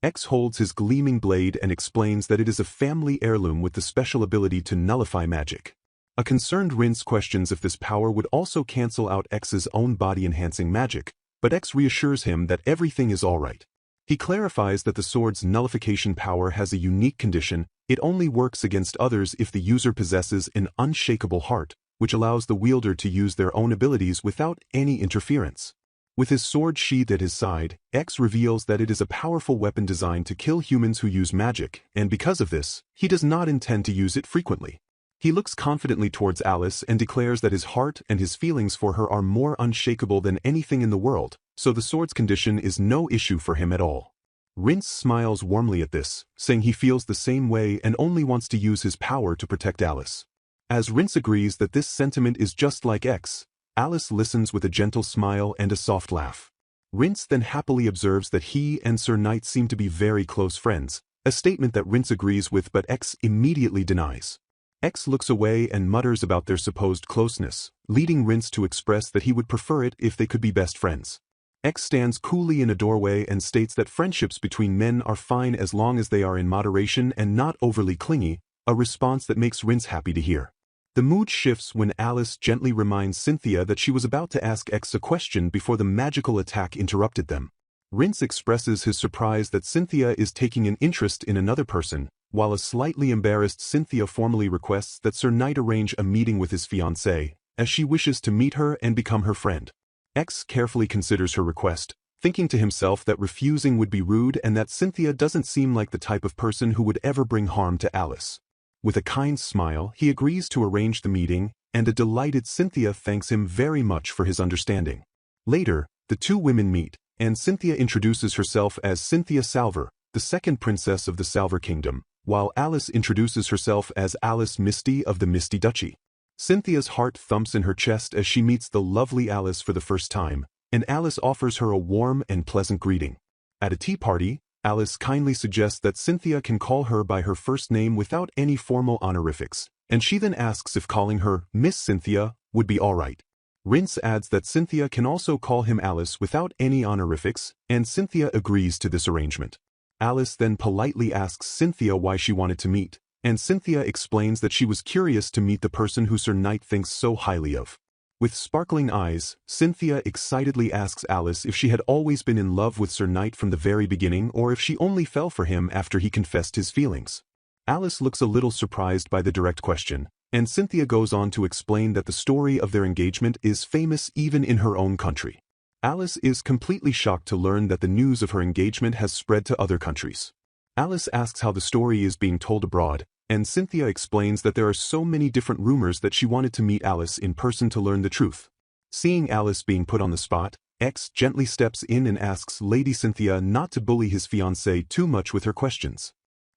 X holds his gleaming blade and explains that it is a family heirloom with the special ability to nullify magic. A concerned Rince questions if this power would also cancel out X's own body-enhancing magic, but X reassures him that everything is alright. He clarifies that the sword's nullification power has a unique condition: it only works against others if the user possesses an unshakable heart, which allows the wielder to use their own abilities without any interference. With his sword sheathed at his side, X reveals that it is a powerful weapon designed to kill humans who use magic, and because of this, he does not intend to use it frequently. He looks confidently towards Alice and declares that his heart and his feelings for her are more unshakable than anything in the world, so the sword's condition is no issue for him at all. Rince smiles warmly at this, saying he feels the same way and only wants to use his power to protect Alice. As Rince agrees that this sentiment is just like X, Alice listens with a gentle smile and a soft laugh. Rince then happily observes that he and Sir Knight seem to be very close friends, a statement that Rince agrees with but X immediately denies. X looks away and mutters about their supposed closeness, leading Rince to express that he would prefer it if they could be best friends. X stands coolly in a doorway and states that friendships between men are fine as long as they are in moderation and not overly clingy, a response that makes Rince happy to hear. The mood shifts when Alice gently reminds Cynthia that she was about to ask X a question before the magical attack interrupted them. Rince expresses his surprise that Cynthia is taking an interest in another person, while a slightly embarrassed Cynthia formally requests that Sir Knight arrange a meeting with his fiancée, as she wishes to meet her and become her friend. X carefully considers her request, thinking to himself that refusing would be rude and that Cynthia doesn't seem like the type of person who would ever bring harm to Alice. With a kind smile, he agrees to arrange the meeting, and a delighted Cynthia thanks him very much for his understanding. Later, the two women meet, and Cynthia introduces herself as Cynthia Salver, the second princess of the Salver Kingdom, while Alice introduces herself as Alice Misty of the Misty Duchy. Cynthia's heart thumps in her chest as she meets the lovely Alice for the first time, and Alice offers her a warm and pleasant greeting. At a tea party, Alice kindly suggests that Cynthia can call her by her first name without any formal honorifics, and she then asks if calling her Miss Cynthia would be alright. Rince adds that Cynthia can also call him Alice without any honorifics, and Cynthia agrees to this arrangement. Alice then politely asks Cynthia why she wanted to meet, and Cynthia explains that she was curious to meet the person who Sir Knight thinks so highly of. With sparkling eyes, Cynthia excitedly asks Alice if she had always been in love with Sir Knight from the very beginning or if she only fell for him after he confessed his feelings. Alice looks a little surprised by the direct question, and Cynthia goes on to explain that the story of their engagement is famous even in her own country. Alice is completely shocked to learn that the news of her engagement has spread to other countries. Alice asks how the story is being told abroad, and Cynthia explains that there are so many different rumors that she wanted to meet Alice in person to learn the truth. Seeing Alice being put on the spot, X gently steps in and asks Lady Cynthia not to bully his fiancée too much with her questions.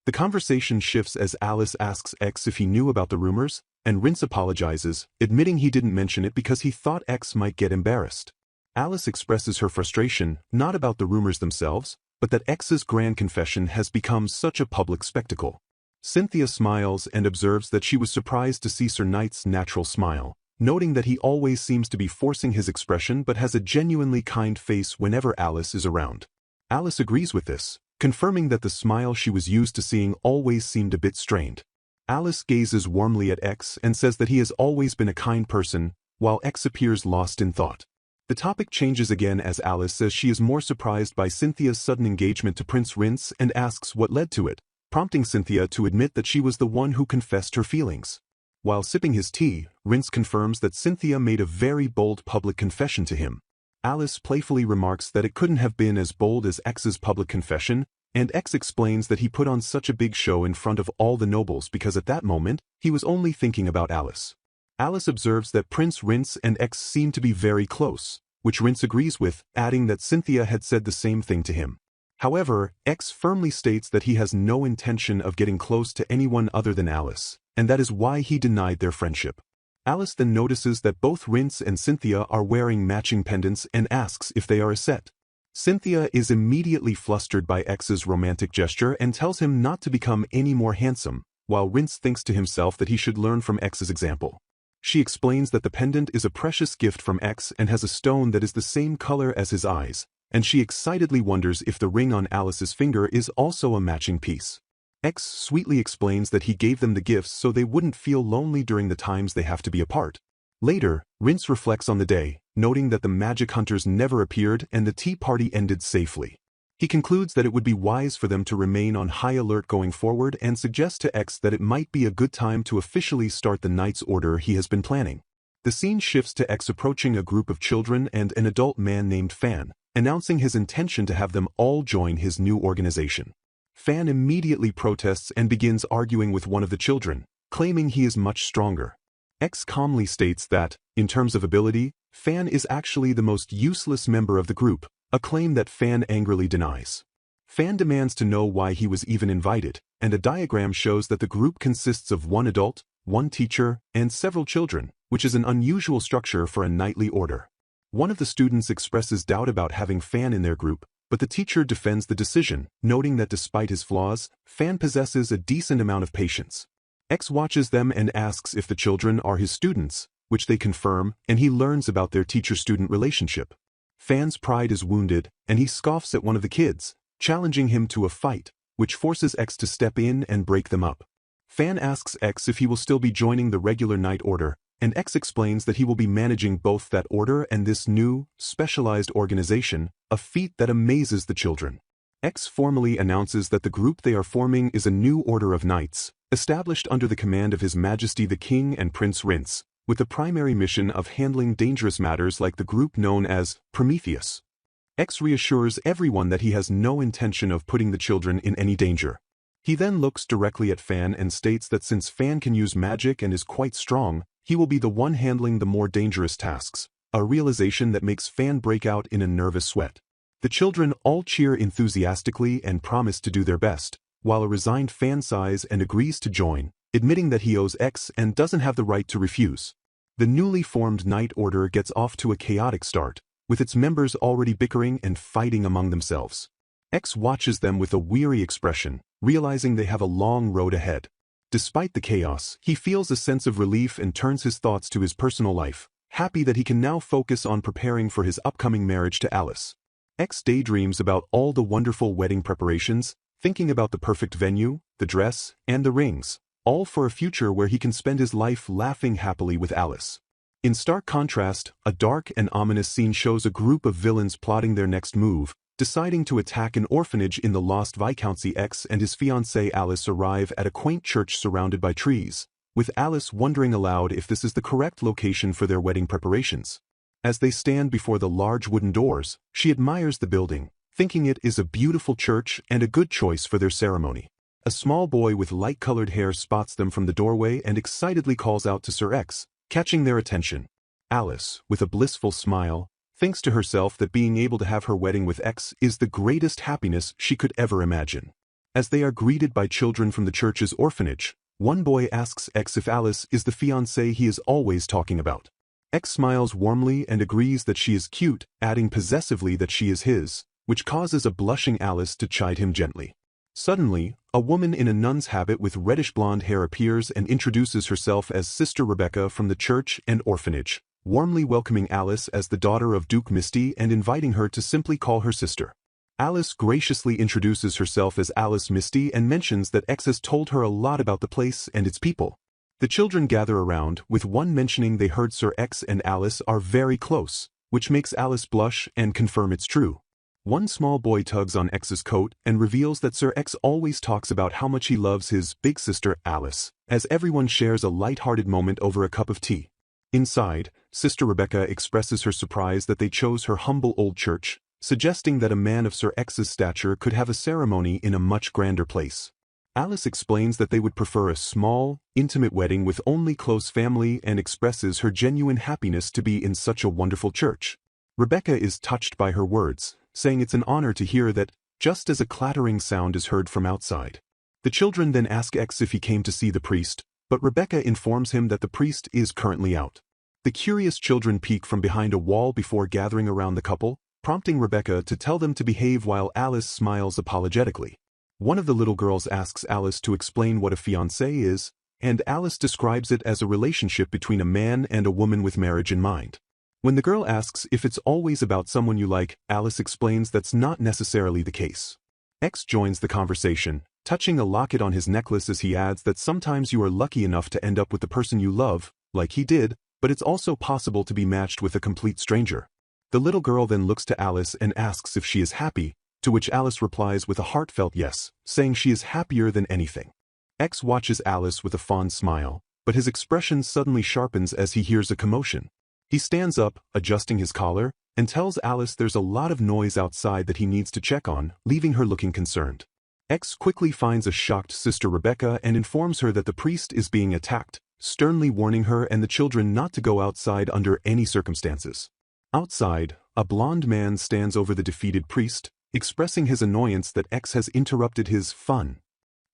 The conversation shifts as Alice asks X if he knew about the rumors, and Rince apologizes, admitting he didn't mention it because he thought X might get embarrassed. Alice expresses her frustration, not about the rumors themselves, but that X's grand confession has become such a public spectacle. Cynthia smiles and observes that she was surprised to see Sir Knight's natural smile, noting that he always seems to be forcing his expression but has a genuinely kind face whenever Alice is around. Alice agrees with this, confirming that the smile she was used to seeing always seemed a bit strained. Alice gazes warmly at X and says that he has always been a kind person, while X appears lost in thought. The topic changes again as Alice says she is more surprised by Cynthia's sudden engagement to Prince Rince and asks what led to it, prompting Cynthia to admit that she was the one who confessed her feelings. While sipping his tea, Rince confirms that Cynthia made a very bold public confession to him. Alice playfully remarks that it couldn't have been as bold as X's public confession, and X explains that he put on such a big show in front of all the nobles because at that moment, he was only thinking about Alice. Alice observes that Prince Rince and X seem to be very close, which Rince agrees with, adding that Cynthia had said the same thing to him. However, X firmly states that he has no intention of getting close to anyone other than Alice, and that is why he denied their friendship. Alice then notices that both Rince and Cynthia are wearing matching pendants and asks if they are a set. Cynthia is immediately flustered by X's romantic gesture and tells him not to become any more handsome, while Rince thinks to himself that he should learn from X's example. She explains that the pendant is a precious gift from X and has a stone that is the same color as his eyes, and she excitedly wonders if the ring on Alice's finger is also a matching piece. X sweetly explains that he gave them the gifts so they wouldn't feel lonely during the times they have to be apart. Later, Rince reflects on the day, noting that the magic hunters never appeared and the tea party ended safely. He concludes that it would be wise for them to remain on high alert going forward and suggests to X that it might be a good time to officially start the Knight's Order he has been planning. The scene shifts to X approaching a group of children and an adult man named Fan, announcing his intention to have them all join his new organization. Fan immediately protests and begins arguing with one of the children, claiming he is much stronger. X calmly states that, in terms of ability, Fan is actually the most useless member of the group, a claim that Fan angrily denies. Fan demands to know why he was even invited, and a diagram shows that the group consists of one adult, one teacher, and several children, which is an unusual structure for a knightly order. One of the students expresses doubt about having Fan in their group, but the teacher defends the decision, noting that despite his flaws, Fan possesses a decent amount of patience. X watches them and asks if the children are his students, which they confirm, and he learns about their teacher-student relationship. Fan's pride is wounded, and he scoffs at one of the kids, challenging him to a fight, which forces X to step in and break them up. Fan asks X if he will still be joining the regular Knight Order, and X explains that he will be managing both that order and this new, specialized organization, a feat that amazes the children. X formally announces that the group they are forming is a new order of knights, established under the command of His Majesty the King and Prince Rince, with the primary mission of handling dangerous matters like the group known as Prometheus. X reassures everyone that he has no intention of putting the children in any danger. He then looks directly at Fan and states that since Fan can use magic and is quite strong, he will be the one handling the more dangerous tasks, a realization that makes Fan break out in a nervous sweat. The children all cheer enthusiastically and promise to do their best, while a resigned Fan sighs and agrees to join, admitting that he owes X and doesn't have the right to refuse. The newly formed Knight Order gets off to a chaotic start, with its members already bickering and fighting among themselves. X watches them with a weary expression, realizing they have a long road ahead. Despite the chaos, he feels a sense of relief and turns his thoughts to his personal life, happy that he can now focus on preparing for his upcoming marriage to Alice. X daydreams about all the wonderful wedding preparations, thinking about the perfect venue, the dress, and the rings, all for a future where he can spend his life laughing happily with Alice. In stark contrast, a dark and ominous scene shows a group of villains plotting their next move, deciding to attack an orphanage in the Lost Viscountcy. X and his fiancée Alice arrive at a quaint church surrounded by trees, with Alice wondering aloud if this is the correct location for their wedding preparations. As they stand before the large wooden doors, she admires the building, thinking it is a beautiful church and a good choice for their ceremony. A small boy with light-colored hair spots them from the doorway and excitedly calls out to Sir X, catching their attention. Alice, with a blissful smile, thinks to herself that being able to have her wedding with X is the greatest happiness she could ever imagine. As they are greeted by children from the church's orphanage, one boy asks X if Alice is the fiancée he is always talking about. X smiles warmly and agrees that she is cute, adding possessively that she is his, which causes a blushing Alice to chide him gently. Suddenly, a woman in a nun's habit with reddish-blonde hair appears and introduces herself as Sister Rebecca from the church and orphanage, warmly welcoming Alice as the daughter of Duke Misty and inviting her to simply call her sister. Alice graciously introduces herself as Alice Misty and mentions that X has told her a lot about the place and its people. The children gather around, with one mentioning they heard Sir X and Alice are very close, which makes Alice blush and confirm it's true. One small boy tugs on X's coat and reveals that Sir X always talks about how much he loves his big sister Alice, as everyone shares a light-hearted moment over a cup of tea. Inside, Sister Rebecca expresses her surprise that they chose her humble old church, suggesting that a man of Sir X's stature could have a ceremony in a much grander place. Alice explains that they would prefer a small, intimate wedding with only close family and expresses her genuine happiness to be in such a wonderful church. Rebecca is touched by her words, saying it's an honor to hear that, just as a clattering sound is heard from outside. The children then ask X if he came to see the priest, but Rebecca informs him that the priest is currently out. The curious children peek from behind a wall before gathering around the couple, prompting Rebecca to tell them to behave while Alice smiles apologetically. One of the little girls asks Alice to explain what a fiancé is, and Alice describes it as a relationship between a man and a woman with marriage in mind. When the girl asks if it's always about someone you like, Alice explains that's not necessarily the case. X joins the conversation, touching a locket on his necklace as he adds that sometimes you are lucky enough to end up with the person you love, like he did, but it's also possible to be matched with a complete stranger. The little girl then looks to Alice and asks if she is happy, to which Alice replies with a heartfelt yes, saying she is happier than anything. X watches Alice with a fond smile, but his expression suddenly sharpens as he hears a commotion. He stands up, adjusting his collar, and tells Alice there's a lot of noise outside that he needs to check on, leaving her looking concerned. X quickly finds a shocked Sister Rebecca and informs her that the priest is being attacked, sternly warning her and the children not to go outside under any circumstances. Outside, a blond man stands over the defeated priest, expressing his annoyance that X has interrupted his fun.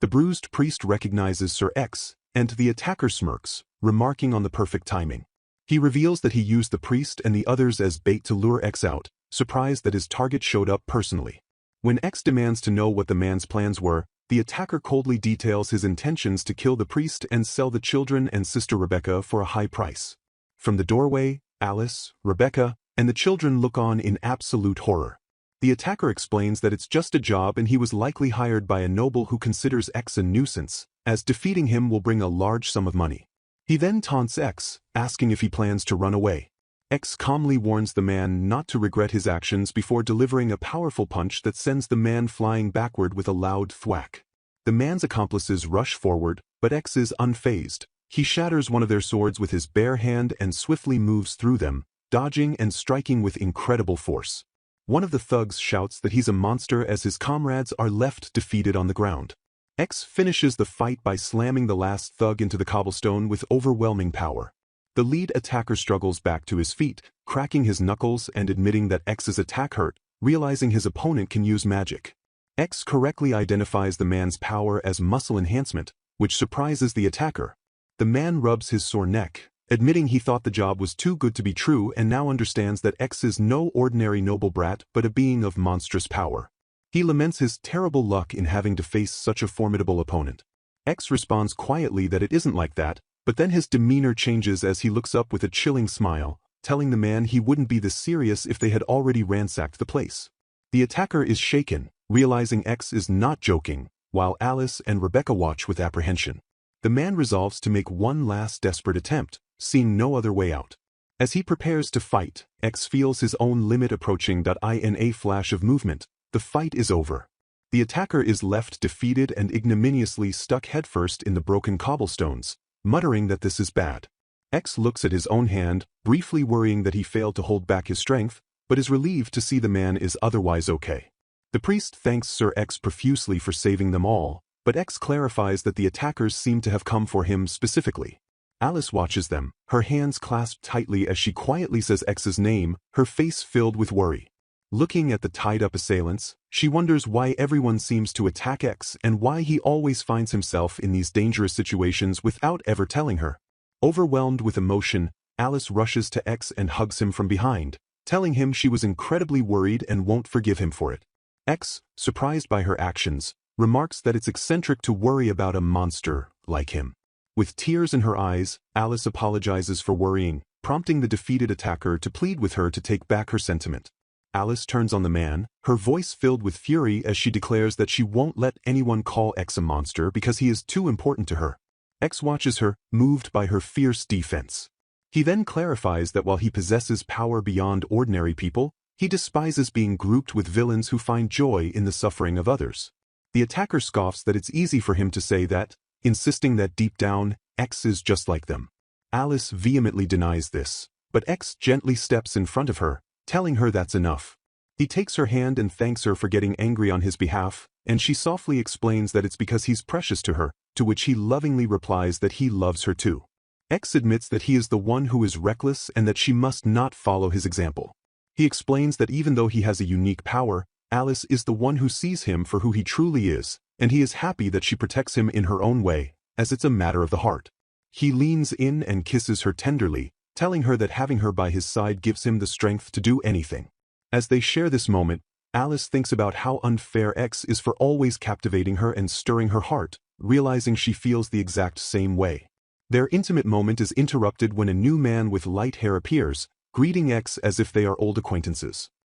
The bruised priest recognizes Sir X, and the attacker smirks, remarking on the perfect timing. He reveals that he used the priest and the others as bait to lure X out, surprised that his target showed up personally. When X demands to know what the man's plans were, the attacker coldly details his intentions to kill the priest and sell the children and Sister Rebecca for a high price. From the doorway, Alice, Rebecca, and the children look on in absolute horror. The attacker explains that it's just a job and he was likely hired by a noble who considers X a nuisance, as defeating him will bring a large sum of money. He then taunts X, asking if he plans to run away. X calmly warns the man not to regret his actions before delivering a powerful punch that sends the man flying backward with a loud thwack. The man's accomplices rush forward, but X is unfazed. He shatters one of their swords with his bare hand and swiftly moves through them, dodging and striking with incredible force. One of the thugs shouts that he's a monster as his comrades are left defeated on the ground. X finishes the fight by slamming the last thug into the cobblestone with overwhelming power. The lead attacker struggles back to his feet, cracking his knuckles and admitting that X's attack hurt, realizing his opponent can use magic. X correctly identifies the man's power as muscle enhancement, which surprises the attacker. The man rubs his sore neck, admitting he thought the job was too good to be true and now understands that X is no ordinary noble brat but a being of monstrous power. He laments his terrible luck in having to face such a formidable opponent. X responds quietly that it isn't like that, but then his demeanor changes as he looks up with a chilling smile, telling the man he wouldn't be this serious if they had already ransacked the place. The attacker is shaken, realizing X is not joking, while Alice and Rebecca watch with apprehension. The man resolves to make one last desperate attempt, seeing no other way out. As he prepares to fight, X feels his own limit approaching. In a flash of movement, the fight is over. The attacker is left defeated and ignominiously stuck headfirst in the broken cobblestones, muttering that this is bad. X looks at his own hand, briefly worrying that he failed to hold back his strength, but is relieved to see the man is otherwise okay. The priest thanks Sir X profusely for saving them all, but X clarifies that the attackers seem to have come for him specifically. Alice watches them, her hands clasped tightly as she quietly says X's name, her face filled with worry. Looking at the tied-up assailants, she wonders why everyone seems to attack X and why he always finds himself in these dangerous situations without ever telling her. Overwhelmed with emotion, Alice rushes to X and hugs him from behind, telling him she was incredibly worried and won't forgive him for it. X, surprised by her actions, remarks that it's eccentric to worry about a monster like him. With tears in her eyes, Alice apologizes for worrying, prompting the defeated attacker to plead with her to take back her sentiment. Alice turns on the man, her voice filled with fury as she declares that she won't let anyone call X a monster because he is too important to her. X watches her, moved by her fierce defense. He then clarifies that while he possesses power beyond ordinary people, he despises being grouped with villains who find joy in the suffering of others. The attacker scoffs that it's easy for him to say that, insisting that deep down, X is just like them. Alice vehemently denies this, but X gently steps in front of her, telling her that's enough. He takes her hand and thanks her for getting angry on his behalf, and she softly explains that it's because he's precious to her, to which he lovingly replies that he loves her too. X admits that he is the one who is reckless and that she must not follow his example. He explains that even though he has a unique power, Alice is the one who sees him for who he truly is, and he is happy that she protects him in her own way, as it's a matter of the heart. He leans in and kisses her tenderly, telling her that having her by his side gives him the strength to do anything. As they share this moment, Alice thinks about how unfair X is for always captivating her and stirring her heart, realizing she feels the exact same way. Their intimate moment is interrupted when a new man with light hair appears, greeting X as if they are old acquaintances.